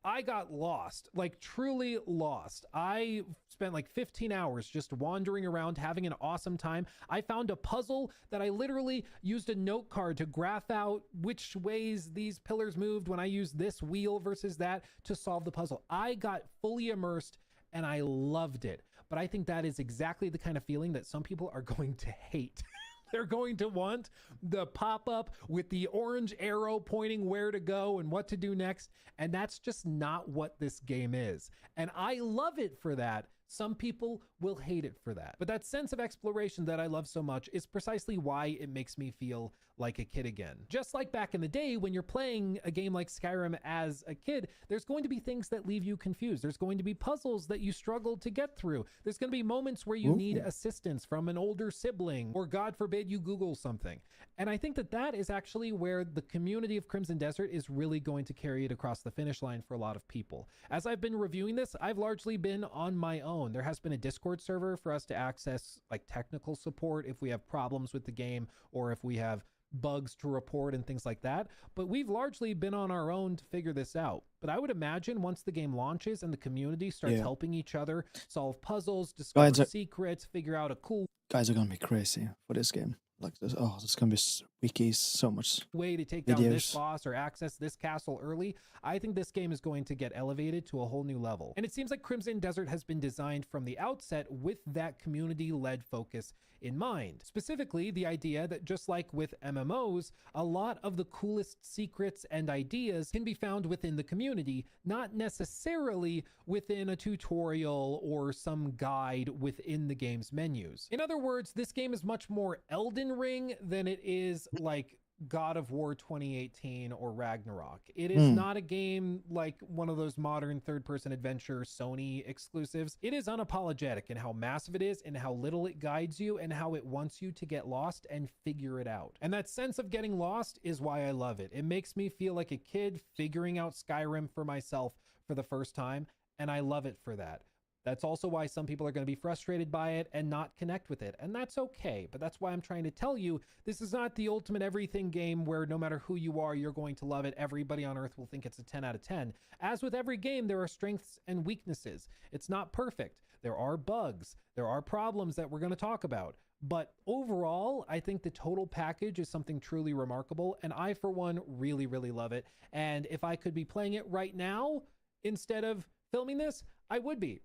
I got lost, like truly lost. I spent like 15 hours just wandering around, having an awesome time. I found a puzzle that I literally used a note card to graph out which ways these pillars moved when I used this wheel versus that to solve the puzzle. I got fully immersed and I loved it. But I think that is exactly the kind of feeling that some people are going to hate. They're going to want the pop-up with the orange arrow pointing where to go and what to do next. And that's just not what this game is. And I love it for that. Some people will hate it for that. But that sense of exploration that I love so much is precisely why it makes me feel like a kid again. Just like back in the day when you're playing a game like Skyrim as a kid, there's going to be things that leave you confused. There's going to be puzzles that you struggle to get through. There's going to be moments where you need assistance from an older sibling, or God forbid you Google something. And I think that that is actually where the community of Crimson Desert is really going to carry it across the finish line for a lot of people. As I've been reviewing this, I've largely been on my own. There has been a Discord server for us to access like technical support if we have problems with the game or if we have bugs to report and things like that. But we've largely been on our own to figure this out. But I would imagine once the game launches and the community starts helping each other solve puzzles, discover secrets, figure out a cool... Guys are gonna be crazy for this game. Like this, oh, it's gonna be wikis, so much way to take down this videos. boss or access this castle early, I think this game is going to get elevated to a whole new level. And it seems like Crimson Desert has been designed from the outset with that community-led focus in mind. Specifically, the idea that just like with MMOs, a lot of the coolest secrets and ideas can be found within the community, not necessarily within a tutorial or some guide within the game's menus. In other words, this game is much more Elden Ring than it is like God of War 2018 or Ragnarok. It is not a game like one of those modern third-person adventure Sony exclusives. It is unapologetic in how massive it is and how little it guides you and how it wants you to get lost and figure it out. And that sense of getting lost is why I love it. It makes me feel like a kid figuring out Skyrim for myself for the first time, and I love it for that. That's also why some people are going to be frustrated by it and not connect with it. And that's okay. But that's why I'm trying to tell you, this is not the ultimate everything game where no matter who you are, you're going to love it. Everybody on earth will think it's a 10 out of 10. As with every game, there are strengths and weaknesses. It's not perfect. There are bugs. There are problems that we're going to talk about. But overall, I think the total package is something truly remarkable. And I, for one, really, really love it. And if I could be playing it right now instead of filming this, I would be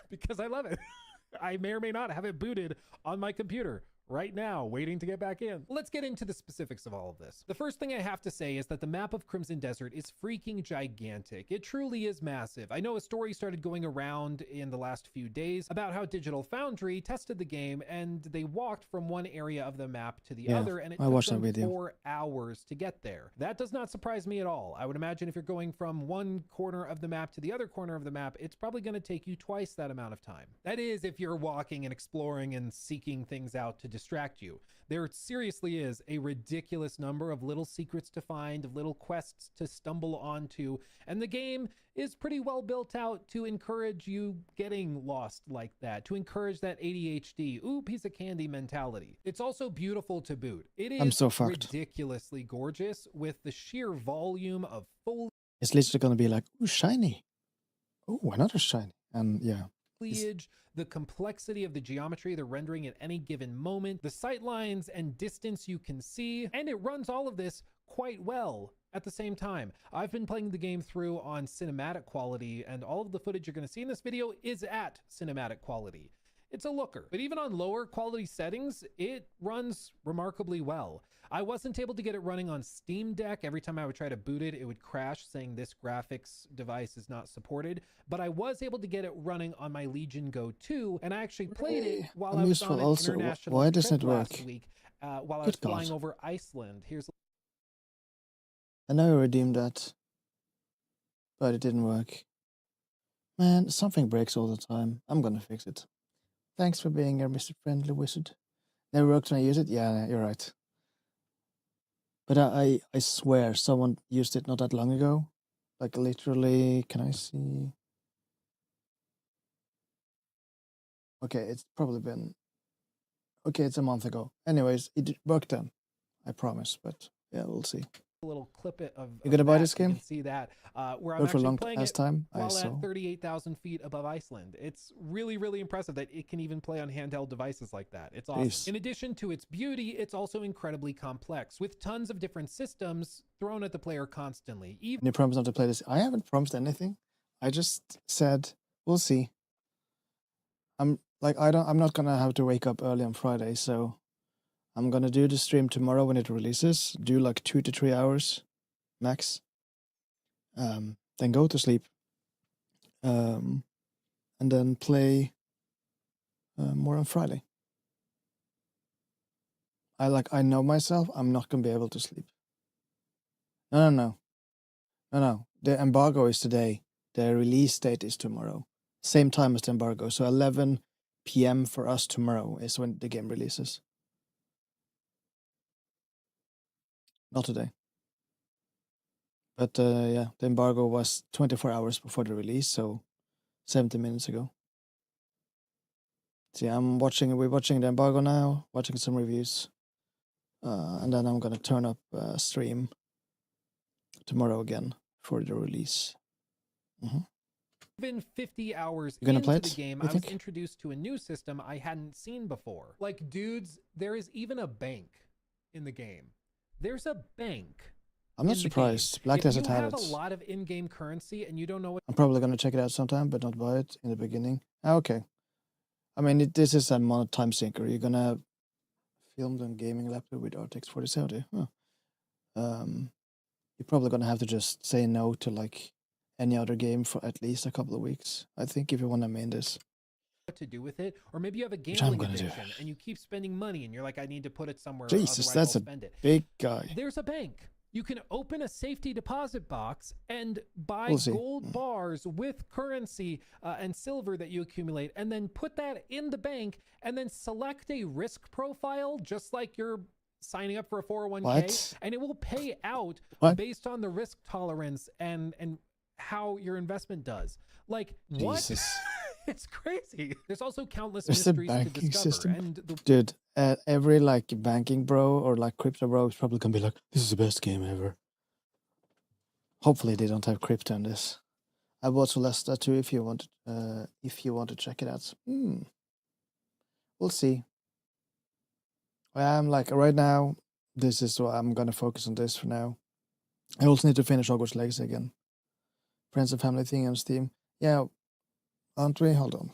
because I love it. I may or may not have it booted on my computer right now, waiting to get back in. Let's get into the specifics of all of this. The first thing I have to say is that the map of Crimson Desert is freaking gigantic. It truly is massive. I know a story started going around in the last few days about how Digital Foundry tested the game and they walked from one area of the map to the other, and it took them 4 hours to get there. That does not surprise me at all. I would imagine if you're going from one corner of the map to the other corner of the map, it's probably going to take you twice that amount of time. That is, if you're walking and exploring and seeking things out to distract you. There seriously is a ridiculous number of little secrets to find, of little quests to stumble onto, and the game is pretty well built out to encourage you getting lost like that, to encourage that ADHD, ooh, piece of candy mentality. It's also beautiful to boot. It is ridiculously gorgeous with the sheer volume of foliage. It's literally going to be like, ooh, shiny. Oh, another shiny. And yeah. The complexity of the geometry, the rendering at any given moment, the sight lines and distance you can see, and it runs all of this quite well at the same time. I've been playing the game through on cinematic quality, and all of the footage you're going to see in this video is at cinematic quality. It's a looker, but even on lower quality settings, it runs remarkably well. I wasn't able to get it running on Steam Deck. Every time I would try to boot it, it would crash saying this graphics device is not supported, but I was able to get it running on my Legion Go 2, and I actually played it while I was on an international trip last week, while I was flying over Iceland. I know I redeemed that, but it didn't work. Man, something breaks all the time. I'm gonna fix it. Thanks for being here, Mr. Friendly Wizard. Never worked when I use it? Yeah, you're right. But I swear someone used it not that long ago. Like literally, can I see? Okay, it's probably been... Okay, it's a month ago. Anyways, it worked then. I promise, but yeah, we'll see. A little clip of you gonna buy this you game? can see that where I'm actually playing it time, while at 38,000 feet above Iceland. It's really, really impressive that it can even play on handheld devices like that. It's awesome. In addition to its beauty, it's also incredibly complex with tons of different systems thrown at the player constantly. Even you promised not to play this. I haven't promised anything. I just said we'll see. I'm not gonna have to wake up early on Friday, so I'm gonna do the stream tomorrow when it releases. Do like 2 to 3 hours max. Then go to sleep. And then play more on Friday. I know myself. I'm not gonna be able to sleep. No. The embargo is today. The release date is tomorrow. Same time as the embargo. So 11 p.m. for us tomorrow is when the game releases. Not today. But yeah, the embargo was 24 hours before the release, so 70 minutes ago. See, we're watching the embargo now, watching some reviews. And then I'm gonna turn up stream tomorrow again for the release. Even 50 hours into the game, I was introduced to a new system I hadn't seen before. Like, dudes, there is even a bank in the game. There's a bank. I'm not in the game. surprised. Black If Desert you had have it. a lot of in-game currency and you don't know what I'm probably gonna check it out sometime, but not buy it in the beginning. Ah, okay. I mean, this is a time sinker. You're gonna film the gaming laptop with RTX 4070. Huh. You're probably gonna have to just say no to like any other game for at least a couple of weeks. I think if you want to main this. to do with it, or maybe you have a Which I'm gambling gonna do. addiction and you keep spending money and you're like, I need to put it somewhere, Jesus, otherwise that's I'll a spend it. big guy. There's a bank. You can open a safety deposit box and buy We'll see. gold bars with currency and silver that you accumulate, and then put that in the bank, and then select a risk profile, just like you're signing up for a 401k, What? and it will pay out What? based on the risk tolerance and how your investment does. Like, what? Jesus. It's crazy. There's also countless There's a mysteries to banking discover. system. And the Dude, every like banking bro or like crypto bro is probably gonna be like, this is the best game ever. Hopefully they don't have crypto in this. I bought Celesta too if you want to check it out. We'll see. I'm like right now, this is what I'm gonna focus on this for now. I also need to finish Hogwarts Legacy again. Friends and family thing on Steam. Yeah, aren't we? Hold on.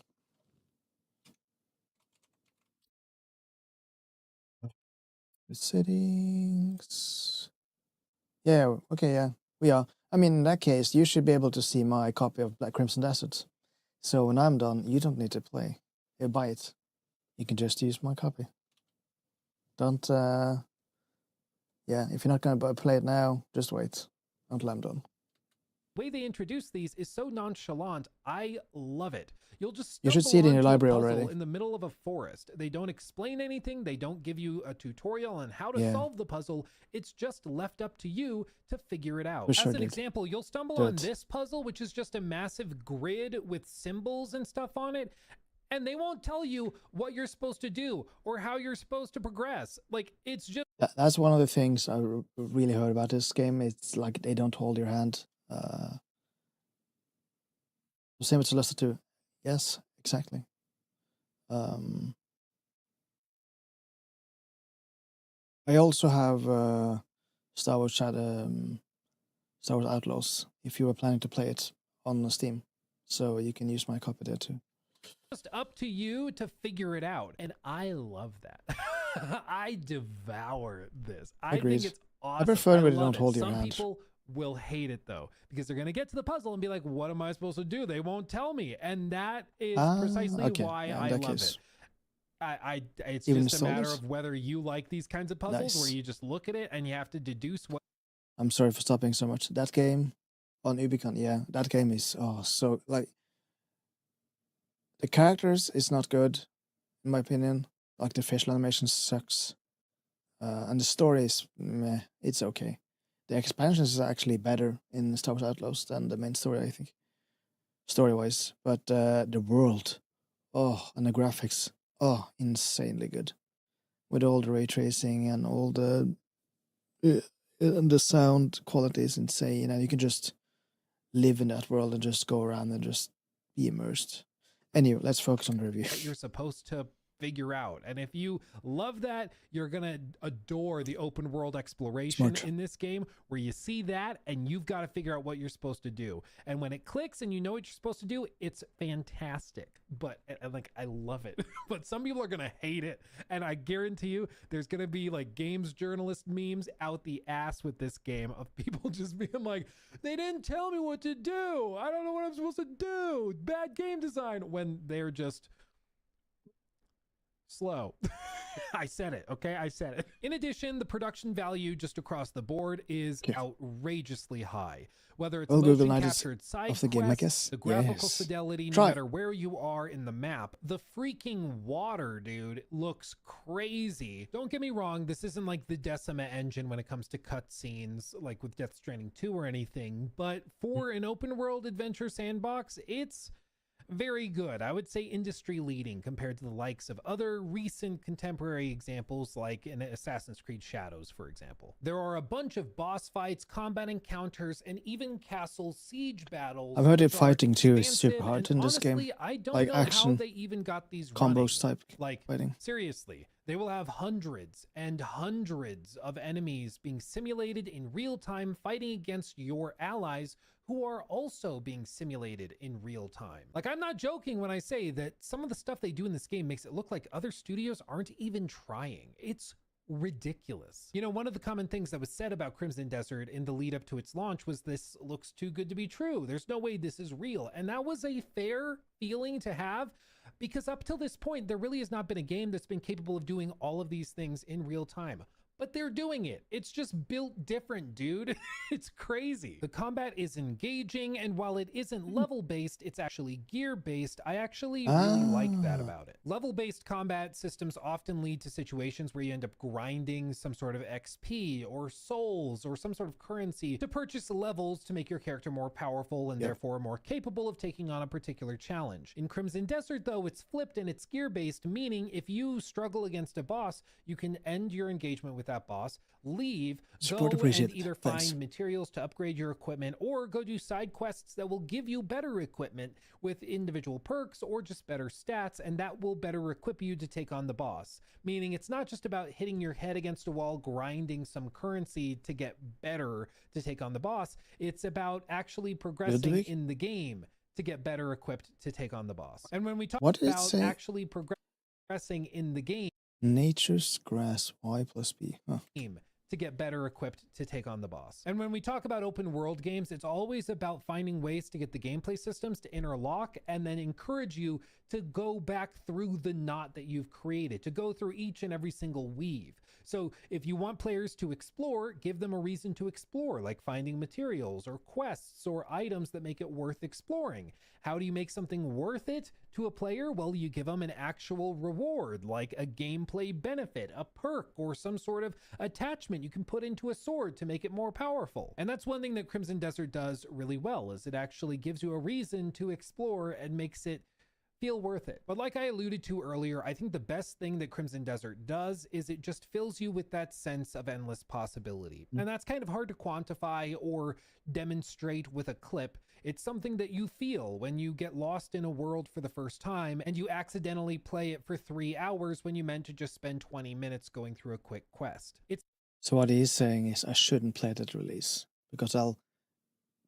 Settings. Yeah, okay, yeah, we are. I mean, in that case, you should be able to see my copy of Black Crimson Desert. So when I'm done, you don't need to buy it. You can just use my copy. Don't, yeah, if you're not going to play it now, just wait until I'm done. way they introduce these is so nonchalant. I love it. You'll just You should see it in your stumble onto a library puzzle already. in the middle of a forest. They don't explain anything. They don't give you a tutorial on how to Yeah. solve the puzzle. It's just left up to you to figure it out. For As sure, an dude. example, you'll stumble Do on it. this puzzle, which is just a massive grid with symbols and stuff on it. And they won't tell you what you're supposed to do or how you're supposed to progress. Like, it's just That's one of the things I really heard about this game. It's like they don't hold your hand. Same with Celeste 2. Yes, exactly. I also have Star Wars Outlaws, if you were planning to play it on Steam. So you can use my copy there too. just up to you to figure it out. And I love that. I devour this. I Agreed. think it's I awesome. prefer when they love don't it. hold your Some hand. people will hate it though, because they're going to get to the puzzle and be like, what am I supposed to do? They won't tell me. And that is precisely okay. why Yeah, in I that love case. it. It's Even just a matter Souls? of whether you like these kinds of puzzles where Nice. you just look at it and you have to deduce what. I'm sorry for stopping so much. That game on Ubicon, yeah, that game is so like the characters is not good, in my opinion. Like the facial animation sucks, and the story is meh. It's okay. The expansions is actually better in Star Wars Outlaws than the main story, I think, story-wise. But the world, and the graphics, insanely good, with all the ray tracing and all the and the sound quality is insane, and you can just live in that world and just go around and just be immersed. Anyway, let's focus on the review. You're supposed to figure out. And if you love that, you're going to adore the open world exploration Smart. in this game, where you see that and you've got to figure out what you're supposed to do. And when it clicks and you know what you're supposed to do, it's fantastic. But like, I love it. But some people are going to hate it. And I guarantee you there's going to be like games journalist memes out the ass with this game of people just being like, they didn't tell me what to do. I don't know what I'm supposed to do. Bad game design, when they're just slow. I said it, okay? I said it. In addition, the production value just across the board is outrageously high. Whether it's Well, Google motion Night is captured side of the game, I quests, guess. the graphical Yes. fidelity, no Try. matter where you are in the map, the freaking water, dude, looks crazy. Don't get me wrong, this isn't like the Decima engine when it comes to cutscenes, like with Death Stranding 2 or anything, but for an open world adventure sandbox, it's very good. I would say industry leading compared to the likes of other recent contemporary examples like in Assassin's Creed Shadows, for example. There are a bunch of boss fights, combat encounters, and even castle siege battles. I've heard which it are fighting too is expansive, super hard and in this game. honestly, I don't Like know action how they even got these combos running. type Like, fighting. seriously, They will have hundreds and hundreds of enemies being simulated in real time, fighting against your allies who are also being simulated in real time. Like, I'm not joking when I say that some of the stuff they do in this game makes it look like other studios aren't even trying. It's ridiculous. You know, one of the common things that was said about Crimson Desert in the lead up to its launch was, this looks too good to be true. There's no way this is real. And that was a fair feeling to have, because up till this point, there really has not been a game that's been capable of doing all of these things in real time. But they're doing it. It's just built different, dude. It's crazy. The combat is engaging, and while it isn't level-based, it's actually gear-based. I actually really like that about it. Level-based combat systems often lead to situations where you end up grinding some sort of XP or souls or some sort of currency to purchase levels to make your character more powerful and therefore more capable of taking on a particular challenge. In Crimson Desert, though, it's flipped and it's gear-based, meaning if you struggle against a boss, you can end your engagement with that boss, leave, go and either find materials to upgrade your equipment or go do side quests that will give you better equipment with individual perks or just better stats, and that will better equip you to take on the boss. Meaning it's not just about hitting your head against a wall, grinding some currency to get better to take on the boss. It's about actually progressing in the game to get better equipped to take on the boss. And when we talk about actually progressing in the game, nature's grass, Y plus B. Huh. To get better equipped to take on the boss. And when we talk about open world games, it's always about finding ways to get the gameplay systems to interlock and then encourage you to go back through the knot that you've created, to go through each and every single weave. So if you want players to explore, give them a reason to explore, like finding materials or quests or items that make it worth exploring. How do you make something worth it to a player? Well, you give them an actual reward, like a gameplay benefit, a perk, or some sort of attachment you can put into a sword to make it more powerful. And that's one thing that Crimson Desert does really well, is it actually gives you a reason to explore and makes it feel worth it. But like I alluded to earlier, I think the best thing that Crimson Desert does is it just fills you with that sense of endless possibility. And that's kind of hard to quantify or demonstrate with a clip. It's something that you feel when you get lost in a world for the first time and you accidentally play it for 3 hours when you meant to just spend 20 minutes going through a quick quest. So what he's saying is I shouldn't play it at release because I'll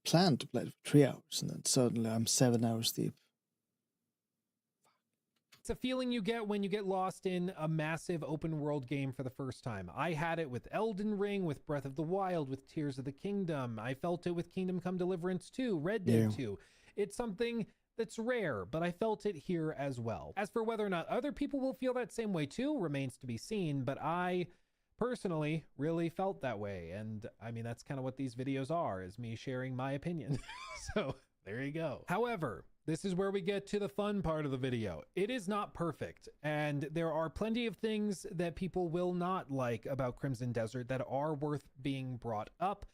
plan to play it for 3 hours and then suddenly I'm 7 hours deep. It's a feeling you get when you get lost in a massive open world game for the first time. I had it with Elden Ring, with Breath of the Wild, with Tears of the Kingdom. I felt it with Kingdom Come Deliverance 2, Red Dead 2. It's something that's rare, but I felt it here as well. As for whether or not other people will feel that same way too, remains to be seen, but I personally really felt that way. And I mean, that's kind of what these videos are, is me sharing my opinion. So there you go. However, this is where we get to the fun part of the video. It is not perfect, and there are plenty of things that people will not like about Crimson Desert that are worth being brought up,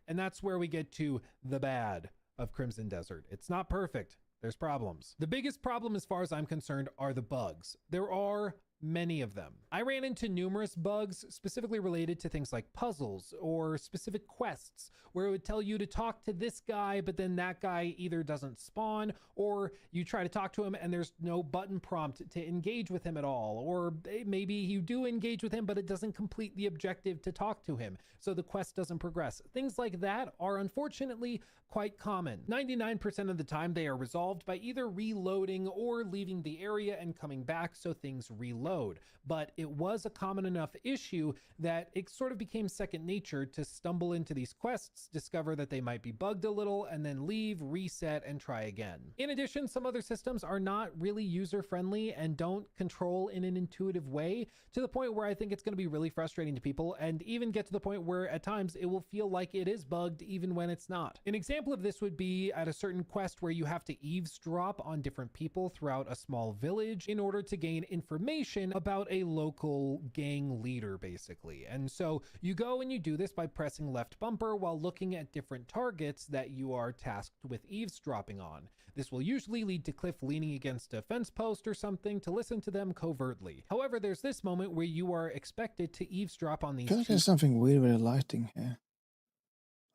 and that's where we get to the bad of Crimson Desert. It's not perfect. There's problems. The biggest problem, as far as I'm concerned, are the bugs. There are many of them. I ran into numerous bugs specifically related to things like puzzles or specific quests where it would tell you to talk to this guy, but then that guy either doesn't spawn, or you try to talk to him and there's no button prompt to engage with him at all, or maybe you do engage with him but it doesn't complete the objective to talk to him, so the quest doesn't progress. Things like that are unfortunately quite common. 99% of the time they are resolved by either reloading or leaving the area and coming back so things reload. But it was a common enough issue that it sort of became second nature to stumble into these quests, discover that they might be bugged a little, and then leave, reset, and try again. In addition, some other systems are not really user-friendly and don't control in an intuitive way, to the point where I think it's going to be really frustrating to people, and even get to the point where at times it will feel like it is bugged even when it's not. An example of this would be at a certain quest where you have to eavesdrop on different people throughout a small village in order to gain information about a local gang leader, basically. And so you go and you do this by pressing left bumper while looking at different targets that you are tasked with eavesdropping on. This will usually lead to Cliff leaning against a fence post or something to listen to them covertly. However, there's this moment where you are expected to eavesdrop on these I feel like there's something weird with the lighting here.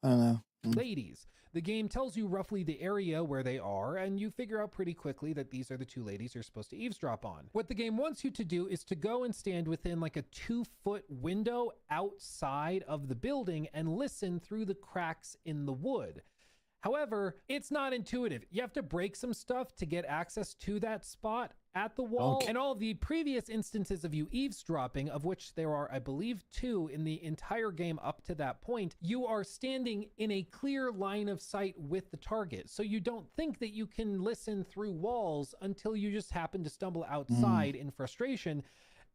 I don't know. ladies The game tells you roughly the area where they are, and you figure out pretty quickly that these are the two ladies you're supposed to eavesdrop on. What the game wants you to do is to go and stand within like a 2-foot window outside of the building and listen through the cracks in the wood. However, it's not intuitive. You have to break some stuff to get access to that spot at the wall. Okay. And all of the previous instances of you eavesdropping, of which there are, I believe, 2 in the entire game up to that point, you are standing in a clear line of sight with the target. So you don't think that you can listen through walls until you just happen to stumble outside in frustration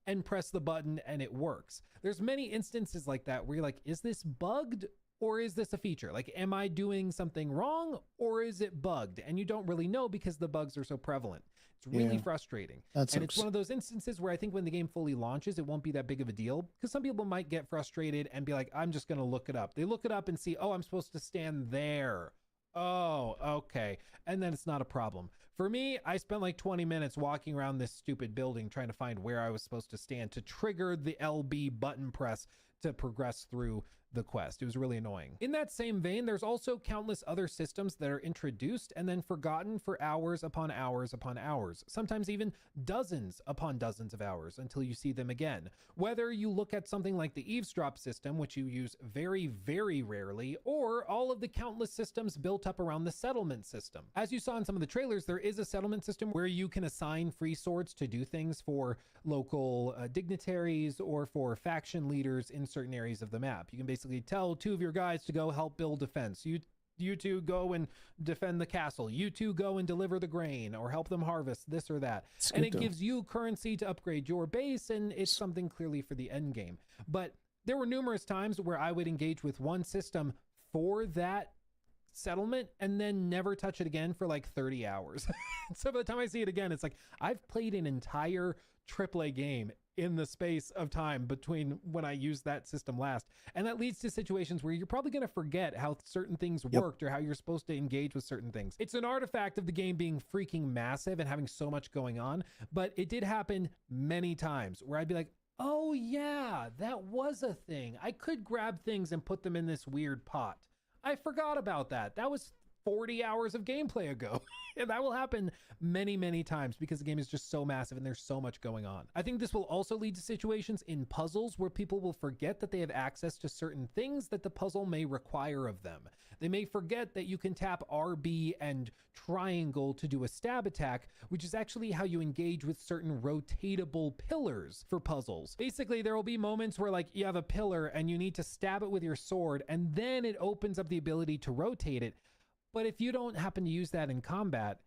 and press the button and it works. There's many instances like that where you're like, is this bugged? Or is this a feature? Like, am I doing something wrong or is it bugged? And you don't really know because the bugs are so prevalent. It's really frustrating. That and it's sucks. one of those instances where I think when the game fully launches, it won't be that big of a deal because some people might get frustrated and be like, I'm just going to look it up. They look it up and see, oh, I'm supposed to stand there. Oh, okay. And then it's not a problem. For me, I spent like 20 minutes walking around this stupid building trying to find where I was supposed to stand to trigger the LB button press to progress through the quest. It was really annoying. In that same vein, there's also countless other systems that are introduced and then forgotten for hours upon hours upon hours, sometimes even dozens upon dozens of hours until you see them again. Whether you look at something like the eavesdrop system, which you use very, very rarely, or all of the countless systems built up around the settlement system. As you saw in some of the trailers, there is a settlement system where you can assign free swords to do things for local dignitaries or for faction leaders in certain areas of the map. You can basically tell 2 of your guys to go help build defense. You 2 go and defend the castle. You 2 go and deliver the grain or help them harvest this or that. And it gives you currency to upgrade your base, and it's something clearly for the end game. But there were numerous times where I would engage with one system for that settlement and then never touch it again for like 30 hours. So by the time I see it again, it's like I've played an entire AAA game in the space of time between when I used that system last. And that leads to situations where you're probably going to forget how certain things worked or how you're supposed to engage with certain things. It's an artifact of the game being freaking massive and having so much going on, but it did happen many times where I'd be like, oh yeah, that was a thing. I could grab things and put them in this weird pot. I forgot about that. That was 40 hours of gameplay ago. And that will happen many, many times because the game is just so massive and there's so much going on. I think this will also lead to situations in puzzles where people will forget that they have access to certain things that the puzzle may require of them. They may forget that you can tap RB and triangle to do a stab attack, which is actually how you engage with certain rotatable pillars for puzzles. Basically, there will be moments where like you have a pillar and you need to stab it with your sword and then it opens up the ability to rotate it. But if you don't happen to use that in combat,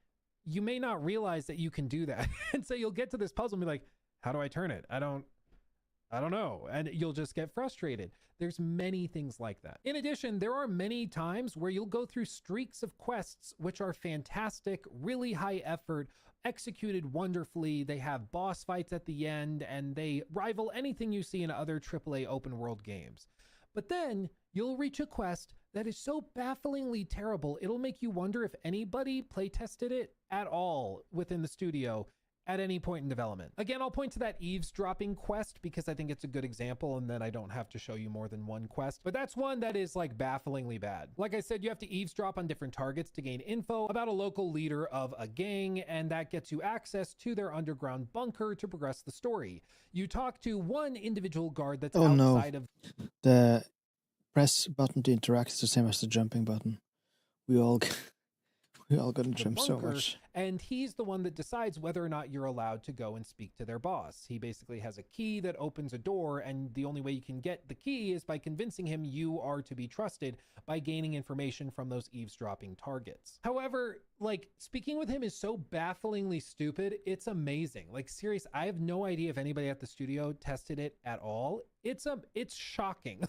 you may not realize that you can do that. And so you'll get to this puzzle and be like, how do I turn it? I don't know. And you'll just get frustrated. There's many things like that. In addition, there are many times where you'll go through streaks of quests, which are fantastic, really high effort, executed wonderfully. They have boss fights at the end and they rival anything you see in other AAA open world games. But then you'll reach a quest that is so bafflingly terrible, it'll make you wonder if anybody playtested it at all within the studio at any point in development. Again, I'll point to that eavesdropping quest because I think it's a good example and then I don't have to show you more than one quest, but that's one that is like bafflingly bad. Like I said, you have to eavesdrop on different targets to gain info about a local leader of a gang, and that gets you access to their underground bunker to progress the story. You talk to one individual guard that's outside of... The press button to interact is the same as the jumping button. We all got to jump so much. And he's the one that decides whether or not you're allowed to go and speak to their boss. He basically has a key that opens a door, and the only way you can get the key is by convincing him you are to be trusted by gaining information from those eavesdropping targets. However, like, speaking with him is so bafflingly stupid, it's amazing. Like, serious, I have no idea if anybody at the studio tested it at all. It's shocking.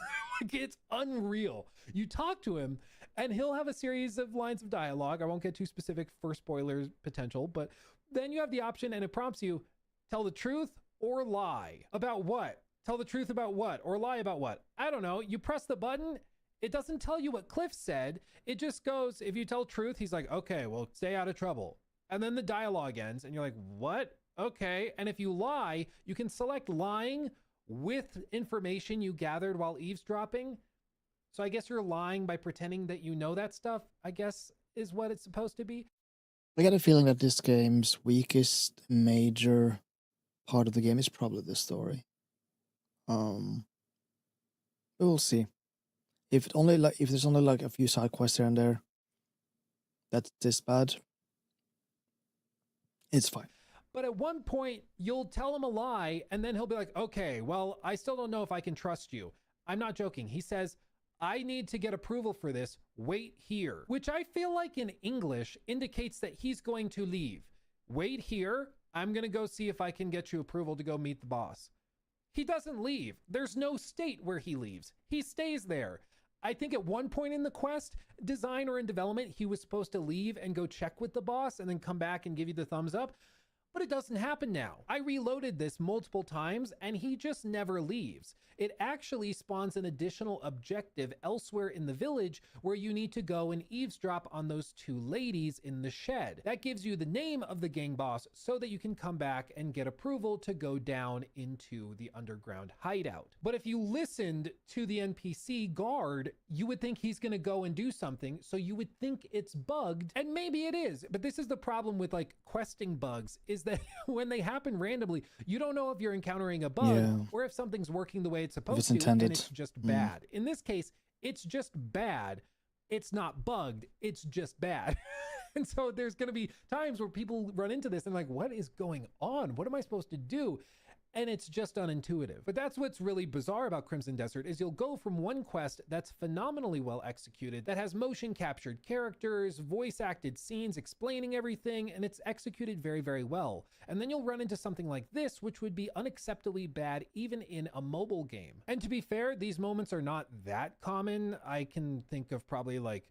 Like, it's unreal. You talk to him and he'll have a series of lines of dialogue. I won't get too specific for spoilers potential, but then you have the option and it prompts you, tell the truth or lie. About what? Tell the truth about what? Or lie about what? I don't know. You press the button. It doesn't tell you what Cliff said. It just goes, if you tell truth, he's like, okay, well, stay out of trouble. And then the dialogue ends and you're like, what? Okay. And if you lie, you can select lying with information you gathered while eavesdropping. So I guess you're lying by pretending that you know that stuff, I guess is what it's supposed to be. I get a feeling that this game's weakest major part of the game is probably the story. We'll see. If there's only like a few side quests here and there, that's this bad. It's fine. But at one point, you'll tell him a lie, and then he'll be like, okay, well, I still don't know if I can trust you. I'm not joking. He says, I need to get approval for this. Wait here. Which I feel like in English indicates that he's going to leave. Wait here. I'm going to go see if I can get you approval to go meet the boss. He doesn't leave. There's no state where he leaves. He stays there. I think at one point in the quest, design or in development, he was supposed to leave and go check with the boss and then come back and give you the thumbs up. But it doesn't happen now. I reloaded this multiple times and he just never leaves. It actually spawns an additional objective elsewhere in the village where you need to go and eavesdrop on those two ladies in the shed. That gives you the name of the gang boss so that you can come back and get approval to go down into the underground hideout. But if you listened to the NPC guard, you would think he's gonna go and do something, so you would think it's bugged, and maybe it is. But this is the problem with like questing bugs, is that when they happen randomly, you don't know if you're encountering a bug or if something's working the way it's supposed to, and it's just bad. In this case, it's just bad. It's not bugged, it's just bad. And so there's going to be times where people run into this and like, what is going on? What am I supposed to do? And it's just unintuitive. But that's what's really bizarre about Crimson Desert, is you'll go from one quest that's phenomenally well executed, that has motion captured characters, voice acted scenes explaining everything, and it's executed very, very well. And then you'll run into something like this, which would be unacceptably bad even in a mobile game. And to be fair, these moments are not that common. I can think of probably like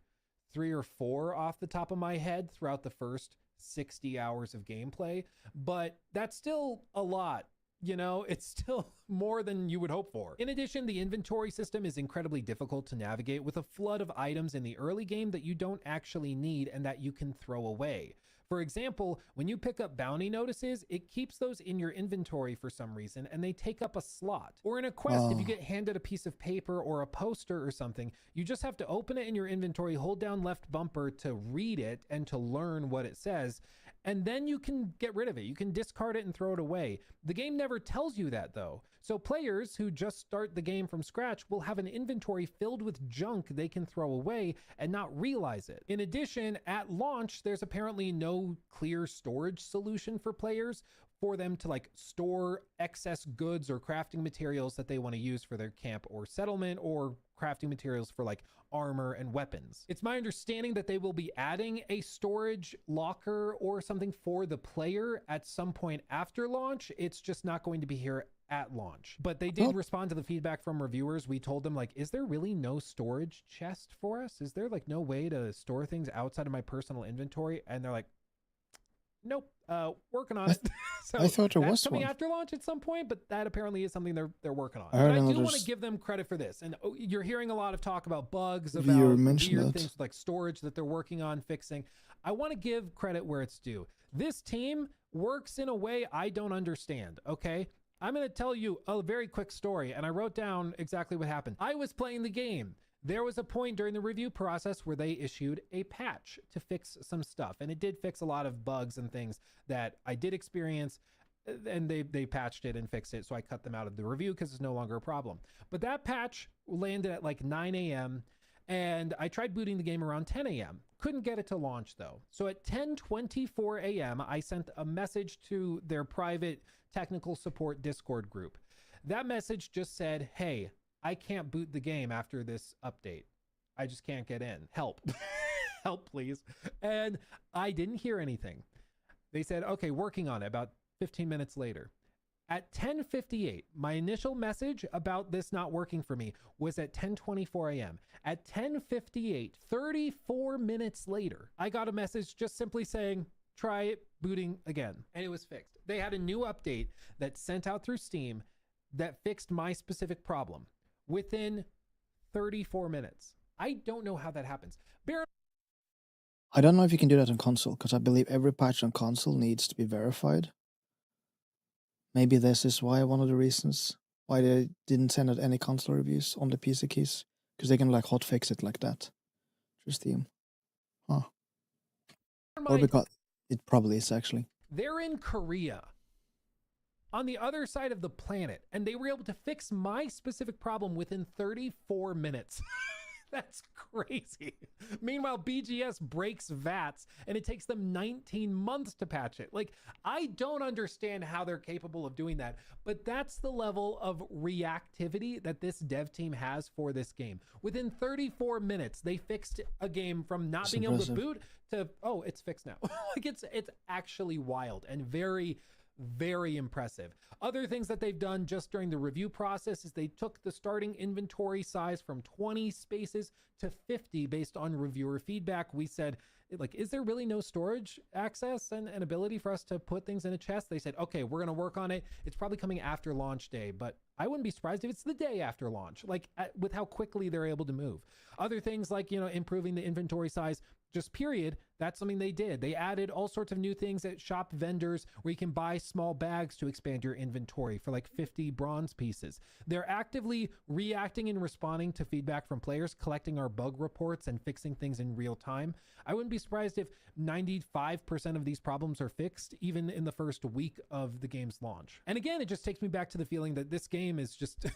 3 or 4 off the top of my head throughout the first 60 hours of gameplay, but that's still a lot. You know, it's still more than you would hope for. In addition, the inventory system is incredibly difficult to navigate, with a flood of items in the early game that you don't actually need and that you can throw away. For example, when you pick up bounty notices, it keeps those in your inventory for some reason, and they take up a slot. Or in a quest, if you get handed a piece of paper or a poster or something, you just have to open it in your inventory, hold down left bumper to read it and to learn what it says, and then you can get rid of it. You can discard it and throw it away. The game never tells you that though. So players who just start the game from scratch will have an inventory filled with junk they can throw away and not realize it. In addition, at launch, there's apparently no clear storage solution for players for them to like store excess goods or crafting materials that they want to use for their camp or settlement, or crafting materials for like armor and weapons. It's my understanding that they will be adding a storage locker or something for the player at some point after launch. It's just not going to be here at launch. But they did respond to the feedback from reviewers. We told them like, is there really no storage chest for us? Is there like no way to store things outside of my personal inventory? And they're like, nope, working on it. So I thought there that's was coming one. after launch at some point, but that apparently is something they're working on. I heard But I do another want to give them credit for this. And you're hearing a lot of talk about bugs, about Viewer weird mentioned that. things like storage that they're working on fixing. I want to give credit where it's due. This team works in a way I don't understand, okay? I'm going to tell you a very quick story, and I wrote down exactly what happened. I was playing the game. There was a point during the review process where they issued a patch to fix some stuff, and it did fix a lot of bugs and things that I did experience, and they patched it and fixed it, so I cut them out of the review because it's no longer a problem. But that patch landed at like 9 a.m., and I tried booting the game around 10 a.m. Couldn't get it to launch though. So at 10:24 a.m., I sent a message to their private technical support Discord group. That message just said, hey, I can't boot the game after this update. I just can't get in. Help. Help, please. And I didn't hear anything. They said, okay, working on it, about 15 minutes later. At 10:58, my initial message about this not working for me was at 10:24 a.m. At 10:58, 34 minutes later, I got a message just simply saying, try it booting again. And it was fixed. They had a new update that sent out through Steam that fixed my specific problem within 34 minutes. I don't know how that happens. I don't know if you can do that on console, because I believe every patch on console needs to be verified. Maybe this is why one of the reasons why they didn't send out any console reviews on the PC keys, because they can like hotfix it like that through Steam. Huh. Or because it probably is actually. They're in Korea, on the other side of the planet, and they were able to fix my specific problem within 34 minutes. That's crazy. Meanwhile, BGS breaks VATs and it takes them 19 months to patch it. Like, I don't understand how they're capable of doing that, but that's the level of reactivity that this dev team has for this game. Within 34 minutes, they fixed a game from not being able to boot to, oh, it's fixed now. Like, it's actually wild and very, very impressive. Other things that they've done just during the review process is they took the starting inventory size from 20 spaces to 50 based on reviewer feedback. We said, like, is there really no storage access and ability for us to put things in a chest? They said, okay, we're going to work on it. It's probably coming after launch day, but I wouldn't be surprised if it's the day after launch, like with how quickly they're able to move. Other things like, you know, improving the inventory size, just period. That's something they did. They added all sorts of new things at shop vendors where you can buy small bags to expand your inventory for like 50 bronze pieces. They're actively reacting and responding to feedback from players, collecting our bug reports and fixing things in real time. I wouldn't be surprised if 95% of these problems are fixed even in the first week of the game's launch. And again, it just takes me back to the feeling that this game is just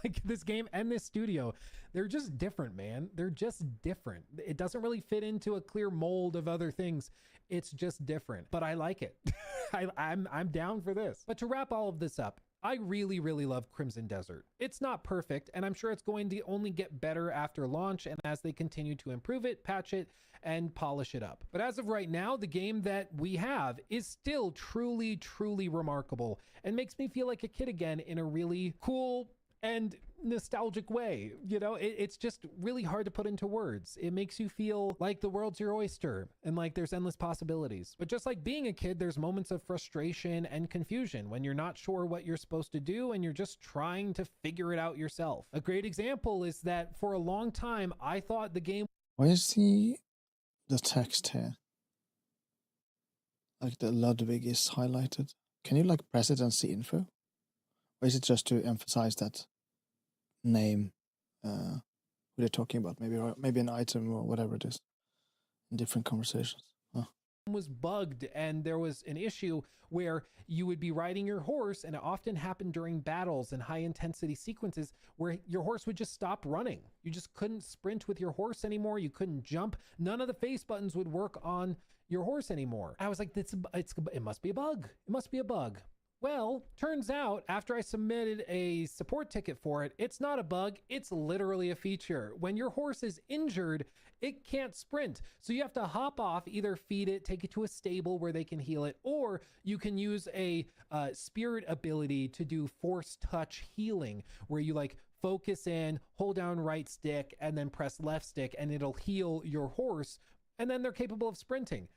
like, this game and this studio, they're just different, man. They're just different. It doesn't really fit into a clear mold of other things. It's just different, but I like it. I'm down for this. But to wrap all of this up, I really, really love Crimson Desert. It's not perfect, and I'm sure it's going to only get better after launch and as they continue to improve it, patch it, and polish it up. But as of right now, the game that we have is still truly, truly remarkable and makes me feel like a kid again in a really cool and nostalgic way. You know, it's just really hard to put into words. It makes you feel like the world's your oyster and like there's endless possibilities. But just like being a kid, there's moments of frustration and confusion when you're not sure what you're supposed to do and you're just trying to figure it out yourself. A great example is that for a long time, I thought the game... Why is the text here? Like the Ludwig is highlighted. Can you like press it and see info? Or is it just to emphasize that name who they're talking about? Maybe an item or whatever it is in different conversations. Huh. Was bugged and there was an issue where you would be riding your horse, and it often happened during battles and high intensity sequences where your horse would just stop running. You just couldn't sprint with your horse anymore. You couldn't jump. None of the face buttons would work on your horse anymore. I was like, it must be a bug. It must be a bug. Well, turns out after I submitted a support ticket for it, it's not a bug, it's literally a feature. When your horse is injured, it can't sprint. So you have to hop off, either feed it, take it to a stable where they can heal it, or you can use a spirit ability to do force touch healing, where you like focus in, hold down right stick, and then press left stick, and it'll heal your horse, and then they're capable of sprinting.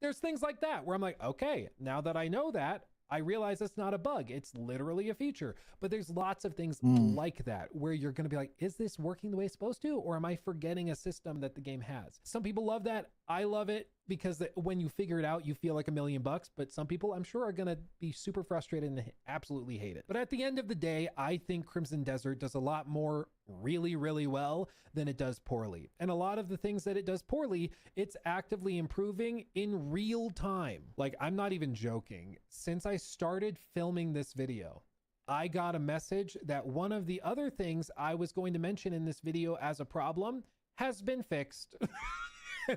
There's things like that where I'm like, okay, now that I know that, I realize it's not a bug. It's literally a feature. But there's lots of things like that where you're going to be like, is this working the way it's supposed to? Or am I forgetting a system that the game has? Some people love that. I love it because when you figure it out, you feel like $1,000,000. But some people, I'm sure, are going to be super frustrated and absolutely hate it. But at the end of the day, I think Crimson Desert does a lot more really, really well than it does poorly. And a lot of the things that it does poorly, it's actively improving in real time. Like, I'm not even joking. Since I started filming this video, I got a message that one of the other things I was going to mention in this video as a problem has been fixed.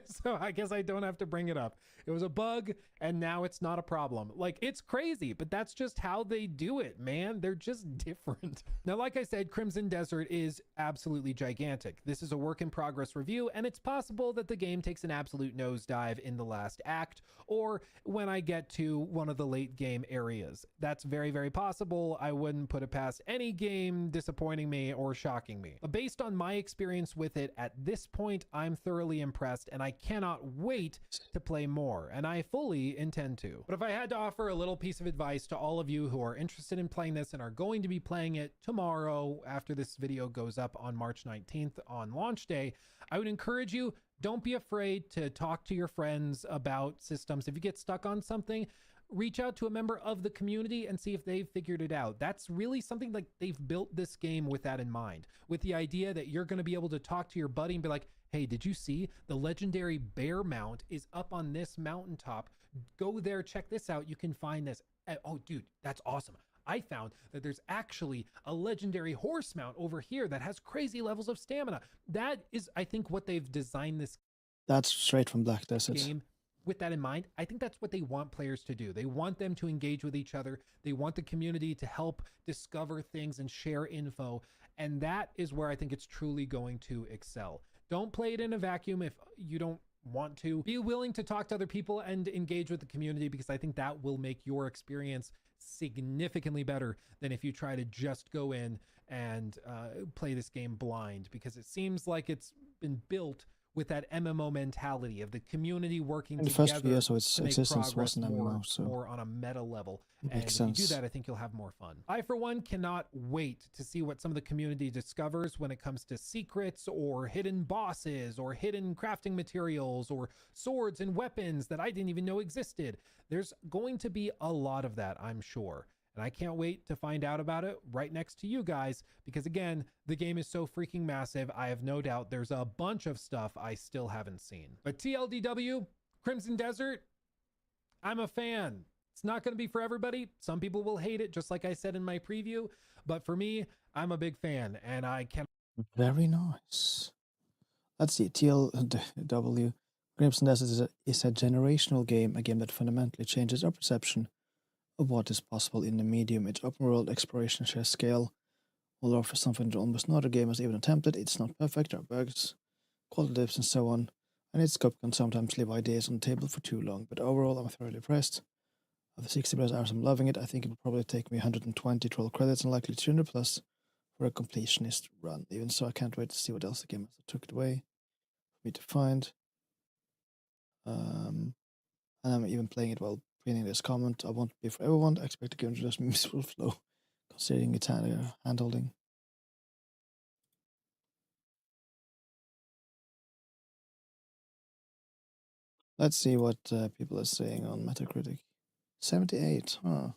So I guess I don't have to bring it up. It was a bug and now it's not a problem. Like, it's crazy, but that's just how they do it, man. They're just different. Now, like I said, Crimson Desert is absolutely gigantic. This is a work in progress review, and it's possible that the game takes an absolute nosedive in the last act or when I get to one of the late game areas. That's very, very possible. I wouldn't put it past any game disappointing me or shocking me. But based on my experience with it at this point, I'm thoroughly impressed and I cannot wait to play more, and I fully intend to. But if I had to offer a little piece of advice to all of you who are interested in playing this and are going to be playing it tomorrow after this video goes up on March 19th on launch day, I would encourage you, don't be afraid to talk to your friends about systems. If you get stuck on something, reach out to a member of the community and see if they've figured it out. That's really something like they've built this game with that in mind, with the idea that you're going to be able to talk to your buddy and be like, hey, did you see the legendary bear mount is up on this mountaintop? Go there, check this out. You can find this. Oh, dude, that's awesome. I found that there's actually a legendary horse mount over here that has crazy levels of stamina. That is, I think, what they've designed this That's straight from Black Desert. game with that in mind. I think that's what they want players to do. They want them to engage with each other. They want the community to help discover things and share info. And that is where I think it's truly going to excel. Don't play it in a vacuum if you don't want to. Be willing to talk to other people and engage with the community, because I think that will make your experience significantly better than if you try to just go in and play this game blind, because it seems like it's been built with that MMO mentality of the community working In the together first few years of its to make existence progress wasn't more, MMO, so more on a meta level. it And makes if you do sense. that, I think you'll have more fun. I, for one, cannot wait to see what some of the community discovers when it comes to secrets or hidden bosses or hidden crafting materials or swords and weapons that I didn't even know existed. There's going to be a lot of that, I'm sure. And I can't wait to find out about it right next to you guys, because again, the game is so freaking massive. I have no doubt there's a bunch of stuff I still haven't seen. But TLDW, Crimson Desert, I'm a fan. It's not going to be for everybody. Some people will hate it, just like I said in my preview. But for me, I'm a big fan, and I can. Very nice. Let's see. TLW. Crimson Desert is a generational game, a game that fundamentally changes our perception of what is possible in the medium. Its open world exploration shares scale will offer something that almost no other game has even attempted. It's not perfect, there are bugs, quality dips, and so on, and its scope can sometimes leave ideas on the table for too long, but overall I'm thoroughly impressed. Of the 60 plus hours I'm loving it, I think it will probably take me 120 troll credits and likely 200 plus for a completionist run. Even so, I can't wait to see what else the game has took it away for me to find. And I'm even playing it while printing this comment. I won't be for everyone. I expect the game to just miserable flow, considering its handholding. Let's see what people are saying on Metacritic. 78, huh?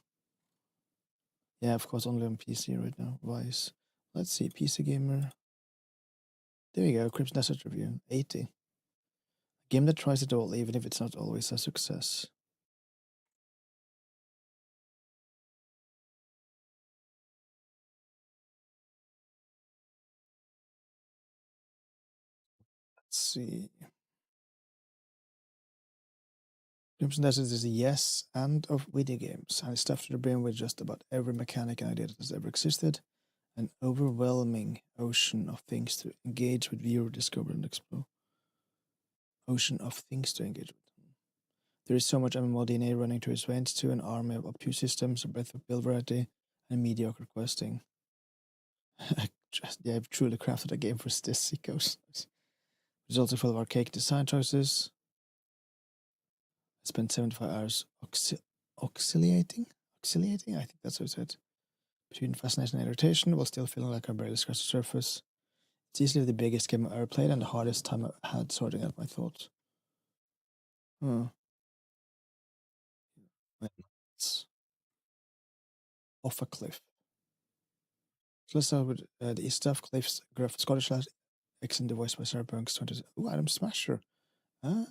Yeah, of course, only on PC right now. Vice. Let's see, PC Gamer. There you go, Crimson Desert review. 80. A game that tries it all, even if it's not always a success. Let's see. Crimson Desert is a yes and of video games, and it's stuffed to the brim with just about every mechanic and idea that has ever existed. An overwhelming ocean of things to engage with, viewer, discover, and explore. Ocean of things to engage with. There is so much MMO DNA running through its veins too, an army of obtuse systems, a breadth of build variety, and mediocre questing. Yeah, I've truly crafted a game for this sickos. It's also full of archaic design choices. I spent 75 hours oscillating, I think that's what it said, between fascination and irritation, while still feeling like I barely scratched the surface. It's easily the biggest game I've ever played and the hardest time I've had sorting out my thoughts. It's off a cliff. So let's start with the East Staff Cliffs, Scottish accent voiced by Sarah Banks. Ooh, Adam Smasher. I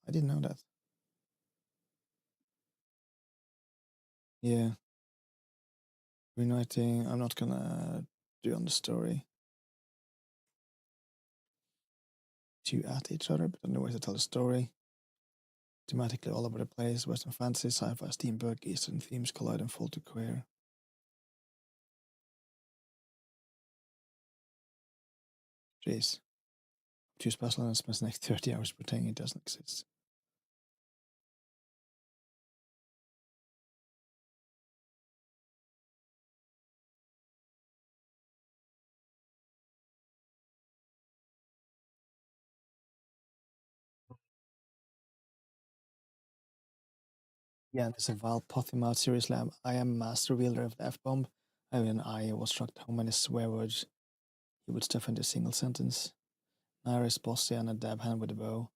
didn't know that. Yeah. Reuniting. I'm not gonna do on the story. Two at each other, but only ways to tell the story. Thematically all over the place. Western fantasy, sci-fi, steampunk, Eastern themes collide and fall to queer. Jeez. Too special and spends the next 30 hours pretending it doesn't exist. Yeah, there's a Val Pothimouth. Seriously, I am master wielder of the F-bomb. I mean, I was shocked how many swear words he would stuff into a single sentence. Iris, bossy, and a dab hand with a bow.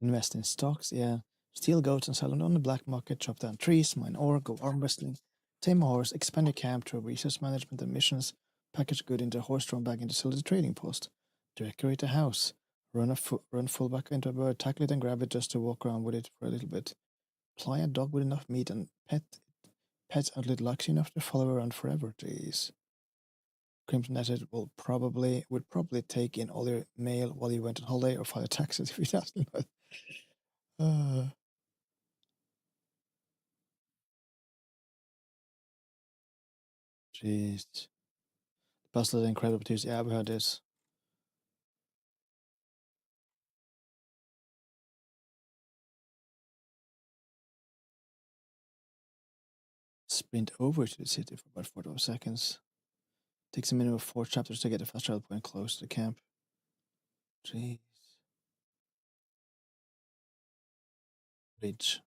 Invest in stocks, yeah. Steal goats and sell them on the black market, chop down trees, mine ore, go arm wrestling, tame a horse, expand your camp to resource management and missions, package good into a horse-drawn bag and sell the trading post, decorate a house, run fullback into a bird, tackle it and grab it just to walk around with it for a little bit, ply a dog with enough meat and pets and little lucky enough to follow around forever. Jeez. Crimson Desert would probably take in all your mail while you went on holiday or file taxes if you asked me about. Jeez. Busted Incredible Tuesday. Yeah, I've heard this. Sprint over to the city for about 45 seconds. Takes a minimum of 4 chapters to get a fast travel point close to the camp. Jeez. Bridge.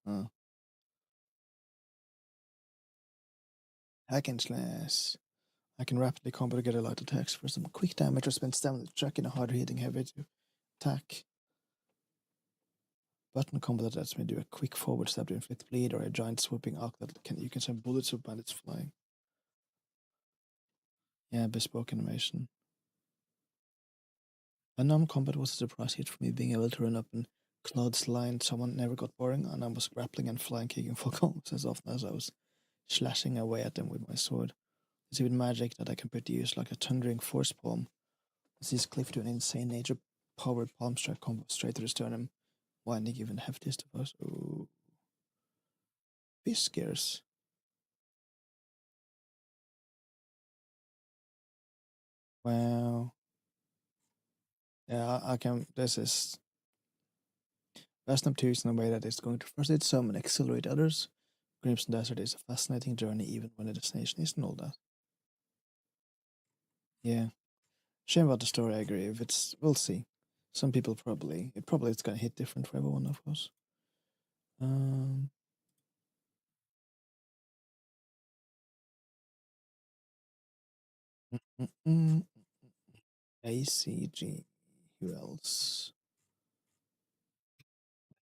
Hack and slash. I can rapidly combo together a lot of attacks for some quick damage or spend stamina to chuck in a harder hitting heavy to attack. Button combo that lets me do a quick forward stab to inflict bleed, or a giant swooping arc that you can send bullets of bandits flying. Yeah, bespoke animation. Unarmed combat was a surprise hit for me, being able to run up and Claude's line someone never got boring, and I was grappling and flying kicking full combos as often as I was slashing away at them with my sword. There's even magic that I can put to use, like a thundering force palm. This cliff to an insane nature-powered palm strike combo straight to the sternum, winding even heftiest of us. Ooh. Fish scarce. Wow. Yeah, I can. This is Vast Obtuse in a way that is going to frustrate some and accelerate others. Crimson Desert is a fascinating journey, even when the destination isn't all that. Yeah. Shame about the story, I agree. If it's, we'll see. Some people it's gonna hit different for everyone, of course. ACG. Who else?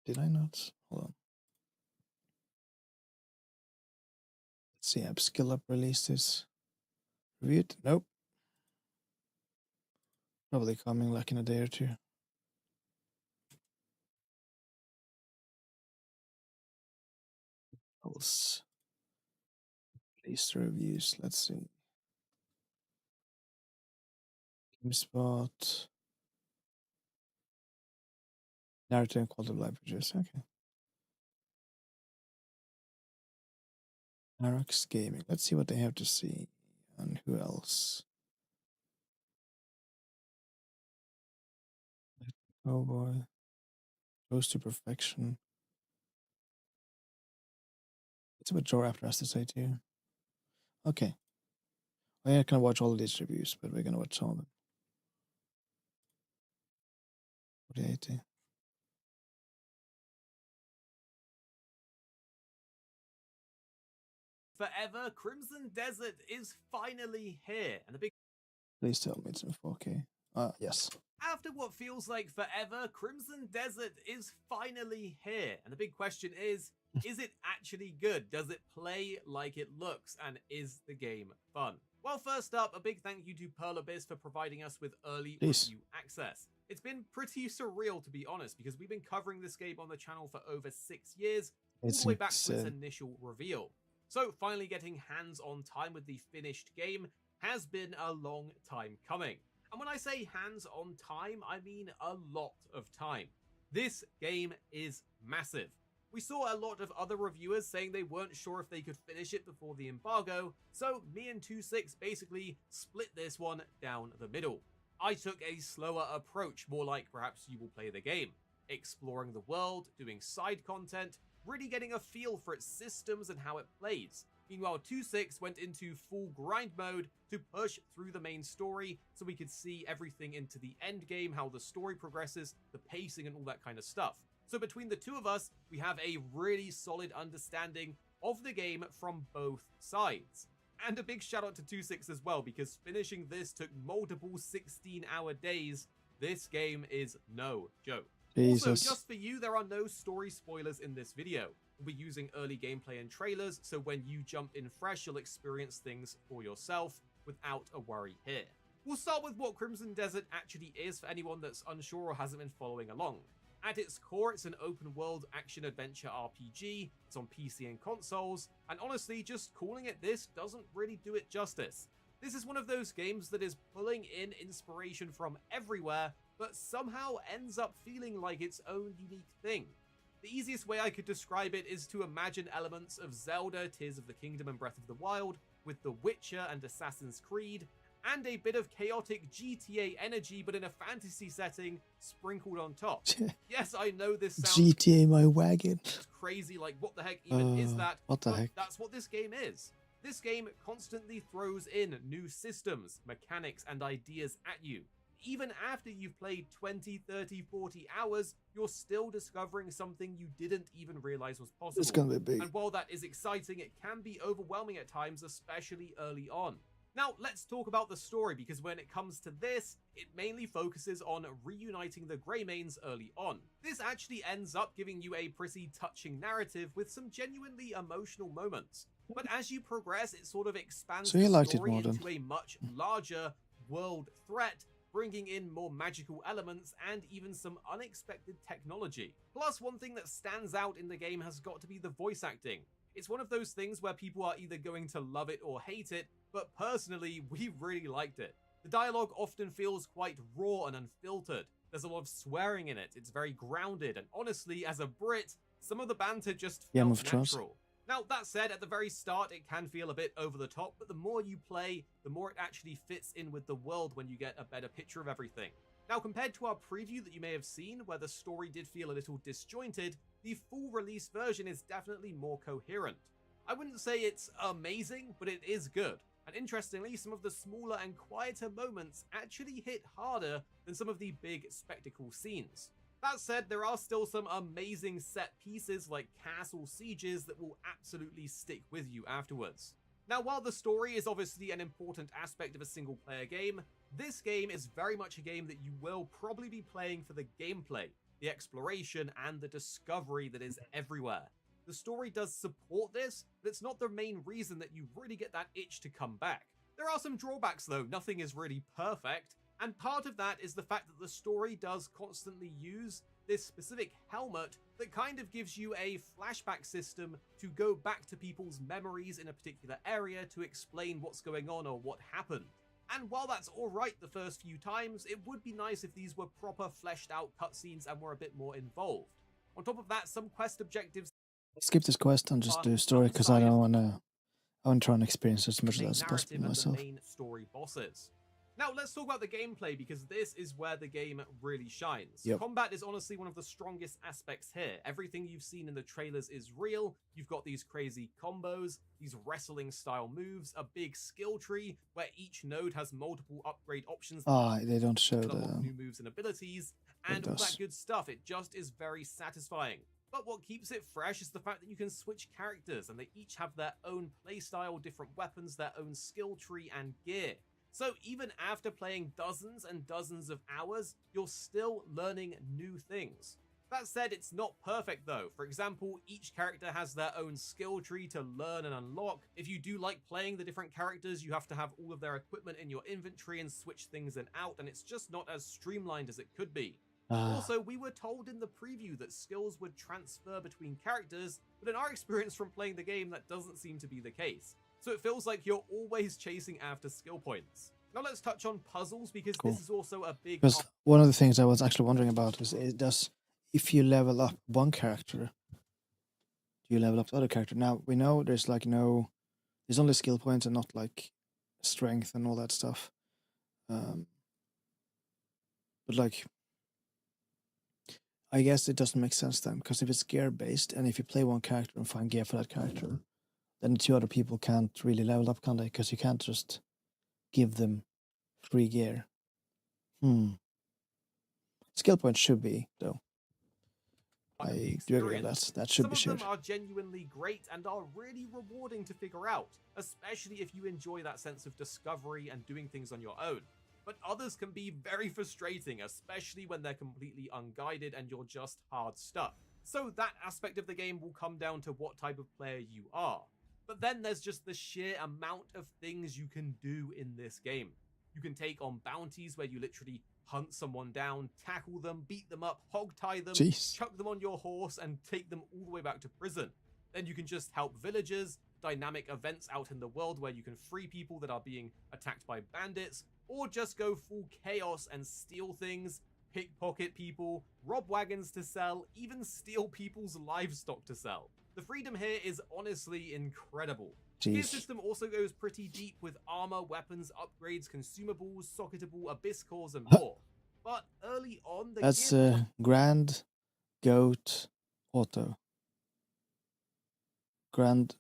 Did I not? Hold on. Let's see. App Skill Up releases. Reviewed? Nope. Probably coming like in a day or two. Else. Release reviews. Let's see. GameSpot. Narrative and quality of life produce. Okay. Arax Gaming. Let's see what they have to see. And who else? Oh boy. Close to perfection. It's what Joe Raptor has to say to you. Okay. We're not gonna watch all of these reviews, but we're gonna watch some of them. 4080. Forever, Crimson Desert is finally here, and the big Please tell me it's in 4K. Yes. After what feels like forever, Crimson Desert is finally here, and the big question is it actually good? Does it play like it looks, and is the game fun? Well, first up, a big thank you to Pearl Abyss for providing us with early review access. It's been pretty surreal, to be honest, because we've been covering this game on the channel for over 6 years, all the way back to its initial reveal. So finally getting hands-on time with the finished game has been a long time coming. And when I say hands-on time, I mean a lot of time. This game is massive. We saw a lot of other reviewers saying they weren't sure if they could finish it before the embargo, so me and 26 basically split this one down the middle. I took a slower approach, more like perhaps you will play the game, exploring the world, doing side content, really getting a feel for its systems and how it plays. Meanwhile, 26 went into full grind mode to push through the main story so we could see everything into the end game, how the story progresses, the pacing and all that kind of stuff. So between the two of us, we have a really solid understanding of the game from both sides. And a big shout out to 26 as well, because finishing this took multiple 16-hour days. This game is no joke. Also, Jesus. just for you, there are no story spoilers in this video. We'll be using early gameplay and trailers, so when you jump in fresh, you'll experience things for yourself without a worry here. We'll start with what Crimson Desert actually is for anyone that's unsure or hasn't been following along. At its core, it's an open-world action-adventure RPG. It's on PC and consoles, and honestly, just calling it this doesn't really do it justice. This is one of those games that is pulling in inspiration from everywhere, but somehow ends up feeling like its own unique thing. The easiest way I could describe it is to imagine elements of Zelda, Tears of the Kingdom, and Breath of the Wild, with The Witcher and Assassin's Creed, and a bit of chaotic GTA energy, but in a fantasy setting, sprinkled on top. Yes, I know this sounds GTA my wagon. crazy, like what the heck even is that? What the But heck? that's what this game is. This game constantly throws in new systems, mechanics, and ideas at you. Even after you've played 20, 30, 40 hours, you're still discovering something you didn't even realize was possible. It's gonna be big. And while that is exciting, it can be overwhelming at times, especially early on. Now, let's talk about the story, because when it comes to this, it mainly focuses on reuniting the Greymanes early on. This actually ends up giving you a pretty touching narrative with some genuinely emotional moments. But as you progress, it sort of expands So you the liked it story more than- into a much larger world threat, bringing in more magical elements and even some unexpected technology. Plus, one thing that stands out in the game has got to be the voice acting. It's one of those things where people are either going to love it or hate it, but personally, we really liked it. The dialogue often feels quite raw and unfiltered. There's a lot of swearing in it, it's very grounded, and honestly, as a Brit, some of the banter just Game felt of Thrones. natural. Now, that said, at the very start, it can feel a bit over the top, but the more you play, the more it actually fits in with the world when you get a better picture of everything. Now, compared to our preview that you may have seen, where the story did feel a little disjointed, the full release version is definitely more coherent. I wouldn't say it's amazing, but it is good. And interestingly, some of the smaller and quieter moments actually hit harder than some of the big spectacle scenes. That said, there are still some amazing set pieces like castle sieges that will absolutely stick with you afterwards. Now, while the story is obviously an important aspect of a single-player game, this game is very much a game that you will probably be playing for the gameplay, the exploration, and the discovery that is everywhere. The story does support this, but it's not the main reason that you really get that itch to come back. There are some drawbacks though, nothing is really perfect, and part of that is the fact that the story does constantly use this specific helmet that kind of gives you a flashback system to go back to people's memories in a particular area to explain what's going on or what happened. And while that's alright the first few times, it would be nice if these were proper fleshed out cutscenes and were a bit more involved. On top of that, some quest objectives Skip this quest and just do story because I don't wanna. I want to try and experience as much of that as narrative possible and the myself. main story bosses. Now let's talk about the gameplay, because this is where the game really shines. Yep. Combat is honestly one of the strongest aspects here. Everything you've seen in the trailers is real. You've got these crazy combos, these wrestling style moves, a big skill tree where each node has multiple upgrade options. They don't show Unlock the. new moves and abilities, and all that good stuff. It just is very satisfying. But what keeps it fresh is the fact that you can switch characters, and they each have their own playstyle, different weapons, their own skill tree and gear. So even after playing dozens and dozens of hours, you're still learning new things. That said, it's not perfect though. For example, each character has their own skill tree to learn and unlock. If you do like playing the different characters, you have to have all of their equipment in your inventory and switch things in out, and it's just not as streamlined as it could be. Also, we were told in the preview that skills would transfer between characters, but in our experience from playing the game, that doesn't seem to be the case. So it feels like you're always chasing after skill points. Now let's touch on puzzles, because this is also a big... Because one of the things I was actually wondering about is, if you level up one character, do you level up the other character? Now, we know there's like there's only skill points and not like strength and all that stuff. But like, I guess it doesn't make sense then, because if it's gear based and if you play one character and find gear for that character, then the two other people can't really level up, can they? Because you can't just give them free gear. Skill points should be, though. I do agree with that. That should be shared. Some of them are genuinely great and are really rewarding to figure out, especially if you enjoy that sense of discovery and doing things on your own. but others can be very frustrating, especially when they're completely unguided and you're just hard stuck. So that aspect of the game will come down to what type of player you are. But then there's just the sheer amount of things you can do in this game. You can take on bounties where you literally hunt someone down, tackle them, beat them up, hogtie them, Jeez. chuck them on your horse, and take them all the way back to prison. Then you can just help villagers, dynamic events out in the world where you can free people that are being attacked by bandits, or just go full chaos and steal things, pickpocket people, rob wagons to sell, even steal people's livestock to sell. The freedom here is honestly incredible. The gear system also goes pretty deep with armor, weapons, upgrades, consumables, socketable, abyss cores, and more. But early on, the That's gear Grand Goat Auto. Grand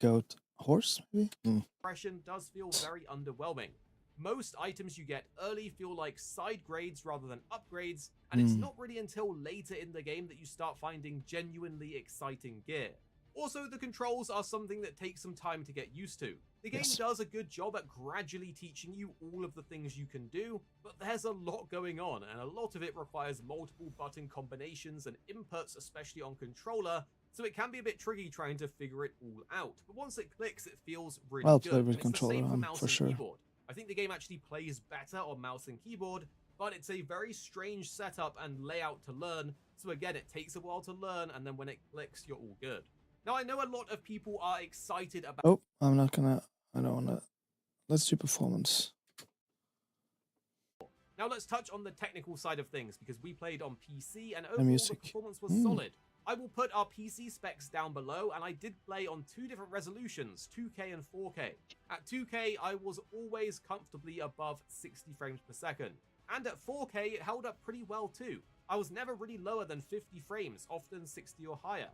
Goat Horse, maybe? progression does feel very underwhelming. Most items you get early feel like side grades rather than upgrades, and it's not really until later in the game that you start finding genuinely exciting gear. Also, the controls are something that takes some time to get used to. The game does a good job at gradually teaching you all of the things you can do, but there's a lot going on, and a lot of it requires multiple button combinations and inputs, especially on controller, so it can be a bit tricky trying to figure it all out. But once it clicks, it feels really I'll good. play with And it's the controller, same for mouse for and sure. keyboard. I think the game actually plays better on mouse and keyboard, but it's a very strange setup and layout to learn. So again, it takes a while to learn, and then when it clicks, you're all good. Now, I know a lot of people are excited about... Oh, I don't wanna. Let's do performance. Now let's touch on the technical side of things, because we played on PC, and The overall music. the performance was solid. I will put our PC specs down below, and I did play on two different resolutions, 2K and 4K. At 2K, I was always comfortably above 60 frames per second. And at 4K, it held up pretty well too. I was never really lower than 50 frames, often 60 or higher.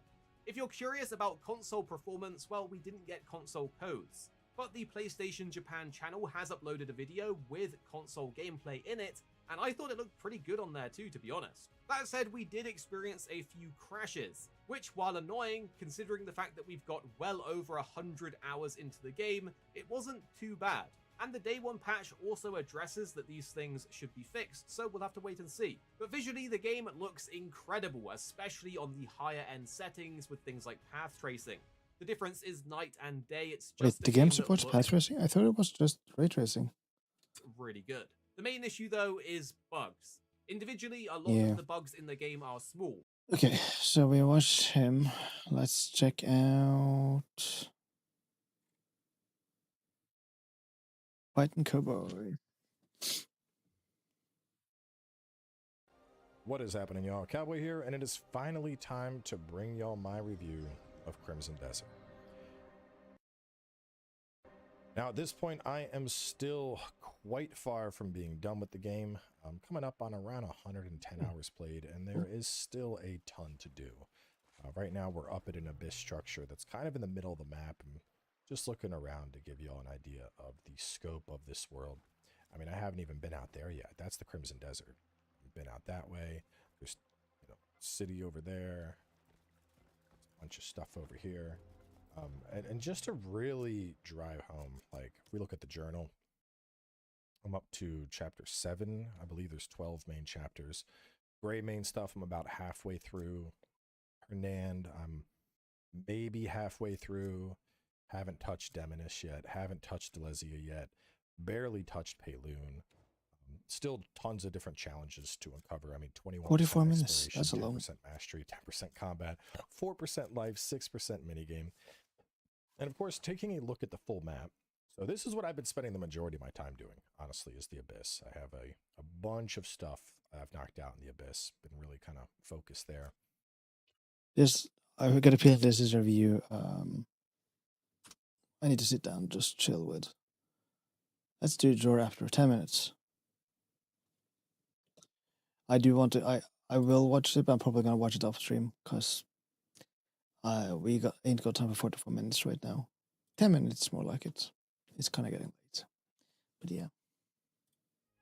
If you're curious about console performance, well, we didn't get console codes. But the PlayStation Japan channel has uploaded a video with console gameplay in it, and I thought it looked pretty good on there too, to be honest. That said, we did experience a few crashes, which, while annoying, considering the fact that we've got well over 100 hours into the game, it wasn't too bad. And the day one patch also addresses that these things should be fixed, so we'll have to wait and see. But visually, the game looks incredible, especially on the higher end settings with things like path tracing. The difference is night and day. It's just Wait, the game supports path tracing? I thought it was just ray tracing. Really good. The main issue, though, is bugs. Individually, a lot of the bugs in the game are small. Okay, so we watched him. Let's check out Fighting Cowboy. What is happening, y'all? Cowboy here, and it is finally time to bring y'all my review of Crimson Desert. Now, at this point, I am still quite far from being done with the game. I'm coming up on around 110 hours played, and there is still a ton to do. Right now, we're up at an abyss structure that's kind of in the middle of the map, and just looking around to give y'all an idea of the scope of this world. I mean, I haven't even been out there yet. That's the Crimson Desert. I've been out that way. There's, city over there. There's a bunch of stuff over here. And just to really drive home, like, if we look at the journal, I'm up to chapter 7. I believe there's 12 main chapters. Gray main stuff, I'm about halfway through. Hernand, I'm maybe halfway through. Haven't touched Demonish yet. Haven't touched Delesia yet. Barely touched Payloon. Still tons of different challenges to uncover. I mean, 21 44 minutes. That's a long. 10% mastery, 10% combat, 4% life, 6% minigame. And of course, taking a look at the full map. So this is what I've been spending the majority of my time doing, honestly, is the Abyss. I have a bunch of stuff I've knocked out in the Abyss. Been really kind of focused there. This, I got a feeling this is a review. I need to sit down, just chill with. Let's do draw after 10 minutes. I do want to. I will watch it, but I'm probably gonna watch it off stream because we ain't got time for 44 minutes right now. 10 minutes more like it. It's kind of getting late, but yeah.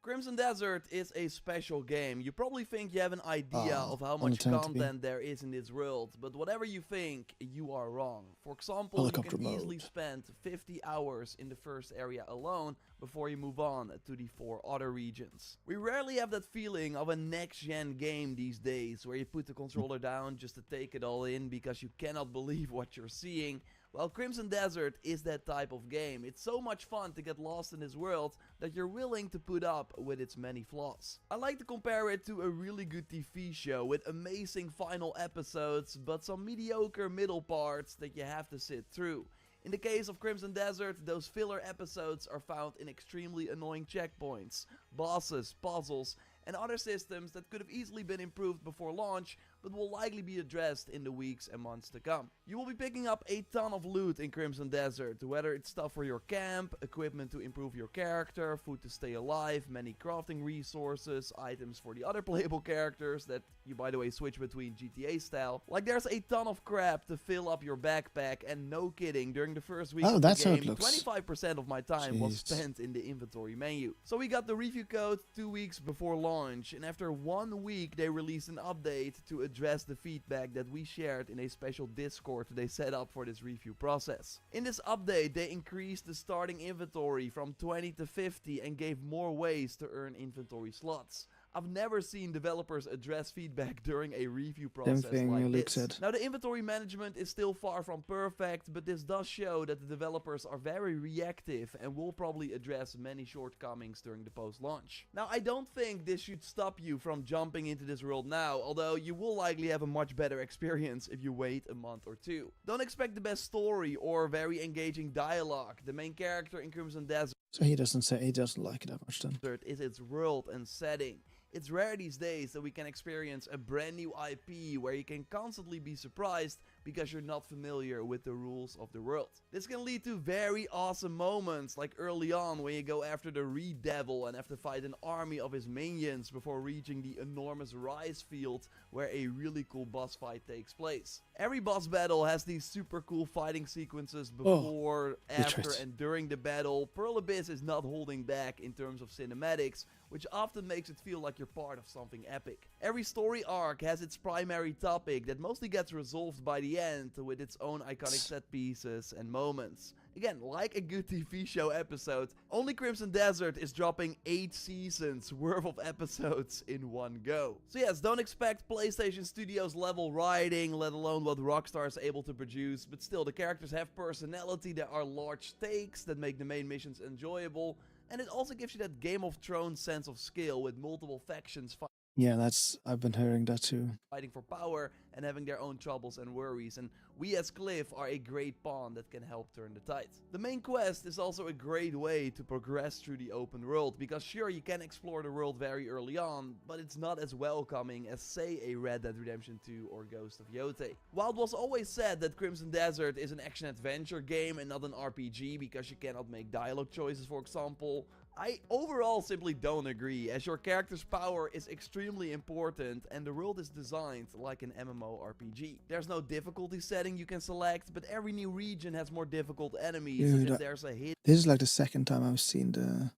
Crimson Desert is a special game. You probably think you have an idea of how much unintended to be. content there is in this world, but whatever you think, you are wrong. For example, Helicopter you can easily mode. spend 50 hours in the first area alone before you move on to the 4 other regions. We rarely have that feeling of a next-gen game these days, where you put the controller down just to take it all in because you cannot believe what you're seeing. Well, Crimson Desert is that type of game. It's so much fun to get lost in this world that you're willing to put up with its many flaws. I like to compare it to a really good TV show with amazing final episodes, but some mediocre middle parts that you have to sit through. In the case of Crimson Desert, those filler episodes are found in extremely annoying checkpoints, bosses, puzzles, and other systems that could have easily been improved before launch, but will likely be addressed in the weeks and months to come. You will be picking up a ton of loot in Crimson Desert, whether it's stuff for your camp, equipment to improve your character, food to stay alive, many crafting resources, items for the other playable characters that you, by the way, switch between GTA style. Like, there's a ton of crap to fill up your backpack, and no kidding, during the first week of that's the how it game, looks. 25% of my time was Jeez. spent in the inventory menu. So we got the review code 2 weeks before launch, and after 1 week they released an update to address the feedback that we shared in a special Discord they set up for this review process. In this update, they increased the starting inventory from 20 to 50 and gave more ways to earn inventory slots. I've never seen developers address feedback during a review process thing like Luke this. said. Now, the inventory management is still far from perfect, but this does show that the developers are very reactive and will probably address many shortcomings during the post-launch. Now, I don't think this should stop you from jumping into this world now, although you will likely have a much better experience if you wait a month or two. Don't expect the best story or very engaging dialogue. The main character in Crimson Desert So he doesn't say he doesn't like it that much then. is its world and setting. It's rare these days that we can experience a brand new IP where you can constantly be surprised because you're not familiar with the rules of the world. This can lead to very awesome moments, like early on when you go after the Reed Devil and have to fight an army of his minions before reaching the enormous rice field where a really cool boss fight takes place. Every boss battle has these super cool fighting sequences before, after, Betrayed. and during the battle. Pearl Abyss is not holding back in terms of cinematics, which often makes it feel like you're part of something epic. Every story arc has its primary topic that mostly gets resolved by the end with its own iconic set pieces and moments. Again, like a good TV show episode, only Crimson Desert is dropping 8 seasons worth of episodes in one go. So yes, don't expect PlayStation Studios level writing, let alone what Rockstar is able to produce, but still, the characters have personality, there are large stakes that make the main missions enjoyable, and it also gives you that Game of Thrones sense of scale with multiple factions Yeah, I've been hearing that too. fighting for power and having their own troubles and worries, and we as Cliff are a great pawn that can help turn the tide. The main quest is also a great way to progress through the open world, because sure, you can explore the world very early on, but it's not as welcoming as, say, a Red Dead Redemption 2 or Ghost of Yotei. While it was always said that Crimson Desert is an action-adventure game and not an RPG because you cannot make dialogue choices, for example, I overall simply don't agree, as your character's power is extremely important and the world is designed like an MMORPG. There's no difficulty setting you can select, but every new region has more difficult enemies, Dude, and if there's a hidden this is like the second time I've seen the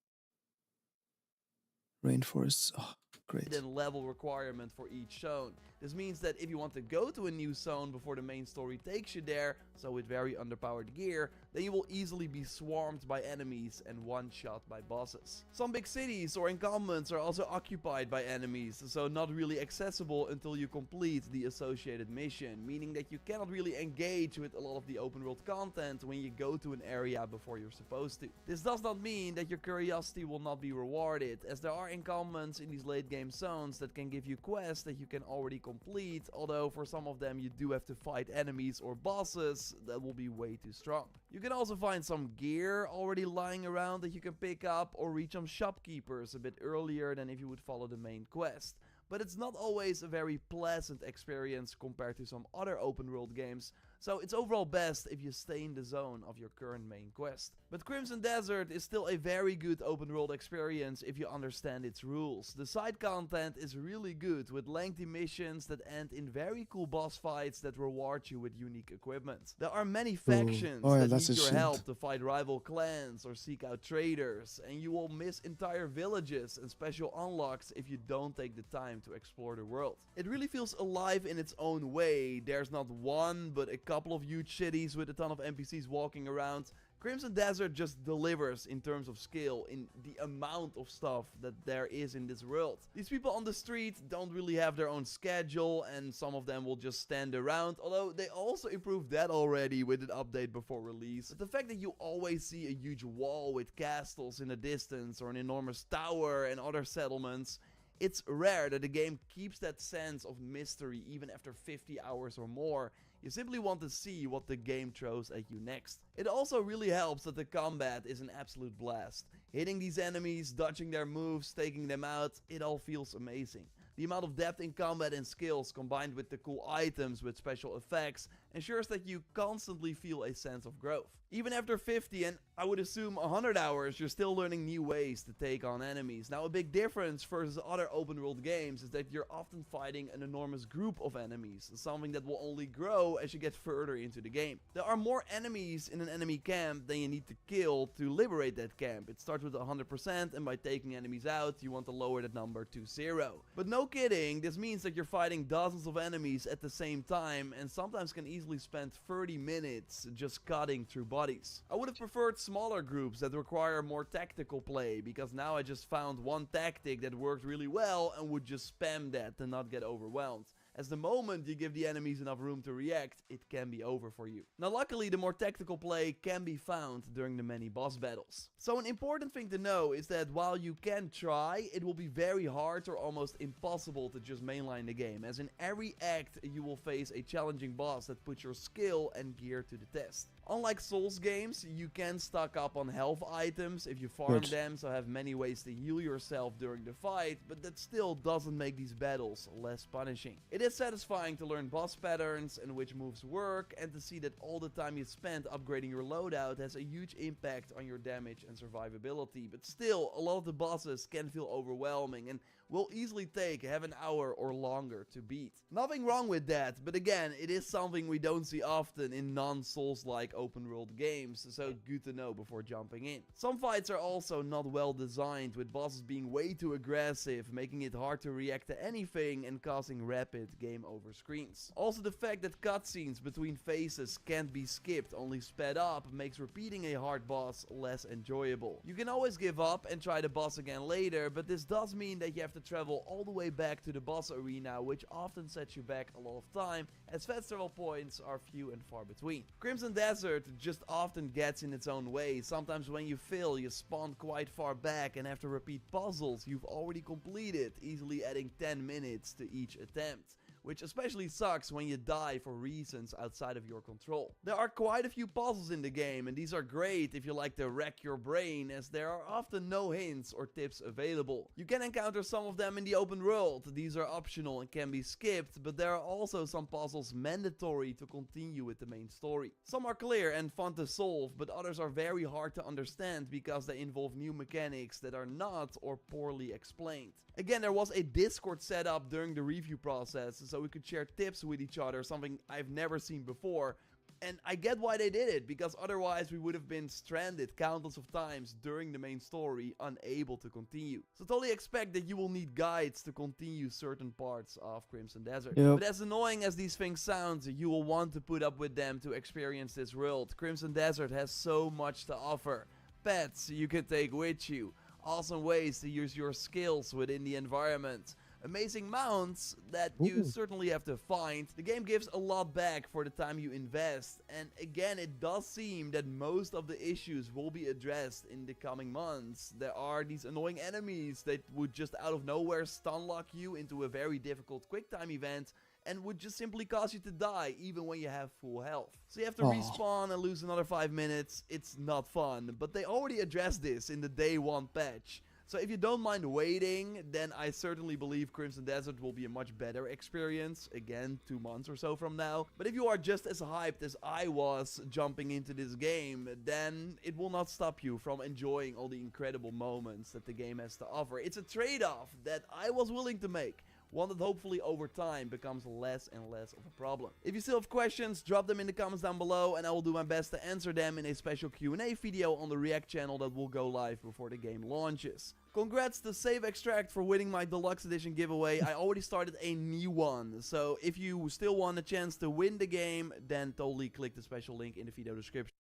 rainforests. Oh, great. level requirement for each zone. This means that if you want to go to a new zone before the main story takes you there, so with very underpowered gear, then you will easily be swarmed by enemies and one-shot by bosses. Some big cities or encampments are also occupied by enemies, so not really accessible until you complete the associated mission, meaning that you cannot really engage with a lot of the open world content when you go to an area before you're supposed to. This does not mean that your curiosity will not be rewarded, as there are encampments in these late game zones that can give you quests that you can already complete, although for some of them you do have to fight enemies or bosses that will be way too strong. You can also find some gear already lying around that you can pick up, or reach some shopkeepers a bit earlier than if you would follow the main quest. But it's not always a very pleasant experience compared to some other open world games, so it's overall best if you stay in the zone of your current main quest. But Crimson Desert is still a very good open world experience if you understand its rules. The side content is really good, with lengthy missions that end in very cool boss fights that reward you with unique equipment. There are many factions Oh, yeah, that that's need a your shit. help to fight rival clans or seek out traders, and you will miss entire villages and special unlocks if you don't take the time to explore the world. It really feels alive in its own way. There's not one, but a couple of huge cities with a ton of NPCs walking around. Crimson Desert just delivers in terms of scale, in the amount of stuff that there is in this world. These people on the street don't really have their own schedule, and some of them will just stand around, although they also improved that already with an update before release. But the fact that you always see a huge wall with castles in the distance, or an enormous tower and other settlements, it's rare that the game keeps that sense of mystery even after 50 hours or more. You simply want to see what the game throws at you next. It also really helps that the combat is an absolute blast. Hitting these enemies, dodging their moves, taking them out, it all feels amazing. The amount of depth in combat and skills, combined with the cool items with special effects, ensures that you constantly feel a sense of growth. Even after 50 and I would assume 100 hours, you're still learning new ways to take on enemies. Now, a big difference versus other open world games is that you're often fighting an enormous group of enemies, something that will only grow as you get further into the game. There are more enemies in an enemy camp than you need to kill to liberate that camp. It starts with 100%, and by taking enemies out, you want to lower that number to 0. But no kidding, this means that you're fighting dozens of enemies at the same time, and sometimes can easily spend 30 minutes just cutting through bodies. I would have preferred smaller groups that require more tactical play, because now I just found one tactic that worked really well and would just spam that to not get overwhelmed. As the moment you give the enemies enough room to react, it can be over for you. Now, luckily, the more tactical play can be found during the many boss battles. So an important thing to know is that while you can try, it will be very hard or almost impossible to just mainline the game, as in every act you will face a challenging boss that puts your skill and gear to the test. Unlike Souls games, you can stock up on health items if you farm them, so have many ways to heal yourself during the fight, but that still doesn't make these battles less punishing. It is satisfying to learn boss patterns and which moves work, and to see that all the time you spend upgrading your loadout has a huge impact on your damage and survivability, but still, a lot of the bosses can feel overwhelming and will easily take half an hour or longer to beat. Nothing wrong with that, but again, it is something we don't see often in non-Souls-like open world games, so good to know before jumping in. Some fights are also not well designed, with bosses being way too aggressive, making it hard to react to anything and causing rapid game over screens. Also, the fact that cutscenes between phases can't be skipped, only sped up, makes repeating a hard boss less enjoyable. You can always give up and try the boss again later, but this does mean that you have to travel all the way back to the boss arena, which often sets you back a lot of time, as fast travel points are few and far between. Crimson Desert just often gets in its own way. Sometimes when you fail, you spawn quite far back and have to repeat puzzles you've already completed, easily adding 10 minutes to each attempt, which especially sucks when you die for reasons outside of your control. There are quite a few puzzles in the game, and these are great if you like to wreck your brain, as there are often no hints or tips available. You can encounter some of them in the open world. These are optional and can be skipped, but there are also some puzzles mandatory to continue with the main story. Some are clear and fun to solve, but others are very hard to understand because they involve new mechanics that are not or poorly explained. Again, there was a Discord set up during the review process, so we could share tips with each other, something I've never seen before. And I get why they did it, because otherwise we would have been stranded countless of times during the main story, unable to continue. So totally expect that you will need guides to continue certain parts of Crimson Desert. Yep. But as annoying as these things sound, you will want to put up with them to experience this world. Crimson Desert has so much to offer. Pets you can take with you. Awesome ways to use your skills within the environment. Amazing mounts that you certainly have to find. The game gives a lot back for the time you invest, and again, it does seem that most of the issues will be addressed in the coming months. There are these annoying enemies that would just out of nowhere stun lock you into a very difficult quick time event, and would just simply cause you to die even when you have full health. So you have to respawn and lose another 5 minutes. It's not fun, but they already addressed this in the day 1 patch. So if you don't mind waiting, then I certainly believe Crimson Desert will be a much better experience, again, 2 months or so from now. But if you are just as hyped as I was jumping into this game, then it will not stop you from enjoying all the incredible moments that the game has to offer. It's a trade-off that I was willing to make. One that hopefully over time becomes less and less of a problem. If you still have questions, drop them in the comments down below and I will do my best to answer them in a special Q&A video on the React channel that will go live before the game launches. Congrats to Save Extract for winning my Deluxe Edition giveaway. I already started a new one, so if you still want a chance to win the game, then totally click the special link in the video description.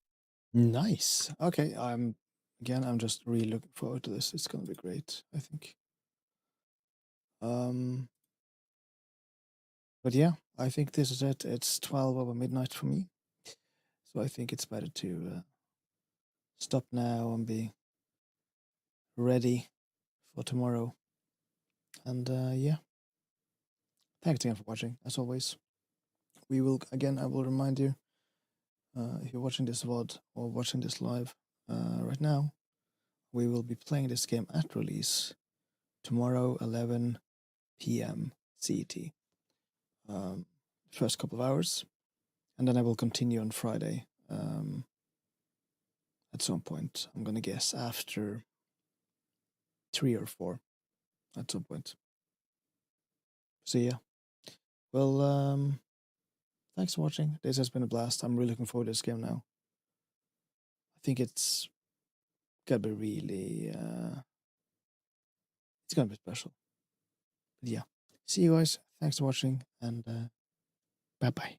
Nice. Okay, I'm just really looking forward to this. It's gonna be great, I think. But yeah, I think this is it. It's 12 over midnight for me. So I think it's better to stop now and be ready for tomorrow. And yeah, thanks again for watching, as always. I will remind you, if you're watching this VOD or watching this live right now, we will be playing this game at release tomorrow, 11 p.m. CET. First couple of hours, and then I will continue on Friday at some point. I'm gonna guess after 3 or 4 at some point. So yeah, well, thanks for watching. This has been a blast. I'm really looking forward to this game now. I think it's gonna be really it's gonna be special. But yeah, see you guys. Thanks for watching, and bye bye.